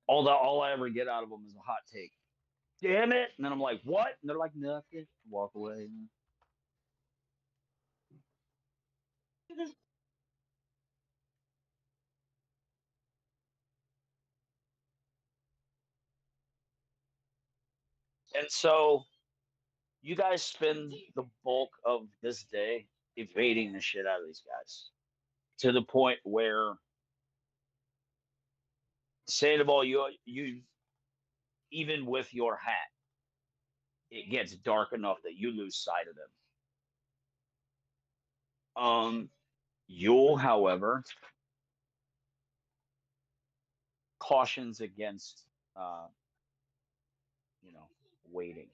all I ever get out of them is a hot take. Damn it! And then I'm like, what? And they're like, nothing. Walk away. And so you guys spend the bulk of this day evading the shit out of these guys to the point where Sandoval, you even with your hat, it gets dark enough that you lose sight of them. Yule, however, cautions against, uh, waiting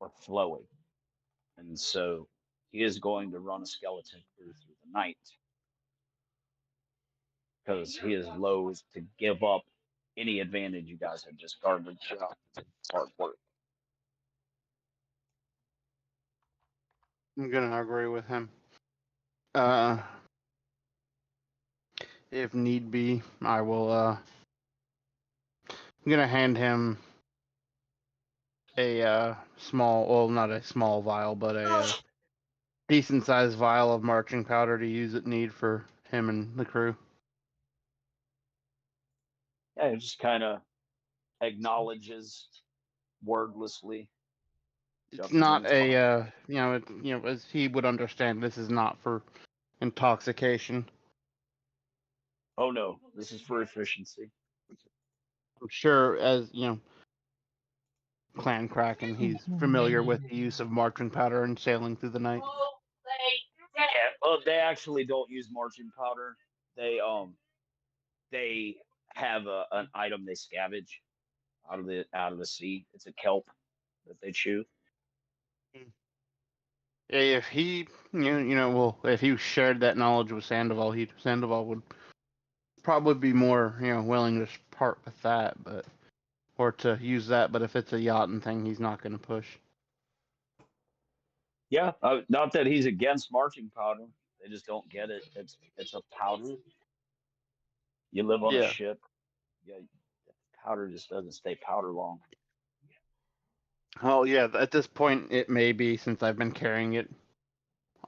or flowing, and so he is going to run a skeleton crew through the night because he is loath to give up any advantage you guys have just garnered. Hard work. I'm gonna agree with him. If need be, I will. I'm gonna hand him a small, well, not a small vial, but a decent sized vial of marching powder to use at need for him and the crew. Yeah, it just kind of acknowledges wordlessly. It's Jumps in not his a, pocket. as he would understand, this is not for intoxication. Oh no, this is for efficiency. I'm sure, as Clan Kraken, he's familiar with the use of marching powder and sailing through the night. Yeah, well, they actually don't use marching powder. They have an item they scavenge out of the sea. It's a kelp that they chew. If he, well, if he shared that knowledge with Sandoval, Sandoval would probably be more, willing to part with that, or to use that. But if it's a yachting thing, he's not going to push. Yeah, not that he's against marching powder. They just don't get it. It's a powder. You live on a Yeah. ship. Yeah, powder just doesn't stay powder long. Oh yeah, at this point it may be, since I've been carrying it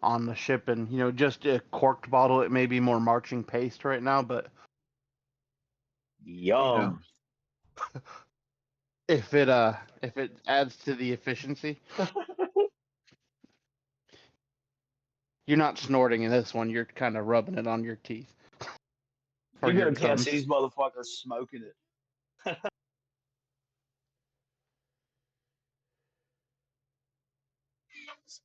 on the ship, and just a corked bottle. It may be more marching paced right now, but Yum. if it adds to the efficiency, you're not snorting in this one. You're kind of rubbing it on your teeth. You're Your gonna catch gums. these motherfuckers smoking it.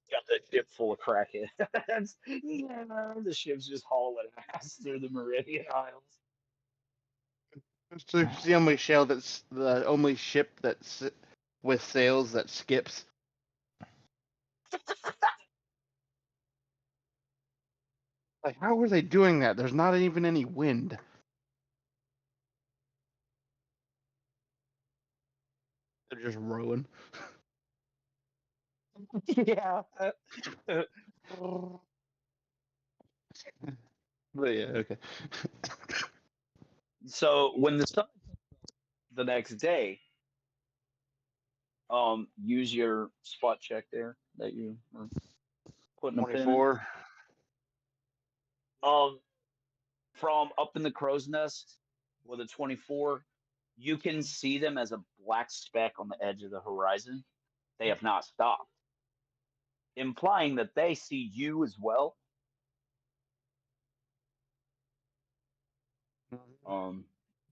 Got that ship full of crackheads. Yeah, the ship's just hauling ass through the Meridian Isles. It's the only ship that's with sails that skips. Like, how are they doing that? There's not even any wind. They're just rowing. Yeah. But yeah, okay. So when the sun the next day, use your spot check there that you were putting a pin in. 24. Um, from up in the crow's nest with a 24, you can see them as a black speck on the edge of the horizon. They have not stopped, implying that they see you as well.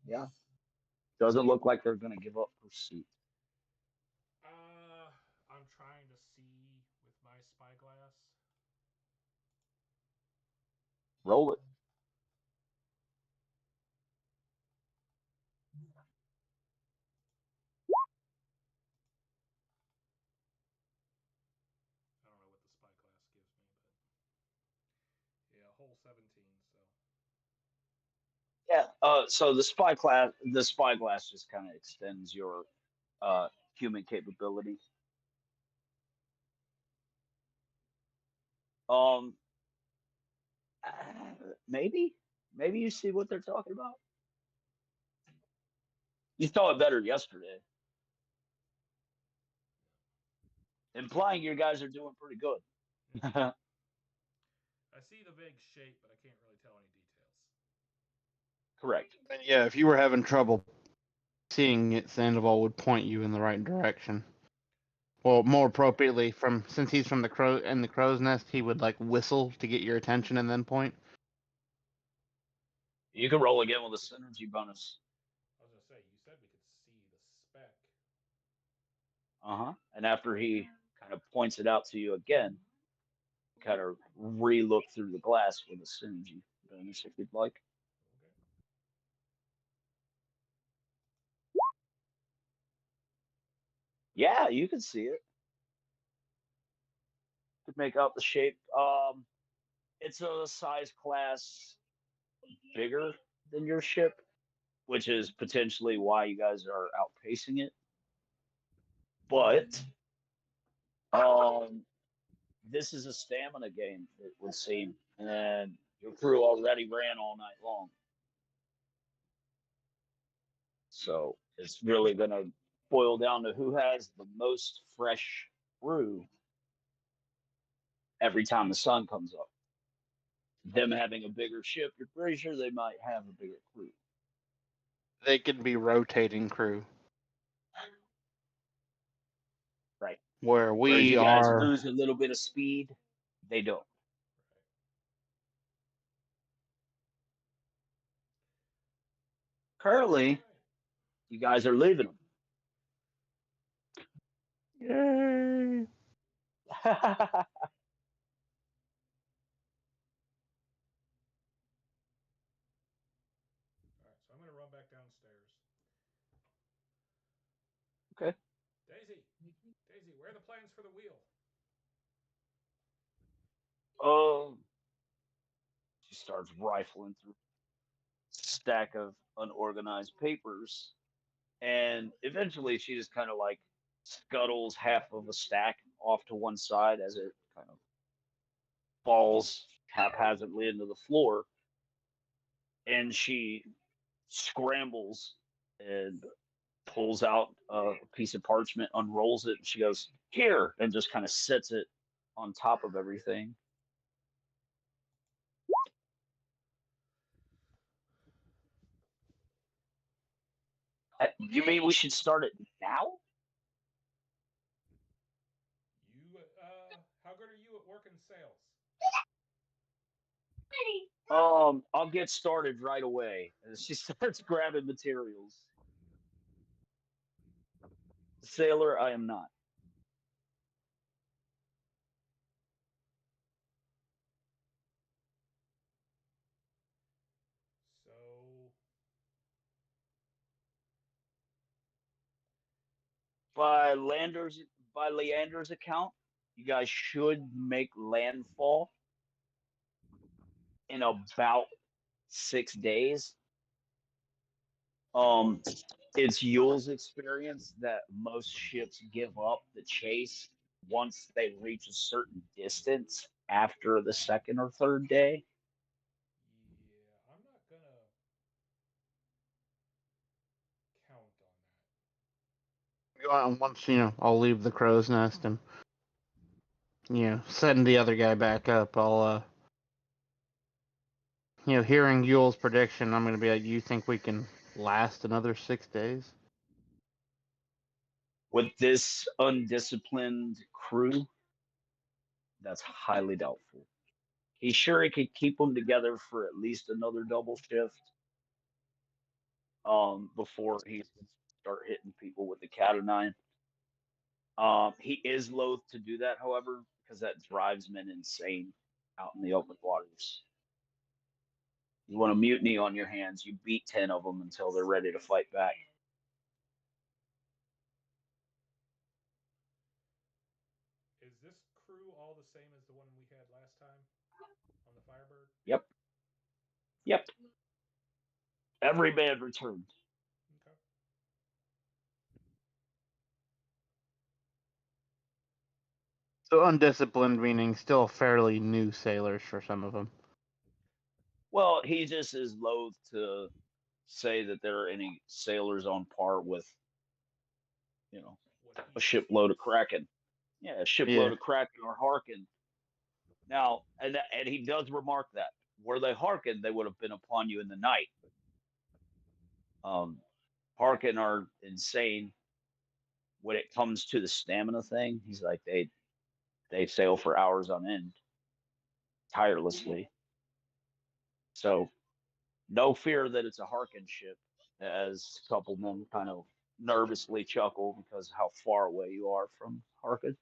Yeah, doesn't look like they're going to give up pursuit. I'm trying to see with my spyglass. Roll it. I don't know what the spyglass gives me, but yeah, whole 17. So Yeah. So the spyglass just kind of extends your human capability. Um, maybe, maybe you see what they're talking about. You saw it better yesterday, implying your guys are doing pretty good. I see the big shape, but I can't really tell any details. Correct. And yeah, if you were having trouble seeing it, Sandoval would point you in the right direction. Well, more appropriately, since he's from the crow's nest, he would like whistle to get your attention and then point. You can roll again with a synergy bonus. I was gonna say, you said we could see the speck. And after he kind of points it out to you again, kind of re-look through the glass with a synergy bonus if you'd like. Okay. Yeah, you can see it. Could make out the shape. It's a size class bigger than your ship, which is potentially why you guys are outpacing it. But this is a stamina game, it would seem, and your crew already ran all night long. So it's really going to boil down to who has the most fresh brew every time the sun comes up. Them having a bigger ship, you're pretty sure they might have a bigger crew. They could be rotating crew. Right. Where Whereas we you guys are. lose a little bit of speed, they don't. Currently, you guys are leaving them. Yay! All right, so I'm gonna run back downstairs. Okay. Daisy, Daisy, where are the plans for the wheel? Oh, she starts rifling through a stack of unorganized papers, and eventually she just kind of like scuttles half of a stack off to one side as it kind of falls haphazardly into the floor, and she scrambles and pulls out a piece of parchment, unrolls it, and she goes, "Here," and just kind of sets it on top of everything. You mean we should start it now? You, how good are you at working sales? I'll get started right away. And she starts grabbing materials. Sailor, I am not. So, By Lander's by Leander's account, you guys should make landfall in about 6 days. Um, it's Yule's experience that most ships give up the chase once they reach a certain distance after the second or third day. yeah, I'm not gonna count on that. Once I'll leave the crow's nest and setting the other guy back up. I'll hearing Yule's prediction, I'm gonna be like, you think we can last another 6 days? With this undisciplined crew, that's highly doubtful. He's sure he could keep them together for at least another double shift before he start hitting people with the cat o' nine. He is loath to do that, however, because that drives men insane out in the open waters. You want a mutiny on your hands, you beat 10 of them until they're ready to fight back. Is this crew all the same as the one we had last time on the Firebird? Yep. Yep. Every man returned. Okay. So undisciplined meaning still fairly new sailors for some of them. Well, he just is loath to say that there are any sailors on par with, What a he shipload of expects. Kraken. Yeah, a shipload Yeah. of Kraken or Harken. Now, and he does remark that were they Harken, they would have been upon you in the night. Harken are insane when it comes to the stamina thing. He's like they sail for hours on end, tirelessly. So no fear that it's a Harken ship, as a couple of them kind of nervously chuckle because of how far away you are from Harken.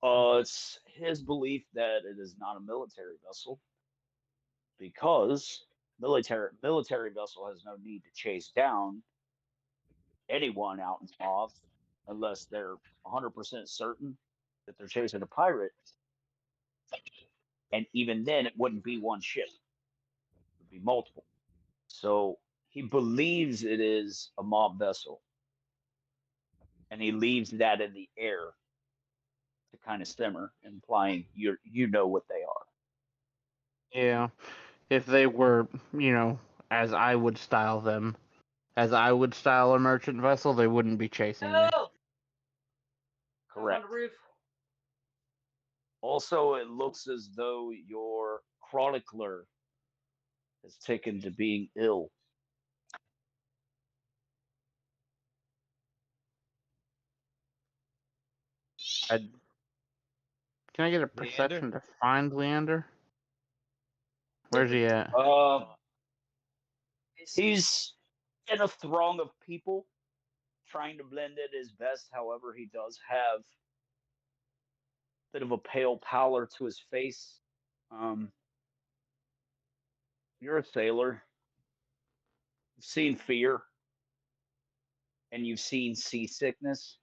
It's his belief that it is not a military vessel because military vessel has no need to chase down anyone out in off unless they're 100% certain that they're chasing a pirate. And even then, it wouldn't be one ship; it would be multiple. So he believes it is a mob vessel, and he leaves that in the air to kind of simmer, implying you know what they are. Yeah. If they were, as I would style them, as I would style a merchant vessel, they wouldn't be chasing me. Correct. Also, it looks as though your chronicler has taken to being ill. I'd, can I get a Leander? perception to find Leander? Where's he at? He's in a throng of people trying to blend in his best. However, he does have a bit of a pale pallor to his face. Um, you're a sailor. You've seen fear and you've seen seasickness.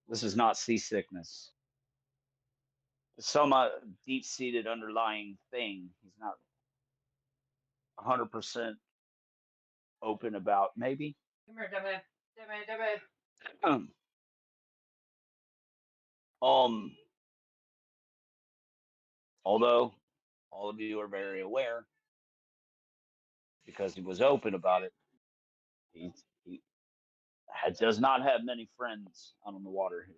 This is not seasickness. Some deep seated underlying thing he's not 100% open about, maybe. Come here, dummy. Um, although all of you are very aware because he was open about it, He does not have many friends out on the water here.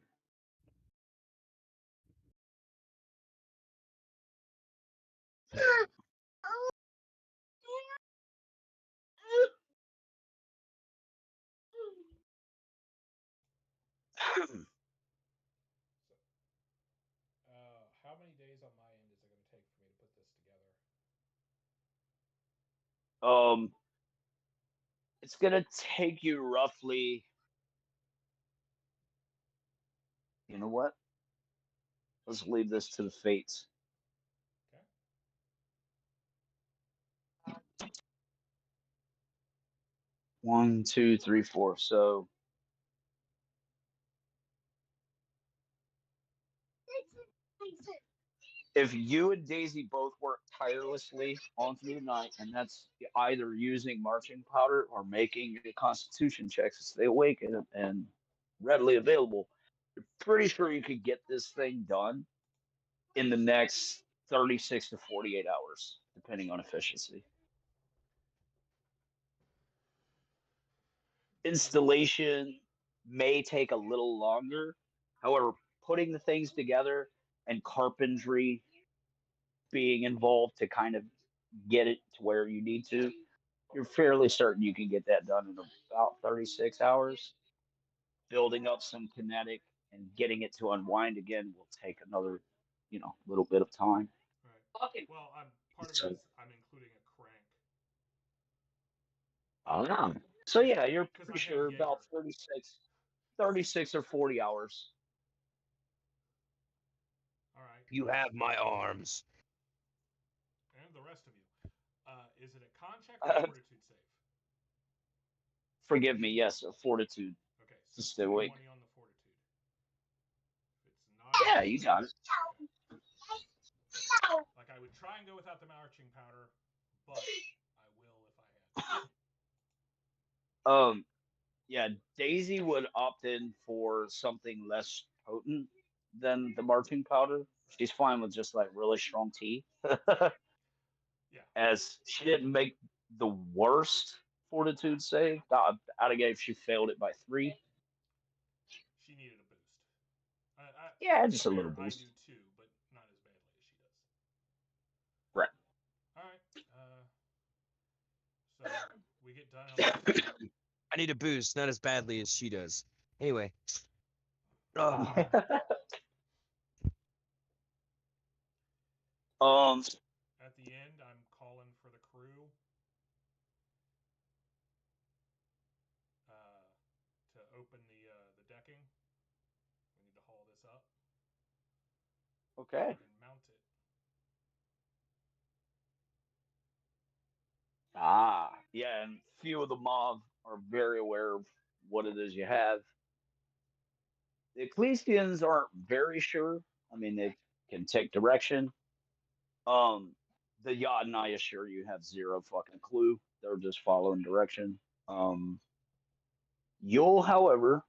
How many days on my end is it going to take for me to put this together? It's gonna take you roughly. You know what? Let's leave this to the fates. Okay. 1, 2, 3, 4. So if you and Daisy both work tirelessly on through the night, and that's either using marching powder or making your constitution checks to stay awake and readily available, you're pretty sure you could get this thing done in the next 36 to 48 hours, depending on efficiency. Installation may take a little longer. However, putting the things together and carpentry being involved to kind of get it to where you need to, you're fairly certain you can get that done in about 36 hours. Building up some kinetic and getting it to unwind again will take another, little bit of time. Right. Well, part of it So, is I'm including a crank. so yeah, you're Because pretty I have sure about Jaeger. 36 or 40 hours. All right. You have my arms. And the rest of you. Is it a con check or a fortitude save? Forgive me, yes, a fortitude. Okay, so To stay 20 awake. on the fortitude. If it's not a Yeah, you got it. Like I would try and go without the marching powder, but I will if I had to. Yeah, Daisy would opt in for something less potent than the marching powder. She's fine with just like really strong tea. Yeah. As she didn't make the worst fortitude save. Out of game, she failed it by 3. She needed a boost. Yeah, to be just a little fair, I boost. do too, but not as badly as she does. Right. All right. So we get done. How much? I need a boost, not as badly as she does. Anyway. Ugh. At the end, I'm calling for the crew to open the decking. We need to haul this up Okay. and mount it. Yeah, and few of the mob are very aware of what it is you have. The Ecclesians aren't very sure. I mean, they can take direction. Um, the yacht and I assure you have zero fucking clue. They're just following direction. You'll, however,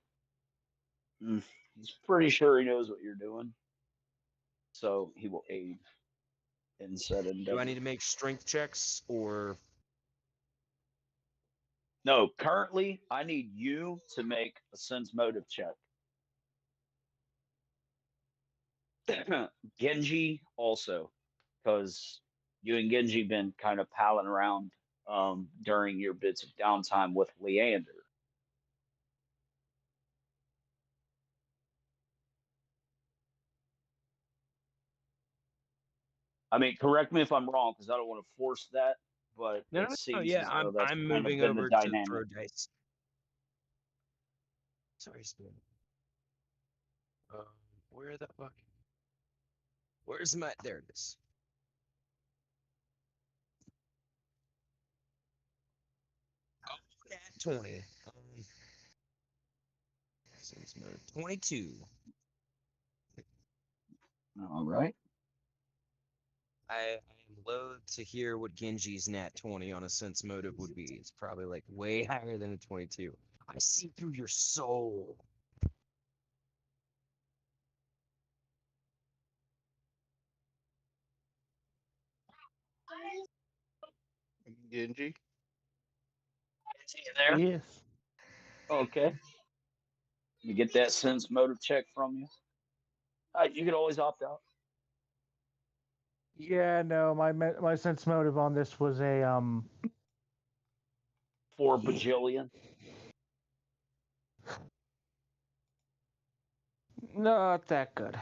he's pretty sure he knows what you're doing, so he will aid in said endeavor. Do I need to make strength checks or? No, currently I need you to make a sense motive check. Genji also, because you and Genji been kind of palling around during your bits of downtime with Leander. I mean, correct me if I'm wrong, because I don't want to force that, but No, it seems yeah, as though that's I'm kind of moving been the over to dynamic. throw dice. Sorry, Spoon. Where the fuck? Where's my? There it is. Oh, nat 20. 22. All right. I am loath to hear what Genji's nat 20 on a sense motive would be. It's probably like way higher than a 22. I see through your soul. Genji. See you there. Yes. Okay. Let me get that sense motive check from you. You can always opt out. Yeah, no, my sense motive on this was a 4 bajillion. not that good.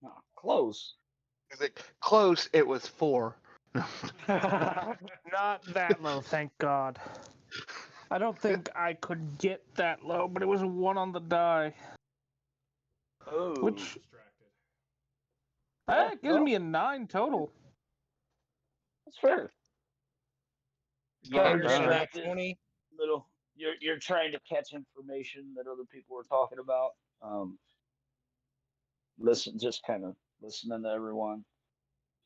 Oh, close. Close. It was 4. Not that low, thank God. I don't think I could get that low, but it was a 1 on the die. Oh. Which Distracted. that gives well, me a 9 total. that's fair. Kind of Jaeger got a nat distracted. 20. Little. You're trying to catch information that other people are talking about. Listen, just kind of listening to everyone.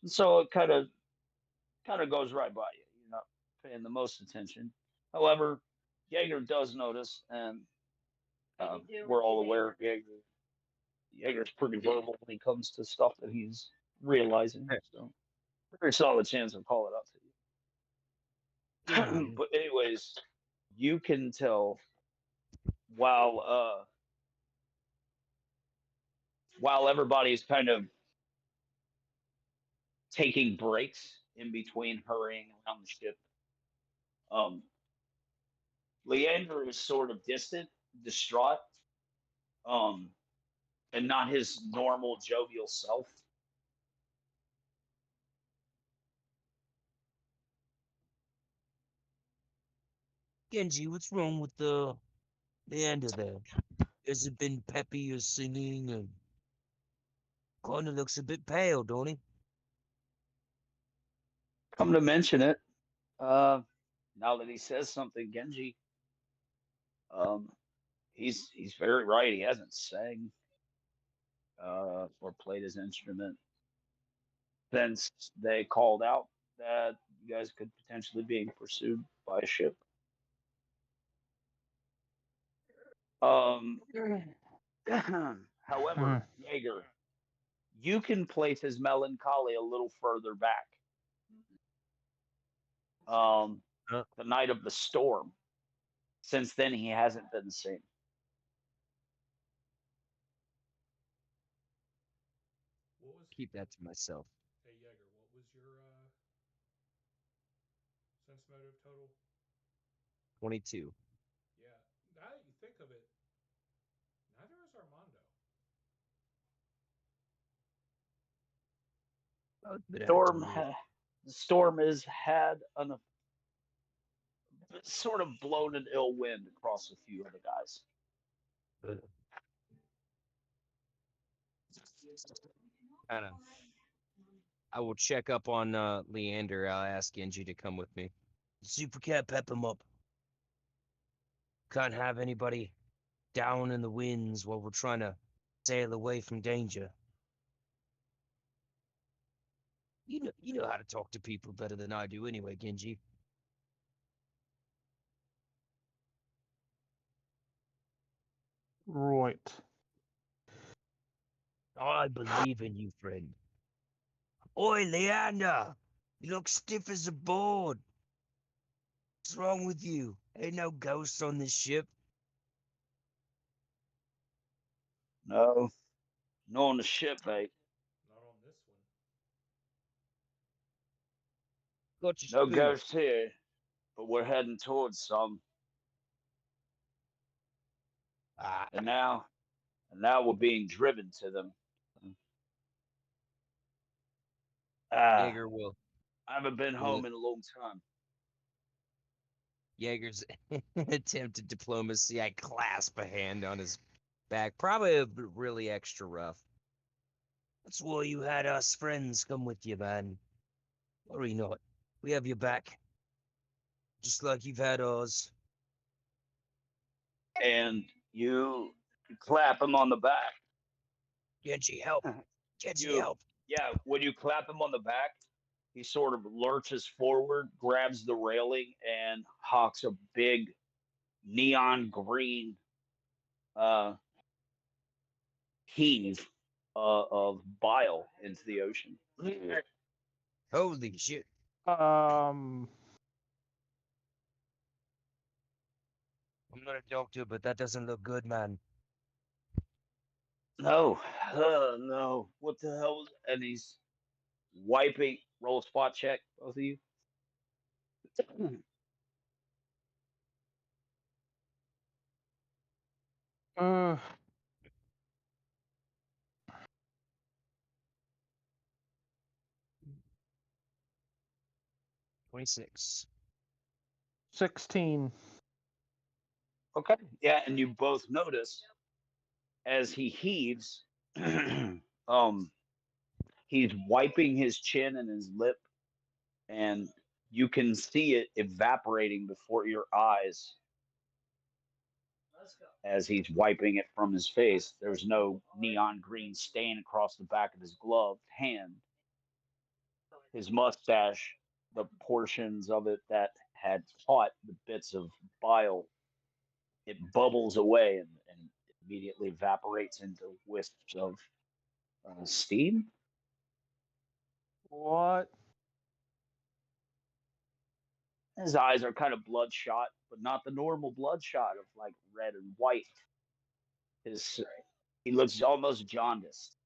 And so it kind of goes right by you. You're not paying the most attention. However, Jaeger does notice, and we're all aware of Jaeger. Jaeger's pretty verbal when he comes to stuff that he's realizing. So, very solid chance of call it up to you. But anyways, you can tell while while everybody's kind of taking breaks in between hurrying around the ship, um, Leander is sort of distant, distraught, um, and not his normal jovial self. Genji, what's wrong with the Leander there? Has it been peppy or singing? And kind of looks a bit pale, don't he? Come to mention it, now that he says something, Genji, um, he's very right. He hasn't sang or played his instrument since they called out that you guys could potentially be pursued by a ship. Um, however, Jaeger, you can place his melancholy a little further back. The night of the storm. Since then, he hasn't been the same. What was Keep that to myself. Hey Yeager, what was your sense motive total? 22. Yeah. Now that you think of it, neither is Armando. Storm, the storm has had sort of blown an ill wind across a few of the guys. Kind of. I will check up on Leander. I'll ask Genji to come with me. See if we can't pep him up. Can't have anybody down in the winds while we're trying to sail away from danger. You know how to talk to people better than I do anyway, Genji. Right. I believe in you, friend. Oi, Leander! You look stiff as a board. What's wrong with you? Ain't no ghosts on this ship. No, no on the ship, mate. Not on this one. Got your No spoon. ghosts here, but we're heading towards some. Ah, And now we're being driven to them. Jaeger will. I haven't been home in a long time. Jaeger's attempted diplomacy. I clasp a hand on his back. Probably really extra rough. That's why you had us friends come with you, man. Worry not. We have your back. Just like you've had ours. And you clap him on the back. Genji, help. Genji, You, help. yeah, when you clap him on the back, he sort of lurches forward, grabs the railing, and hawks a big neon green heave of bile into the ocean. Holy shit. I'm not a doctor, but that doesn't look good, man. No, no. What the hell? And he's wiping. Roll a spot check, both of you. Uh, 26. 16. Okay. Yeah, and you both notice as he heaves, he's wiping his chin and his lip, and you can see it evaporating before your eyes as he's wiping it from his face. There's no neon green stain across the back of his gloved hand. His mustache, the portions of it that had caught the bits of bile, it bubbles away and immediately evaporates into wisps of steam. What? His eyes are kind of bloodshot, but not the normal bloodshot of like red and white. He looks almost jaundiced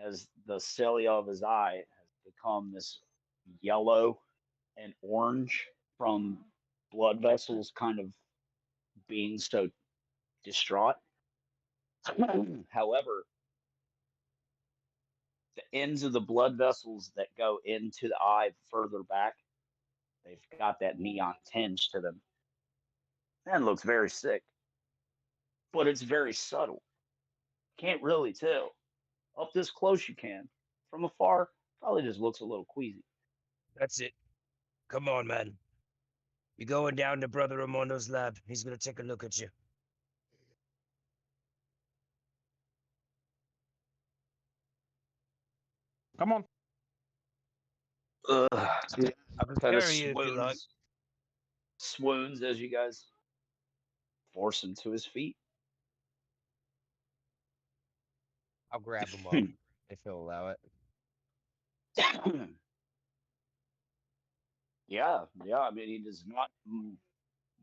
as the cilia of his eye has become this yellow and orange from blood vessels kind of being so distraught. However, the ends of the blood vessels that go into the eye further back, they've got that neon tinge to them. And looks very sick. But it's very subtle. Can't really tell. Up this close you can. From afar, probably just looks a little queasy. That's it. Come on, man. You're going down to Brother Ramondo's lab. He's gonna take a look at you. Come on. I I can kind of carry you if you like. swoons as you guys force him to his feet. I'll grab him up if he'll allow it. Yeah. I mean, he does not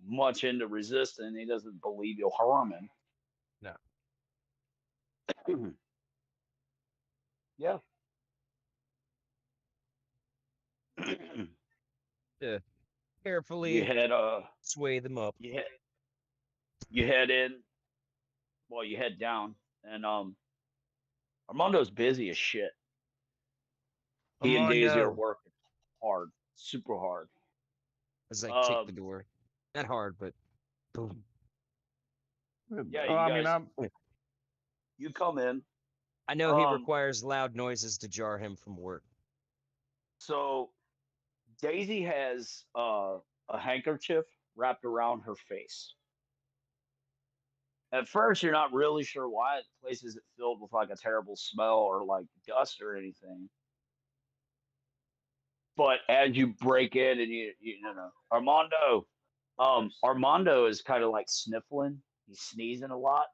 much into resisting. He doesn't believe you'll harm him. No. Yeah. Yeah. Carefully you head sway them up. you head in. Well, you head down, and Armando's busy as shit. He and Daisy are Armando. working hard, super hard. As I kick the door. Not hard, but boom. Yeah, Well, you I mean, guys. You come in. I know he requires loud noises to jar him from work. So Daisy has a handkerchief wrapped around her face. At first, you're not really sure why. The place isn't filled with like a terrible smell or like dust or anything. But as you break in and you know, Armando is kind of like sniffling. He's sneezing a lot,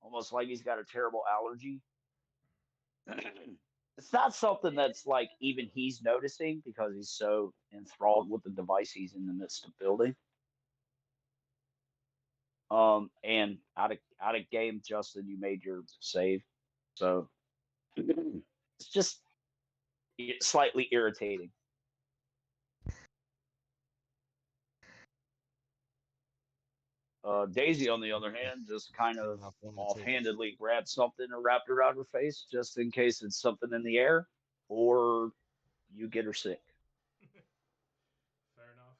almost like he's got a terrible allergy. It's not something that's like even he's noticing because he's so enthralled with the device he's in the midst of building. And out of game, Justin, you made your save, so it's just slightly irritating. Daisy, on the other hand, just kind of offhandedly grabbed something and wrapped around her face just in case it's something in the air or you get her sick. Fair enough.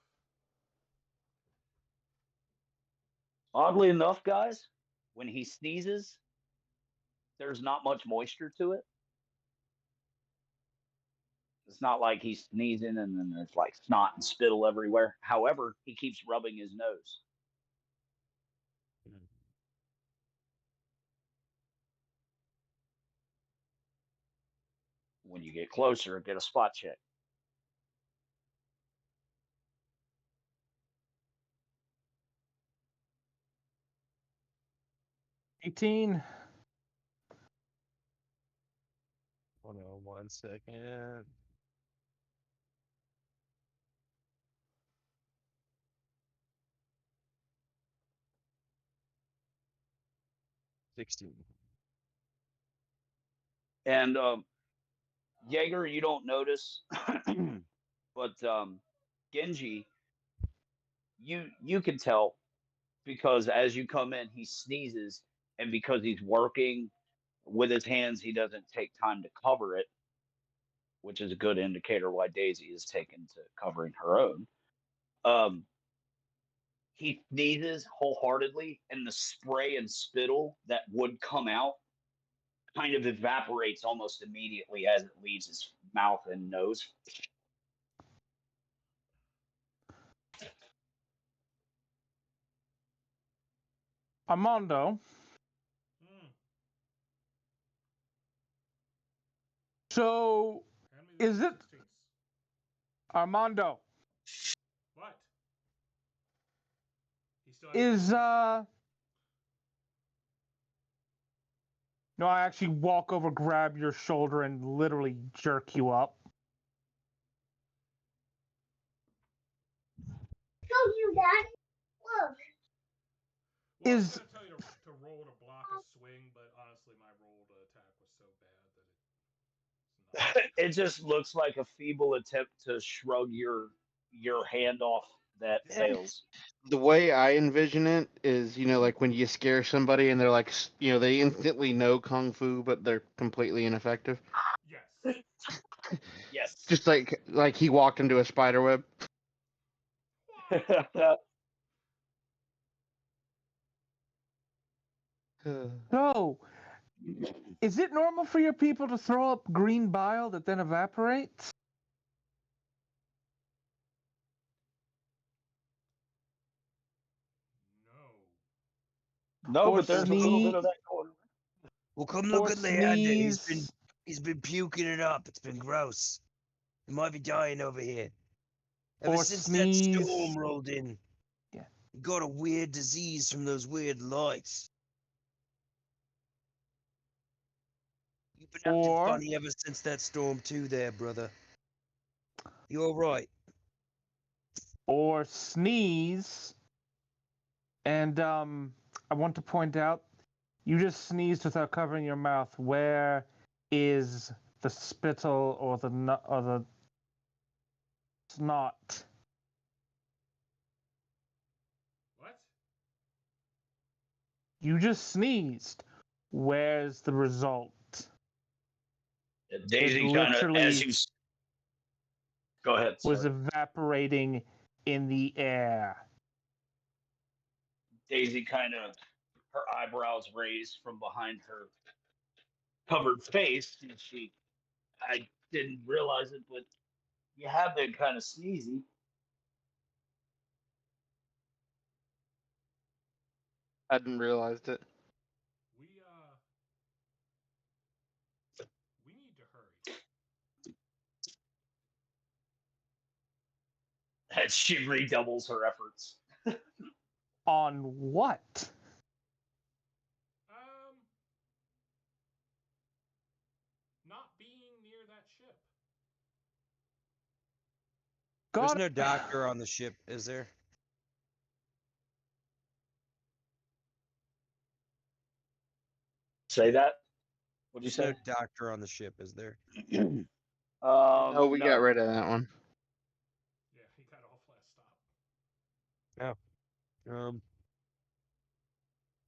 Oddly enough, guys, when he sneezes, there's not much moisture to it. It's not like he's sneezing and then there's like snot and spittle everywhere. However, he keeps rubbing his nose. When you get closer, get a spot check. $18. Hold on 1 second. 16. And Jaeger, you don't notice, but Genji, you can tell because as you come in, he sneezes, and because he's working with his hands, he doesn't take time to cover it, which is a good indicator why Daisy is taken to covering her own. Um, he sneezes wholeheartedly, and the spray and spittle that would come out kind of evaporates almost immediately as it leaves his mouth and nose. Armando, Hmm. so Hand me the is it D16s. Armando? What? He still Is hasn't no, I actually walk over, grab your shoulder, and literally jerk you up. Show you, Dad. Look. Well, I was Is gonna tell you to roll to block a swing, but honestly, my roll to attack was so bad that it's not. It just looks like a feeble attempt to shrug your hand off that fails. The way I envision it is, like when you scare somebody and they're like, they instantly know kung fu, but they're completely ineffective. Yes. Yes. Just like he walked into a spider web. so? Is it normal for your people to throw up green bile that then evaporates? No. No, Or but there's a little bit of that going on. Well, come Or look at Leander. sneeze? He's been puking it up. It's been gross. He might be dying over here. Ever Or since sneeze. that storm rolled in, Yeah. he got a weird disease from those weird lights. You've been acting Or funny ever since that storm too, there, brother. You all right? or sneeze. And I want to point out, you just sneezed without covering your mouth. Where is the spittle or the snot? What? You just sneezed. Where's the result? Daisy It kind of, as literally you go ahead. was Sorry. evaporating in the air. Daisy kind of, her eyebrows raised from behind her covered face, and I didn't realize it, but you have been kind of sneezy. I hadn't realized it. We need to hurry. And she redoubles her efforts. On what? Not being near that ship. There's God. no doctor on the ship, is there? Say that. What'd you There's say? no doctor on the ship, is there? No, we got No. rid of that one. Yeah, he got off last stop.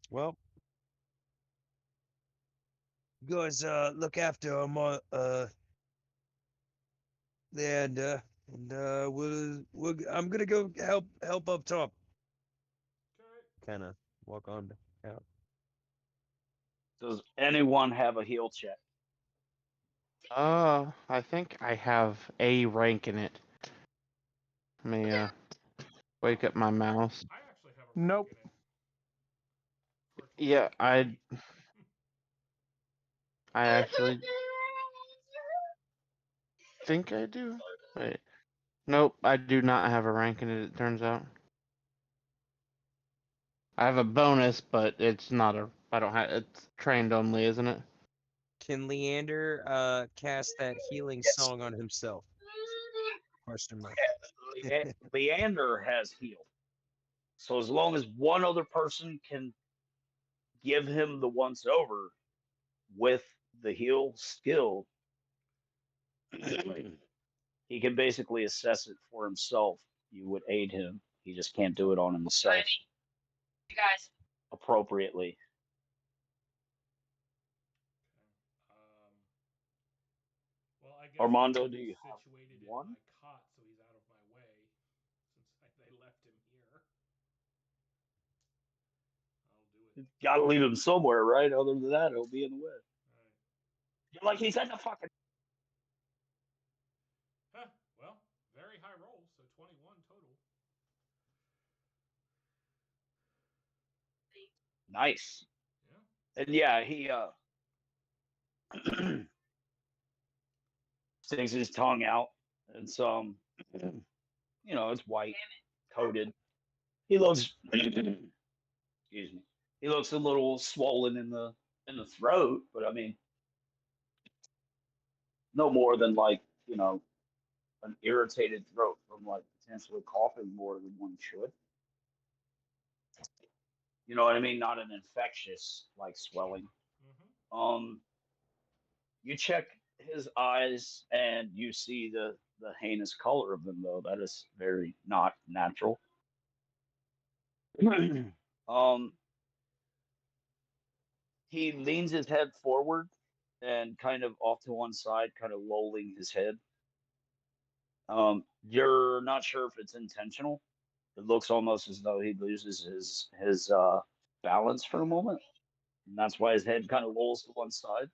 Well, you guys look after Leander, and I'm gonna go help up top. Okay. Kind of walk on out. Does anyone have a heal check? I think I have a rank in it. Let me wake up my mouse. I actually have a Nope. rank in it. For Yeah, 20. I actually think I do. Wait. Nope, I do not have a rank in it, it turns out. I have a bonus, but it's not I don't have, it's trained only, isn't it? Can Leander cast that healing Yes. song on himself? Question mark. Leander has healed. So as long as one other person can give him the once over with the heal skill, he can basically assess it for himself. You would aid him. He just can't do it on himself You guys. appropriately. Um, well, I guess Armando, he's do you have situated in one? my cot, so he's out of my way. Since they left him here, I'll do it. Got to leave him somewhere, right? Other than that, he'll be in the way. Right. You're like, he's in the fucking. Huh. Well, very high roll, so 21 total. Nice. Yeah. And yeah, he sticks his tongue out, and some, it's white, coated. He looks, excuse me, he looks a little swollen in the throat, but I mean, no more than like an irritated throat from like potentially coughing more than one should. You know what I mean? Not an infectious like swelling. Mm-hmm. You check his eyes and you see the heinous color of them though. That is very not natural. um, he leans his head forward and kind of off to one side, kind of lolling his head. You're not sure if it's intentional. It looks almost as though he loses his balance for a moment, and that's why his head kind of lolls to one side,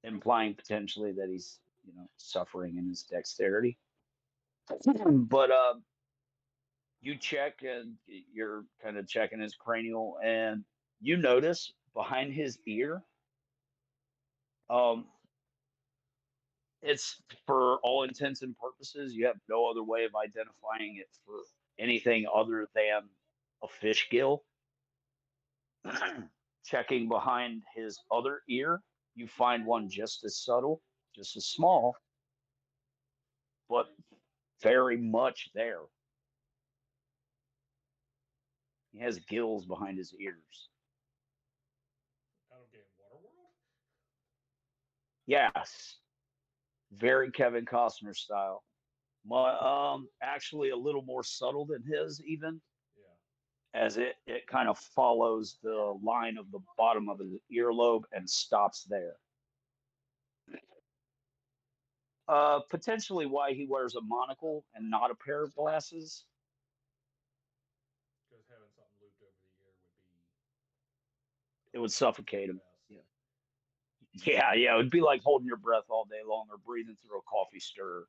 implying potentially that he's suffering in his dexterity. But you check and you're kind of checking his cranial, and you notice behind his ear, um, it's for all intents and purposes, you have no other way of identifying it for anything other than a fish gill. Checking behind his other ear, you find one just as subtle, just as small, but very much there. He has gills behind his ears. Out of game Waterworld? Yes, very Kevin Costner style. Actually a little more subtle than his even, Yeah. as it kind of follows the line of the bottom of his earlobe and stops there. Potentially why he wears a monocle and not a pair of glasses. Because having something looped over the ear would be. It would suffocate him. Best. Yeah, it would be like holding your breath all day long or breathing through a coffee stirrer.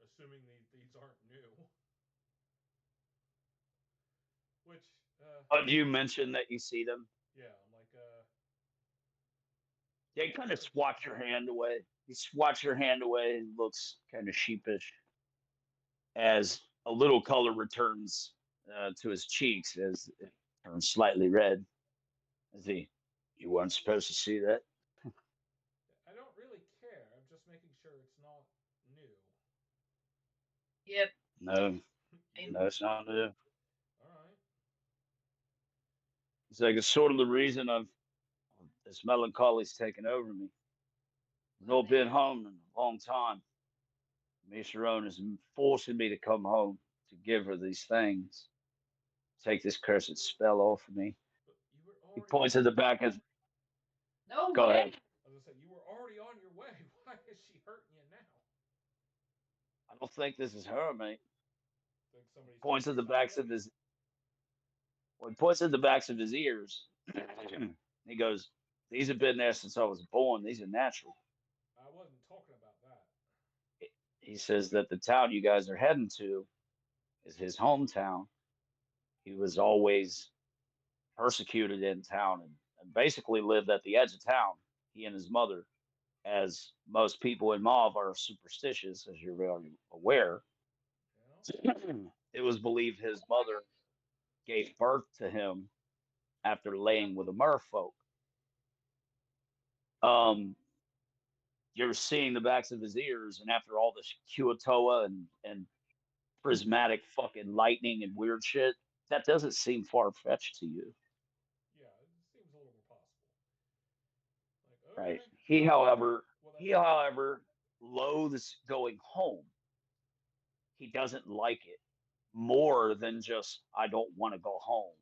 Assuming these aren't new. Which, Did you mention that you see them? yeah, I'm like, Yeah, you kind of swat your hand away. You swat your hand away and looks kind of sheepish as a little color returns to his cheeks as it turns slightly red. As you weren't supposed to see that. I don't really care. I'm just making sure it's not new. Yep. No, no, it's not new. All right. It's like it's sort of the reason of this melancholy's taken over me. I've not been home in a long time. Miss Sharon is forcing me to come home to give her these things. Take this cursed spell off of me. But you were He already. points at the back of. No Go way. ahead. I was gonna say you were already on your way. Why is she hurting you now? I don't think this is her, mate. Think somebody's Points at taking the something backs from of you? his. Well, he points at the backs of his ears. He goes, "These have been there since I was born. These are natural." I wasn't talking about that. He says that the town you guys are heading to is his hometown. He was always persecuted in town and basically lived at the edge of town, he and his mother, as most people in Mauve are superstitious, as you're very aware. You know? It was believed his mother gave birth to him after laying with a merfolk. Um, you're seeing the backs of his ears, and after all this Kuatoa and prismatic fucking lightning and weird shit, That doesn't seem far fetched to you, Yeah, it seems a little more possible. Like, right? okay, He, however, well he, that's however, loathes going home. He doesn't like it more than just I don't want to go home.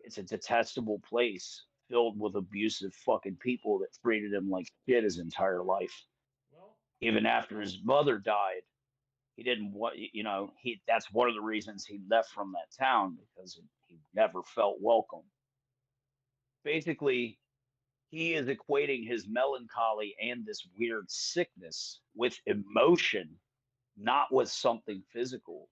It's a detestable place filled with abusive fucking people that treated him like shit his entire life. well. Even after his mother died, he didn't want, he, that's one of the reasons he left from that town, because he never felt welcome. Basically, he is equating his melancholy and this weird sickness with emotion, not with something physical.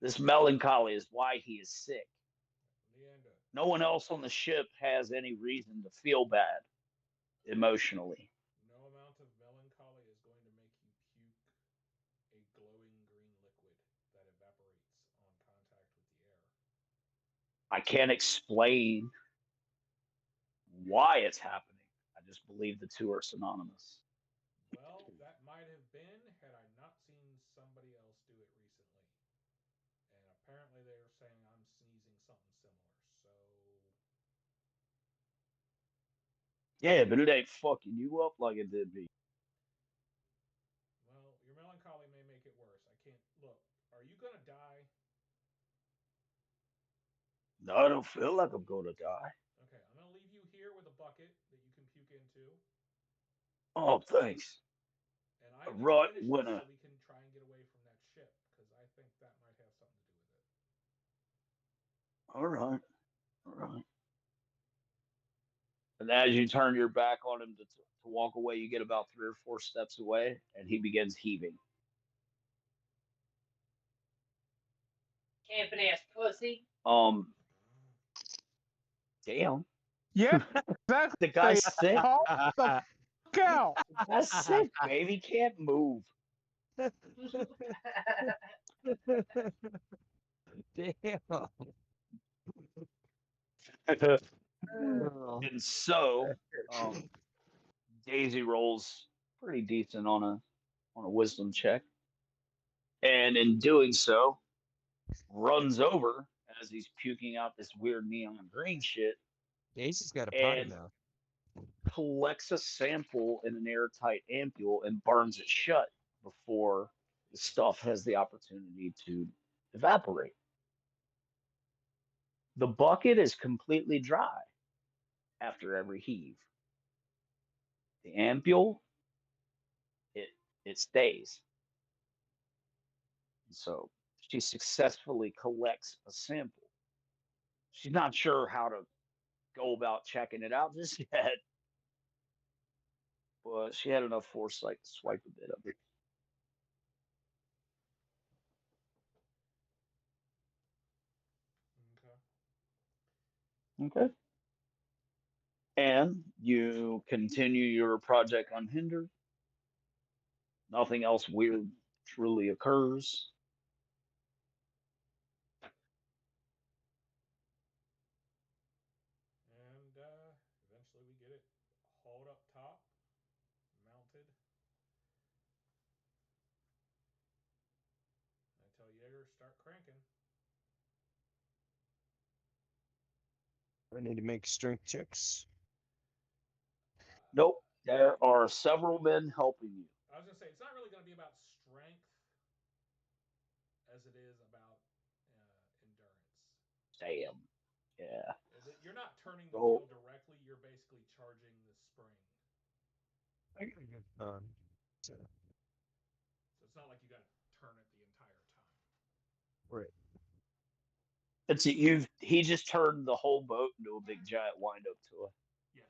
This melancholy is why he is sick. Leander, No one else on the ship has any reason to feel bad emotionally. no amount of melancholy is going to make you puke a glowing green liquid that evaporates on contact with the air. I can't explain why it's happening. I just believe the two are synonymous. Well, that might have been had I not seen somebody else do it recently. And apparently they're saying I'm sneezing something similar. So, Yeah, but it ain't fucking you up like it did me. well, your melancholy may make it worse. I can't look. Are you gonna die? No, I don't feel like I'm gonna die. Okay, I'm gonna leave you here with a bucket that you can puke into, Oh, thanks. and I need to Right finish when this so we can try and get away from that ship because I think that might have something to do with it. all right, all right. And as you turn your back on him to walk away, you get about 3 or 4 steps away, and he begins heaving. Camping ass pussy. Damn, Yeah, exactly. the guy's sick. Call the fuck out. The guy's sick, baby. Can't move. Damn. And so, Daisy rolls pretty decent on a wisdom check, and in doing so, runs over as he's puking out this weird neon green shit Daisy's got a potty and mouth. collects a sample in an airtight ampule and burns it shut before the stuff has the opportunity to evaporate. The bucket is completely dry after every heave. The ampule, it it stays. So she successfully collects a sample. She's not sure how to go about checking it out just yet, but she had enough foresight to swipe a bit of it. Okay. Okay. And you continue your project unhindered. Nothing else weird truly occurs. And eventually we get it hauled up top, mounted. I tell Jaeger start cranking. I need to make strength checks. Nope. There are several men helping you. I was gonna say it's not really gonna be about strength as it is about endurance. Damn. Yeah. You're not turning the Oh, wheel directly. You're basically charging the spring. I got a good fun. So, So it's not like you got to turn it the entire time. right. it's you. He just turned the whole boat into a big giant wind up toy. Yes.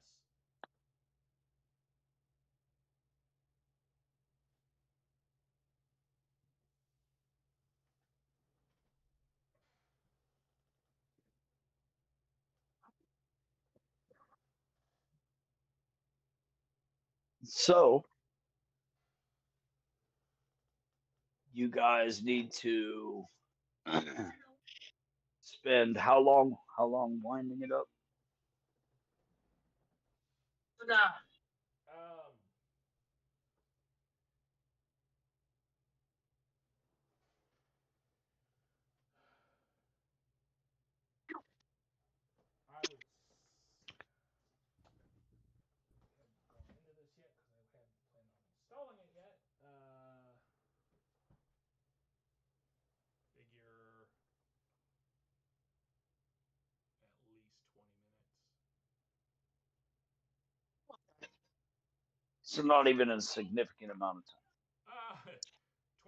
So you guys need to spend how long? How long winding it up? Um, So not even a significant amount of time.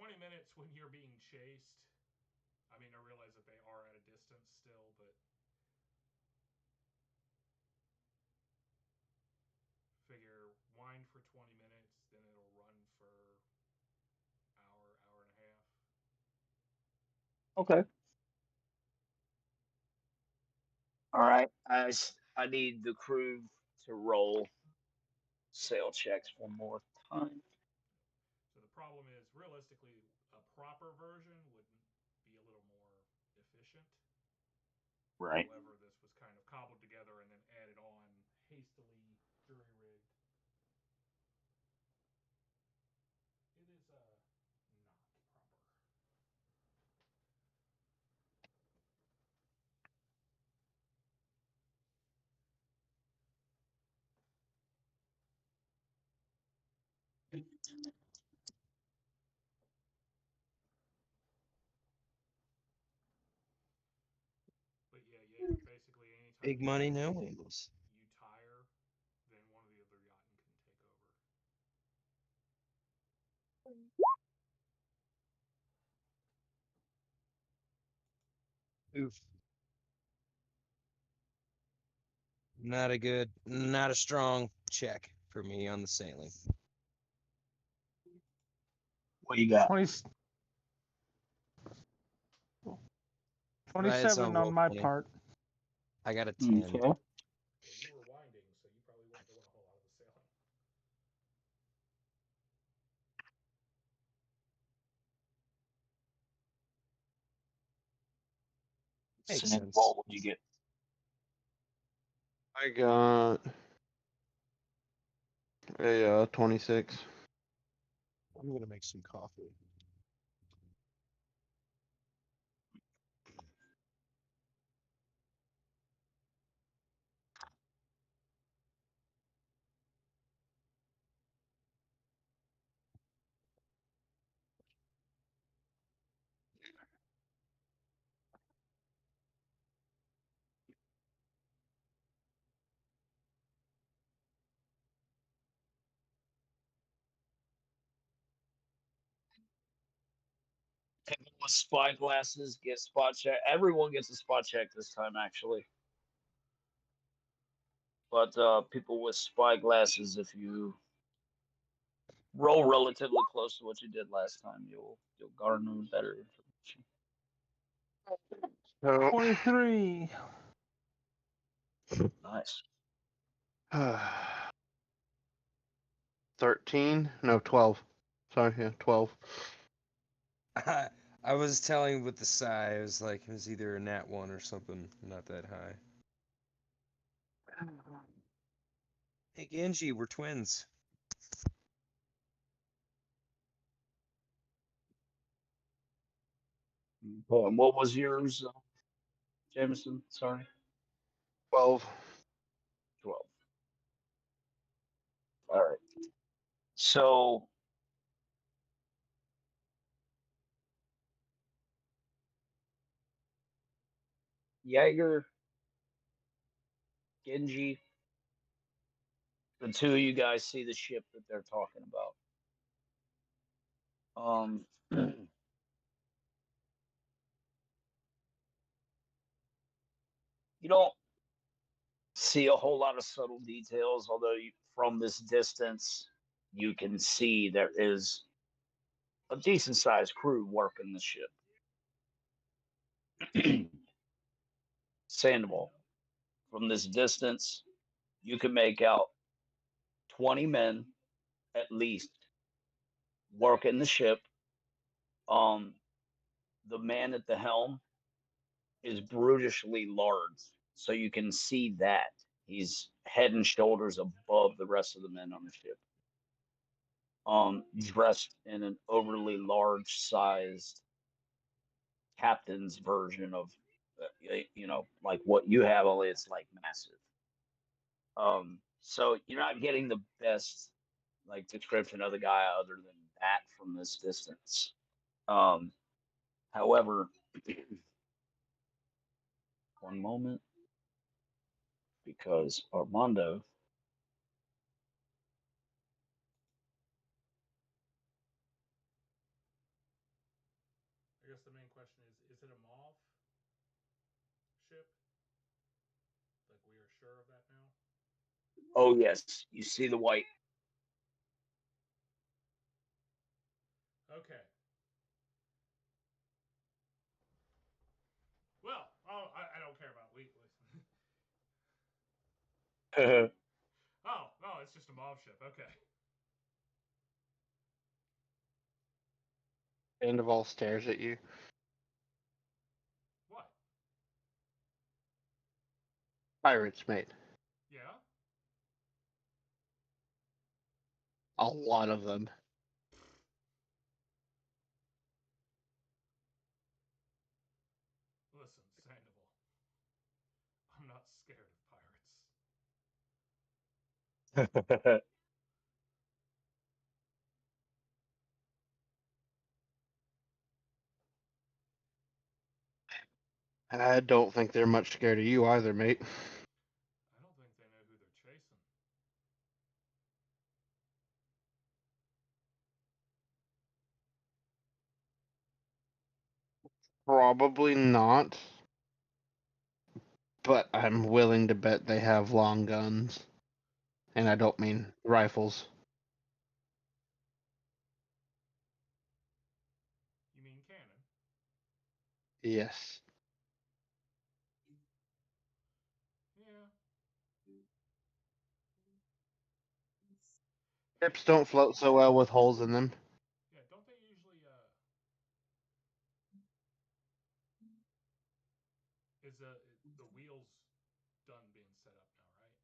20 minutes when you're being chased. I mean, I realize that they are at a distance still, but figure wind for 20 minutes, then it'll run for hour, hour and a half. Okay. All right. I need the crew to roll sail checks one more time. So the problem is, realistically, a proper version would be a little more efficient. Right. However, this was kind of cobbled together and then added on hastily, jury rigged. It is not proper. But yeah, Jaeger, basically anytime Big you money, notice no wings. you tire, then one of the other yachten can take over. Oof. Not a strong check for me on the sailing. What you got? 20, But I had some 27 on roll my 20. part. I got a 10. Okay. Well, you were winding, so you probably weren't doing a whole lot of the sailing. Makes Sam, sense. what would you get? I got a 26. I'm gonna make some coffee. People with spy glasses get spot check. Everyone gets a spot check this time, actually. But people with spy glasses, if you roll relatively close to what you did last time, you'll garner better information. So 23. Nice. 13? No, 12. Sorry, yeah, 12. I was telling with the sigh, I was like, it was either a nat 1 or something, not that high. Hey, Genji, we're twins. And what was yours, Jameson? Sorry. 12. 12. All right. So Jaeger, Genji, the two of you guys see the ship that they're talking about. You don't see a whole lot of subtle details, although from this distance, you can see there is a decent sized crew working the ship. Sandoval, from this distance, you can make out 20 men at least working the ship. The man at the helm is brutishly large, so you can see that he's head and shoulders above the rest of the men on the ship. Dressed in an overly large sized captain's version of, like what you have, only it's like massive. So you're not getting the best like description of the guy other than that from this distance. However, one moment, because Armando Oh yes, you see the white. Okay. Well, I don't care about wheat. Oh, no, it's just a mob ship. Okay. Sandoval stares at you. What? Pirates, mate. Yeah? A lot of them. Listen, Sandoval. I'm not scared of pirates. I don't think they're much scared of you either, mate. I don't think they know who they're chasing. Probably not. But I'm willing to bet they have long guns. And I don't mean rifles. You mean cannon? Yes. Yeah. Ships don't float so well with holes in them. Yeah, don't they usually, is the wheels done being set up now, right?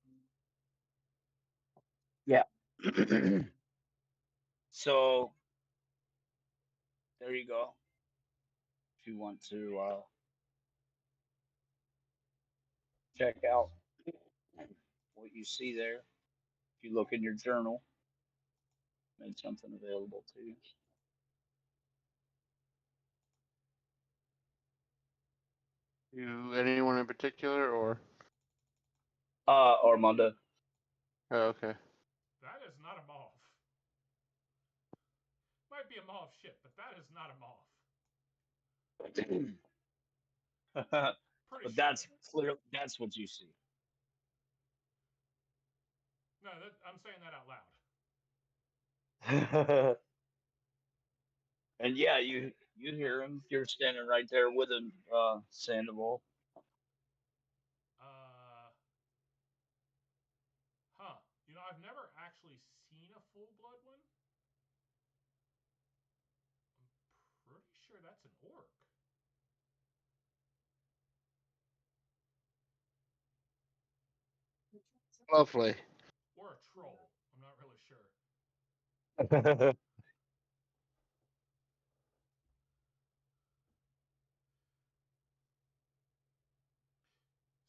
Yeah. So there you go. If you want to check out what you see there, if you look in your journal, made something available to you. You anyone in particular or Armando. oh, okay. That is not a MOV. Might be a MOV ship, but that is not a MOV. Pretty But sure. that's clear. That's what you see. No, I'm saying that out loud. And yeah, you hear him. You're standing right there with him, Sandoval. Huh. You know, I've never actually seen a full blood one. I'm pretty sure that's an orc. Lovely. Or a troll. I'm not really sure.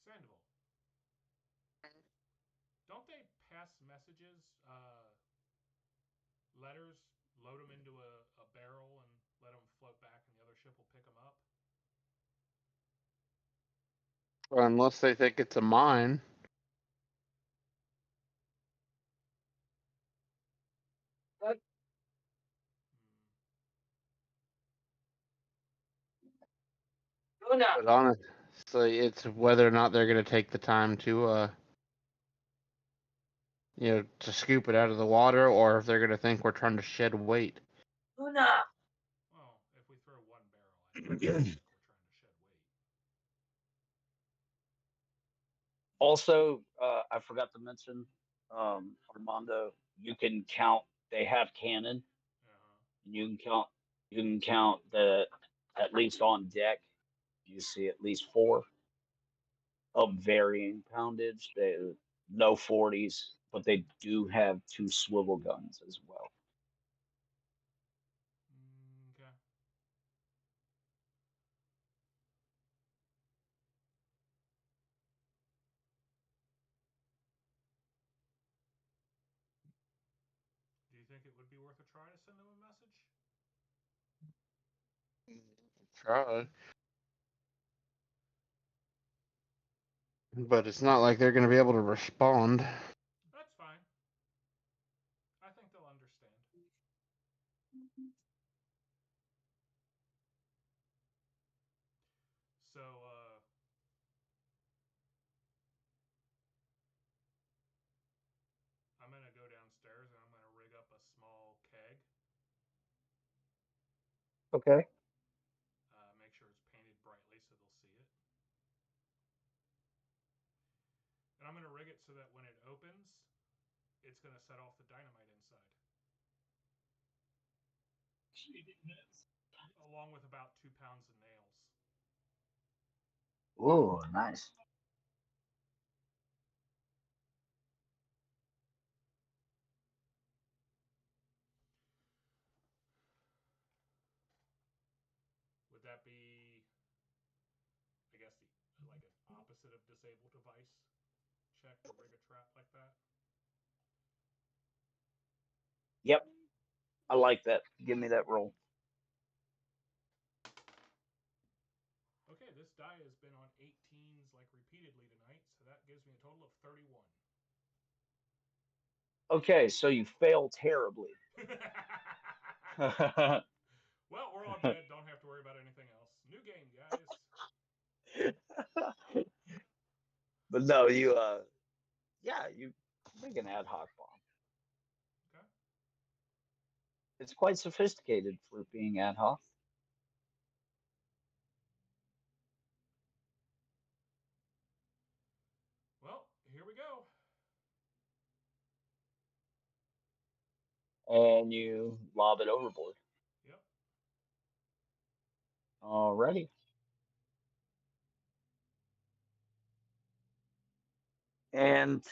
Sandoval. Don't they pass messages, letters, load them into a barrel and let them float back and the other ship will pick them up? Unless they think it's a mine. But honestly, it's whether or not they're gonna take the time to to scoop it out of the water, or if they're gonna think we're trying to shed weight. Well, if we throw one barrel, I think we're trying to shed weight. Also, I forgot to mention, Armando. You can count. They have cannon. Uh-huh. You can count. You can count the at least on deck. You see at least four of varying poundage. They no 40s, but they do have two swivel guns as well. Okay. Do you think it would be worth a try to send them a message? Try. But it's not like they're gonna be able to respond. That's fine. I think they'll understand. So, Okay. Make sure it's painted brightly so they'll see it. And I'm going to rig it so that when it opens, it's going to set off the dynamite inside. Along with about 2 pounds of nails. Ooh, nice. Would that be, I guess, the like an opposite of disable device check to rig a trap like that? Yep. I like that. Give me that roll. Okay, this die has been on 18s like repeatedly tonight, so that gives me a total of 31. Okay, so you fail terribly. Well, we're all dead. Don't have to worry about anything else. New game, guys. But no, you yeah, you make an ad hoc bomb. Okay. It's quite sophisticated for being ad hoc. Well, here we go. And you lob it overboard. Yep. Alrighty. And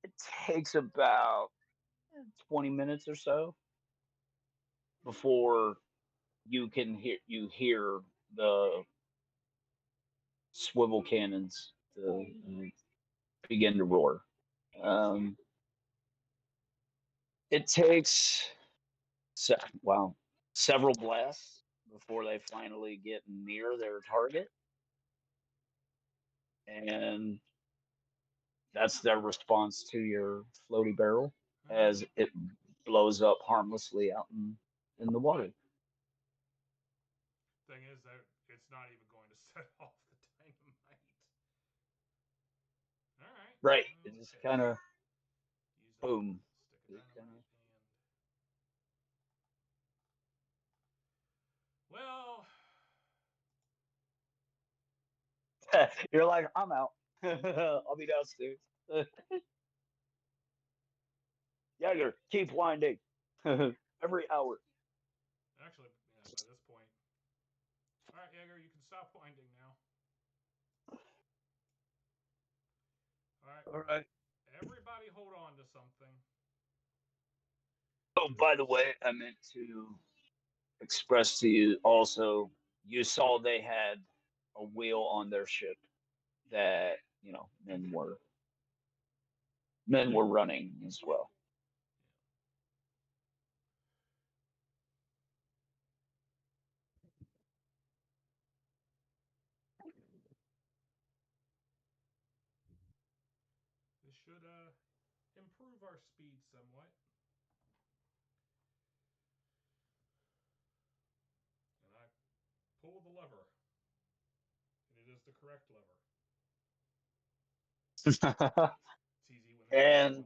it takes about 20 minutes or so before you hear the swivel cannons begin to roar. Um, it takes wow, several blasts before they finally get near their target, and that's their response to your floaty barrel as it blows up harmlessly out in the water. Thing is that it's not even going to set off the dynamite. All right. Right. It just Okay. kind of Use a boom. stick of dynamite and. Well, You're like, I'm out. I'll be downstairs. Jagger, keep winding. Every hour. actually, yeah, by this point. All right, Jaeger, you can stop winding now. All right. All right. Everybody hold on to something. Oh, by the way, I meant to express to you also, you saw they had a wheel on their ship that, men were running as well. This should improve our speed somewhat. And I pull the lever. And it is the correct lever. It's easy when there's and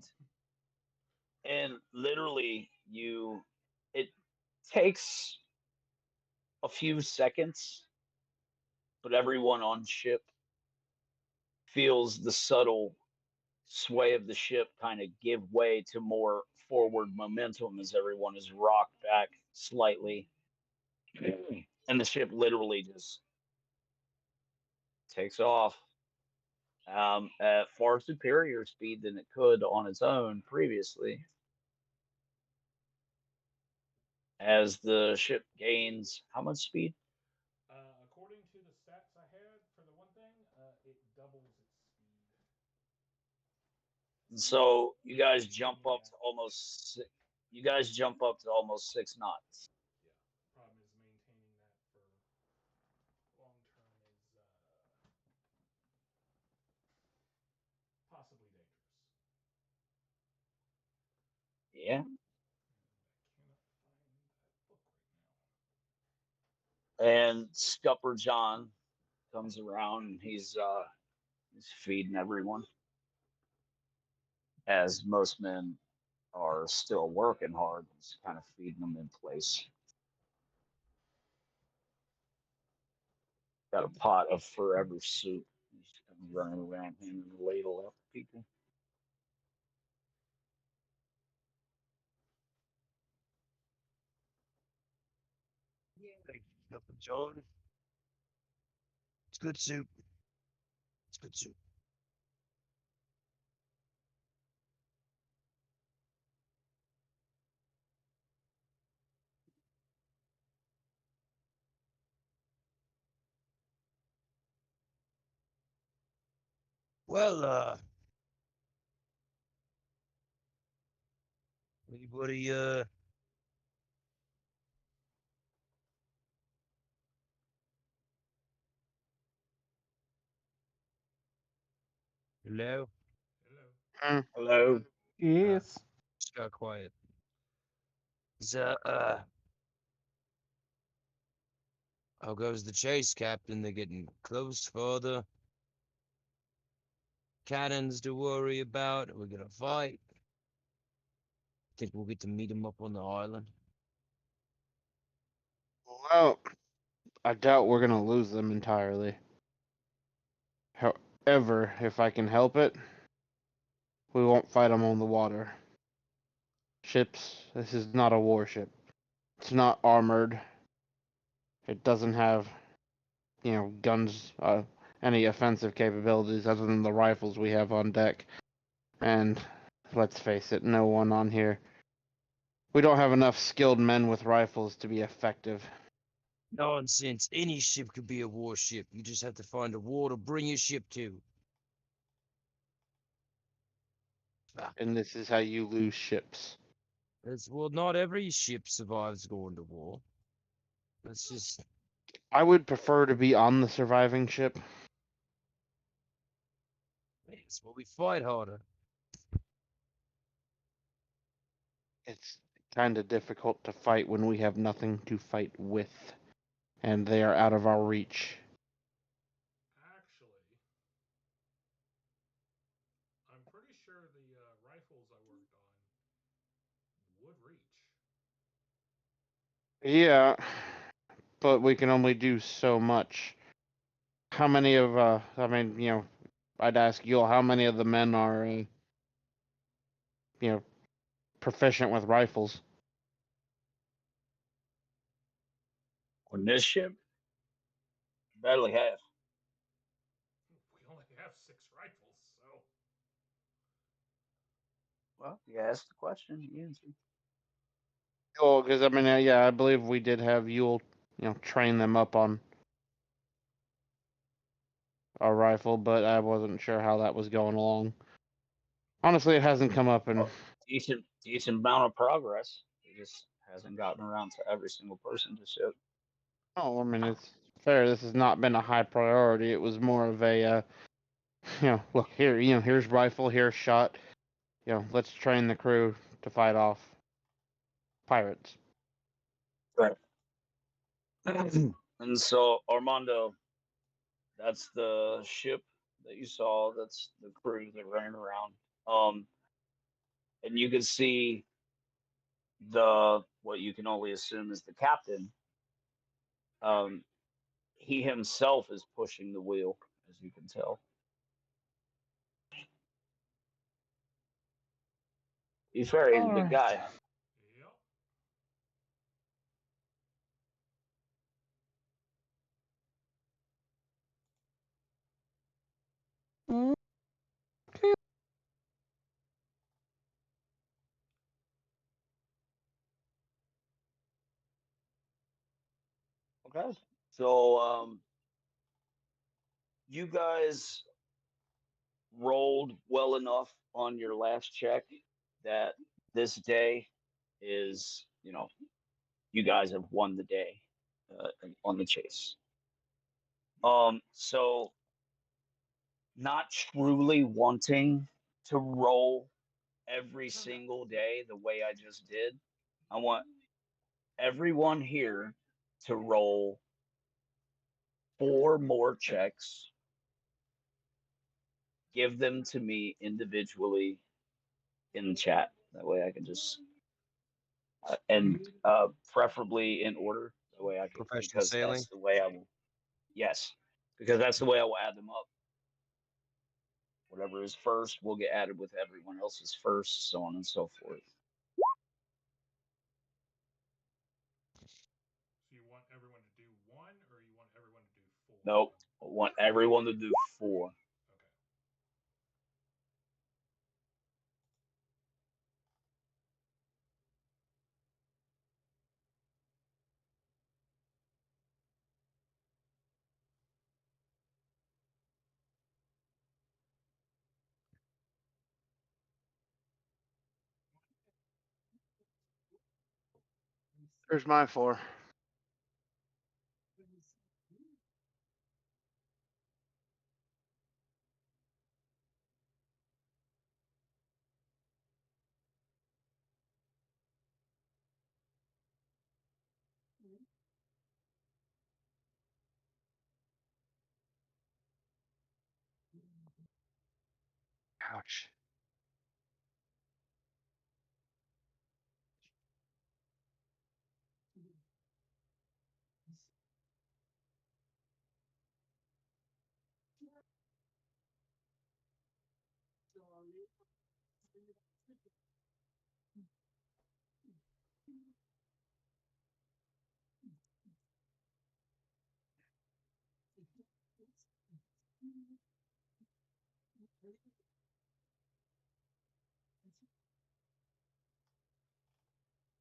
and literally it takes a few seconds, but everyone on ship feels the subtle sway of the ship kind of give way to more forward momentum as everyone is rocked back slightly. And the ship literally just takes off at far superior speed than it could on its own previously. As the ship gains how much speed? according to the stats I had for the one thing, it doubles its speed. So you guys jump up to almost 6 knots. Yeah. Problem is maintaining that for long term is possibly dangerous. Yeah. And I cannot find that book right now. And Scupper John comes around and he's feeding everyone. As most men are still working hard, he's kind of feeding them in place. Got a pot of forever soup. He's running around handing the ladle out to people. Thank you, John. It's good soup. It's good soup. Well, anybody, hello? Hello. Hello. Yes. Just got quiet. Is, how goes the chase, Captain? They're getting close for the cannons to worry about. Are we gonna fight? Think we'll get to meet them up on the island? Well, I doubt we're gonna lose them entirely. However, if I can help it, we won't fight them on the water. Ships, this is not a warship. It's not armored. It doesn't have, guns, any offensive capabilities other than the rifles we have on deck. And let's face it, no one on here. We don't have enough skilled men with rifles to be effective. Nonsense. Any ship could be a warship. You just have to find a war to bring your ship to. And this is how you lose ships. Well, not every ship survives going to war. That's just I would prefer to be on the surviving ship. it's what we fight harder. It's kind of difficult to fight when we have nothing to fight with, and they are out of our reach. Actually, I'm pretty sure the rifles I worked on would reach. Yeah, but we can only do so much. How many of, I'd ask you, how many of the men are, proficient with rifles? On this ship, barely half. We only have 6 rifles, so Well, you asked the question, you answered. Oh, because I believe we did have Yule, train them up on a rifle, but I wasn't sure how that was going along. Honestly, it hasn't come up in. Decent amount of progress. It just hasn't gotten around to every single person to ship. Oh, it's fair. This has not been a high priority. It was more of a, look here, here's rifle, here's shot. Let's train the crew to fight off pirates. Right. And so Armando, that's the ship that you saw. That's the crew that ran around. And you can see the what you can only assume is the captain. Um, he himself is pushing the wheel, as you can tell. He's a big guy. yep. Okay. So you guys rolled well enough on your last check that this day is, you guys have won the day on the chase. So not truly wanting to roll every single day the way I just did, I want everyone here to roll 4 more checks, give them to me individually in the chat. That way I can just and preferably in order. That way I can, Professional because sailing. that's the way I will. Yes, because that's the way I will add them up. Whatever is first will get added with everyone else's first, so on and so forth. So you want everyone to do one, or you want everyone to do four? Nope. I want everyone to do 4. Okay. There's my 4. Ouch.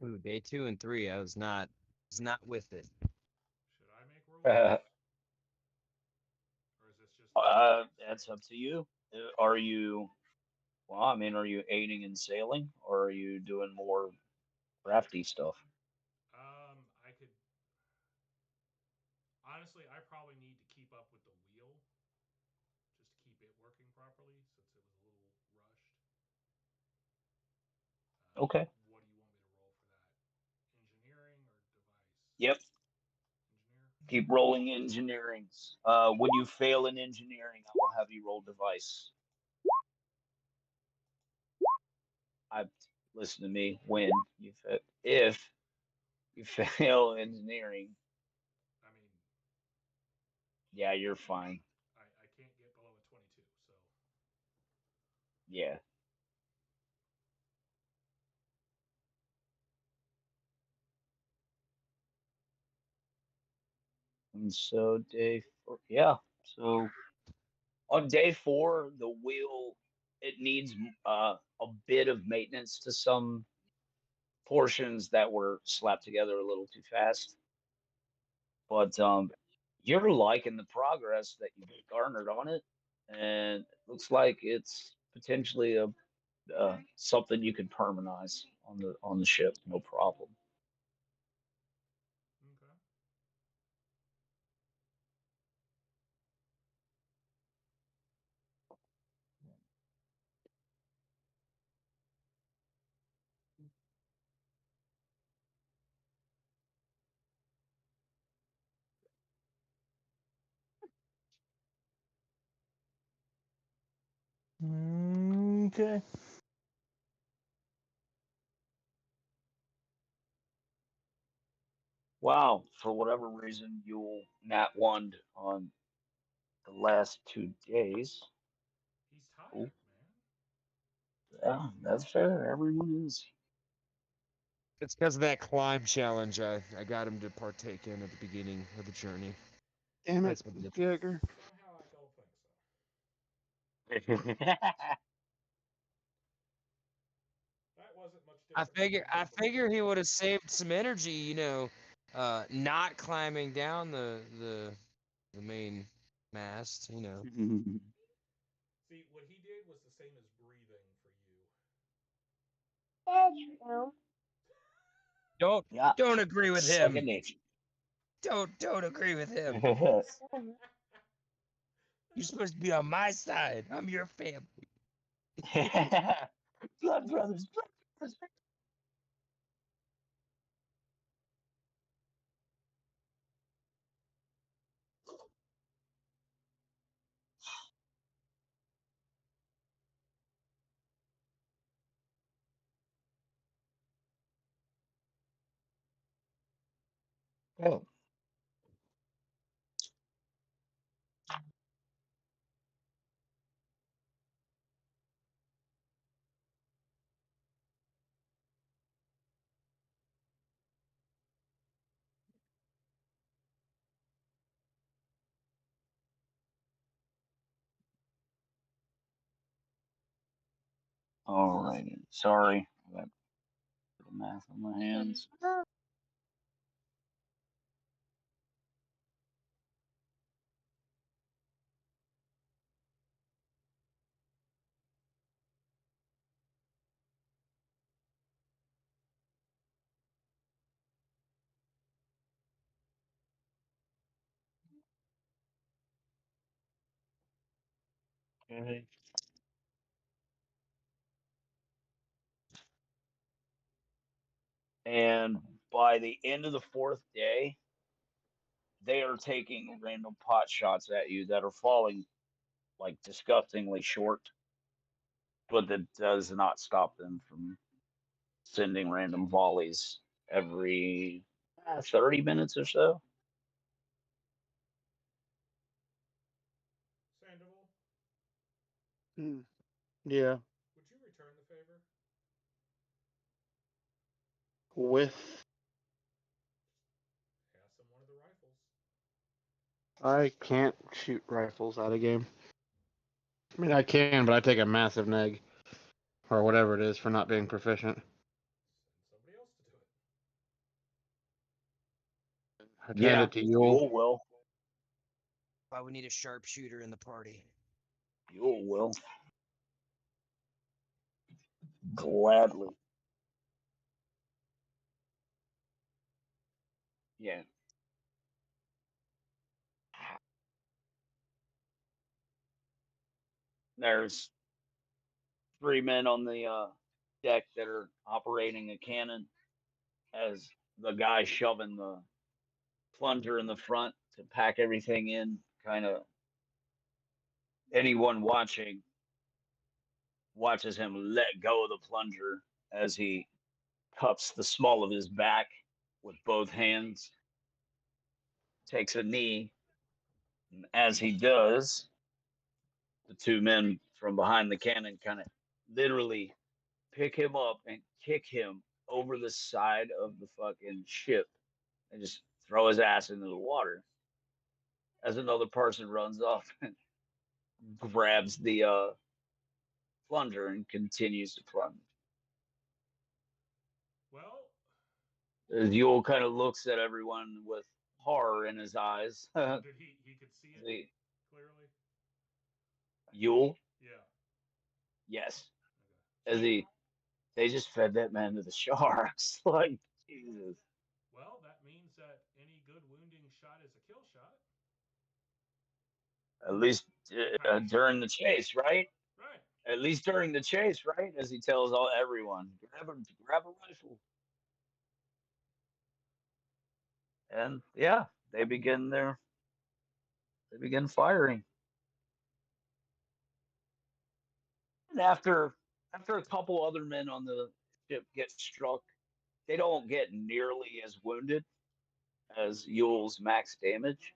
Ooh, day 2 and 3, I was not with it. Should I make rolls? Or is this just That's up to you. Are you? Well, I mean, are you aiding and sailing, or are you doing more crafty stuff? I could honestly, I probably need to keep up with the wheel just to keep it working properly since it was a little rushed. Okay. What do you want me to roll for that? Engineering or device? Yep. Engineer? Keep rolling engineering. When you fail in engineering, I will have you roll device. I listen to me. When if you fail engineering, I mean, yeah, you're fine. I can't get below a 22, so. Yeah. And so day 4, yeah. So on day 4, the wheel it needs a bit of maintenance to some portions that were slapped together a little too fast. But you're liking the progress that you've garnered on it, and it looks like it's potentially a something you can permanize on the ship, no problem. Okay. Okay. Wow, for whatever reason, you'll nat one on the last 2 days. He's tired, Cool. man. Yeah, that's fair. Everyone is. It's because of that climb challenge I got him to partake in at the beginning of the journey. Damn it, That's what it is. Jagger. Somehow I don't think so. That wasn't much I different. figure he would have saved some energy, not climbing down the main mast, See, what he did was the same as breathing for you. That's true. Don't Yeah, don't agree with second him. nature. Don't agree with him. Mhm. You're supposed to be on my side. I'm your family. Blood brothers, blood brothers. Oh. Alrighty. Sorry. I got the math on my hands. Okay. And by the end of the fourth day, they are taking random pot shots at you that are falling like disgustingly short, but that does not stop them from sending random volleys every 30 minutes or so. Sandoval, Yeah. would you return the favor? With Pass him one of the rifles. I can't shoot rifles out of game. I mean, I can, but I take a massive neg or whatever it is for not being proficient. Send somebody else to do it. I hand Yeah, it to Yule. Yule will. Why we need a sharpshooter in the party? Yule will. Gladly. Yeah. There's 3 men on the deck that are operating a cannon as the guy shoving the plunger in the front to pack everything in. Kind of anyone watches him let go of the plunger as he cups the small of his back with both hands, takes a knee. And as he does, the 2 men from behind the cannon kind of literally pick him up and kick him over the side of the fucking ship and just throw his ass into the water as another person runs off and grabs the plunger and continues to plunge. Well, As Yule kind of looks at everyone with horror in his eyes. did he could see it The clearly? Yule, Yeah. yes, Okay. as they just fed that man to the sharks. Like Jesus. Well, that means that any good wounding shot is a kill shot. At least during the chase, right? Right. At least during the chase, right? As he tells everyone, grab a rifle. And yeah, they begin firing. And after a couple other men on the ship get struck, they don't get nearly as wounded as Yule's max damage,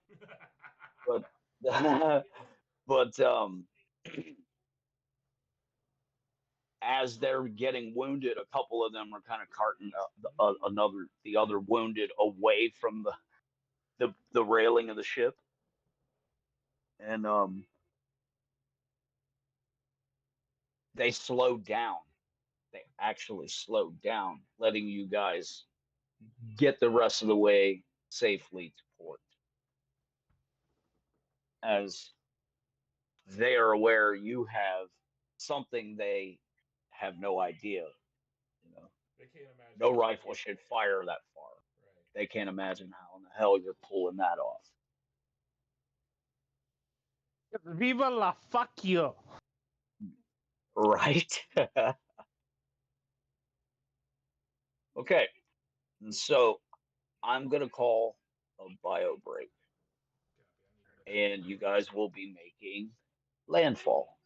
but but as they're getting wounded, a couple of them are kind of carting the other wounded away from the railing of the ship, and they slowed down. They actually slowed down, letting you guys get the rest of the way safely to port, as they are aware you have something they have no idea. You know, They can't imagine. no rifle should fire that far. Right. They can't imagine how in the hell you're pulling that off. Viva la fuck you! Right? Okay. And so I'm going to call a bio break, and you guys will be making landfall.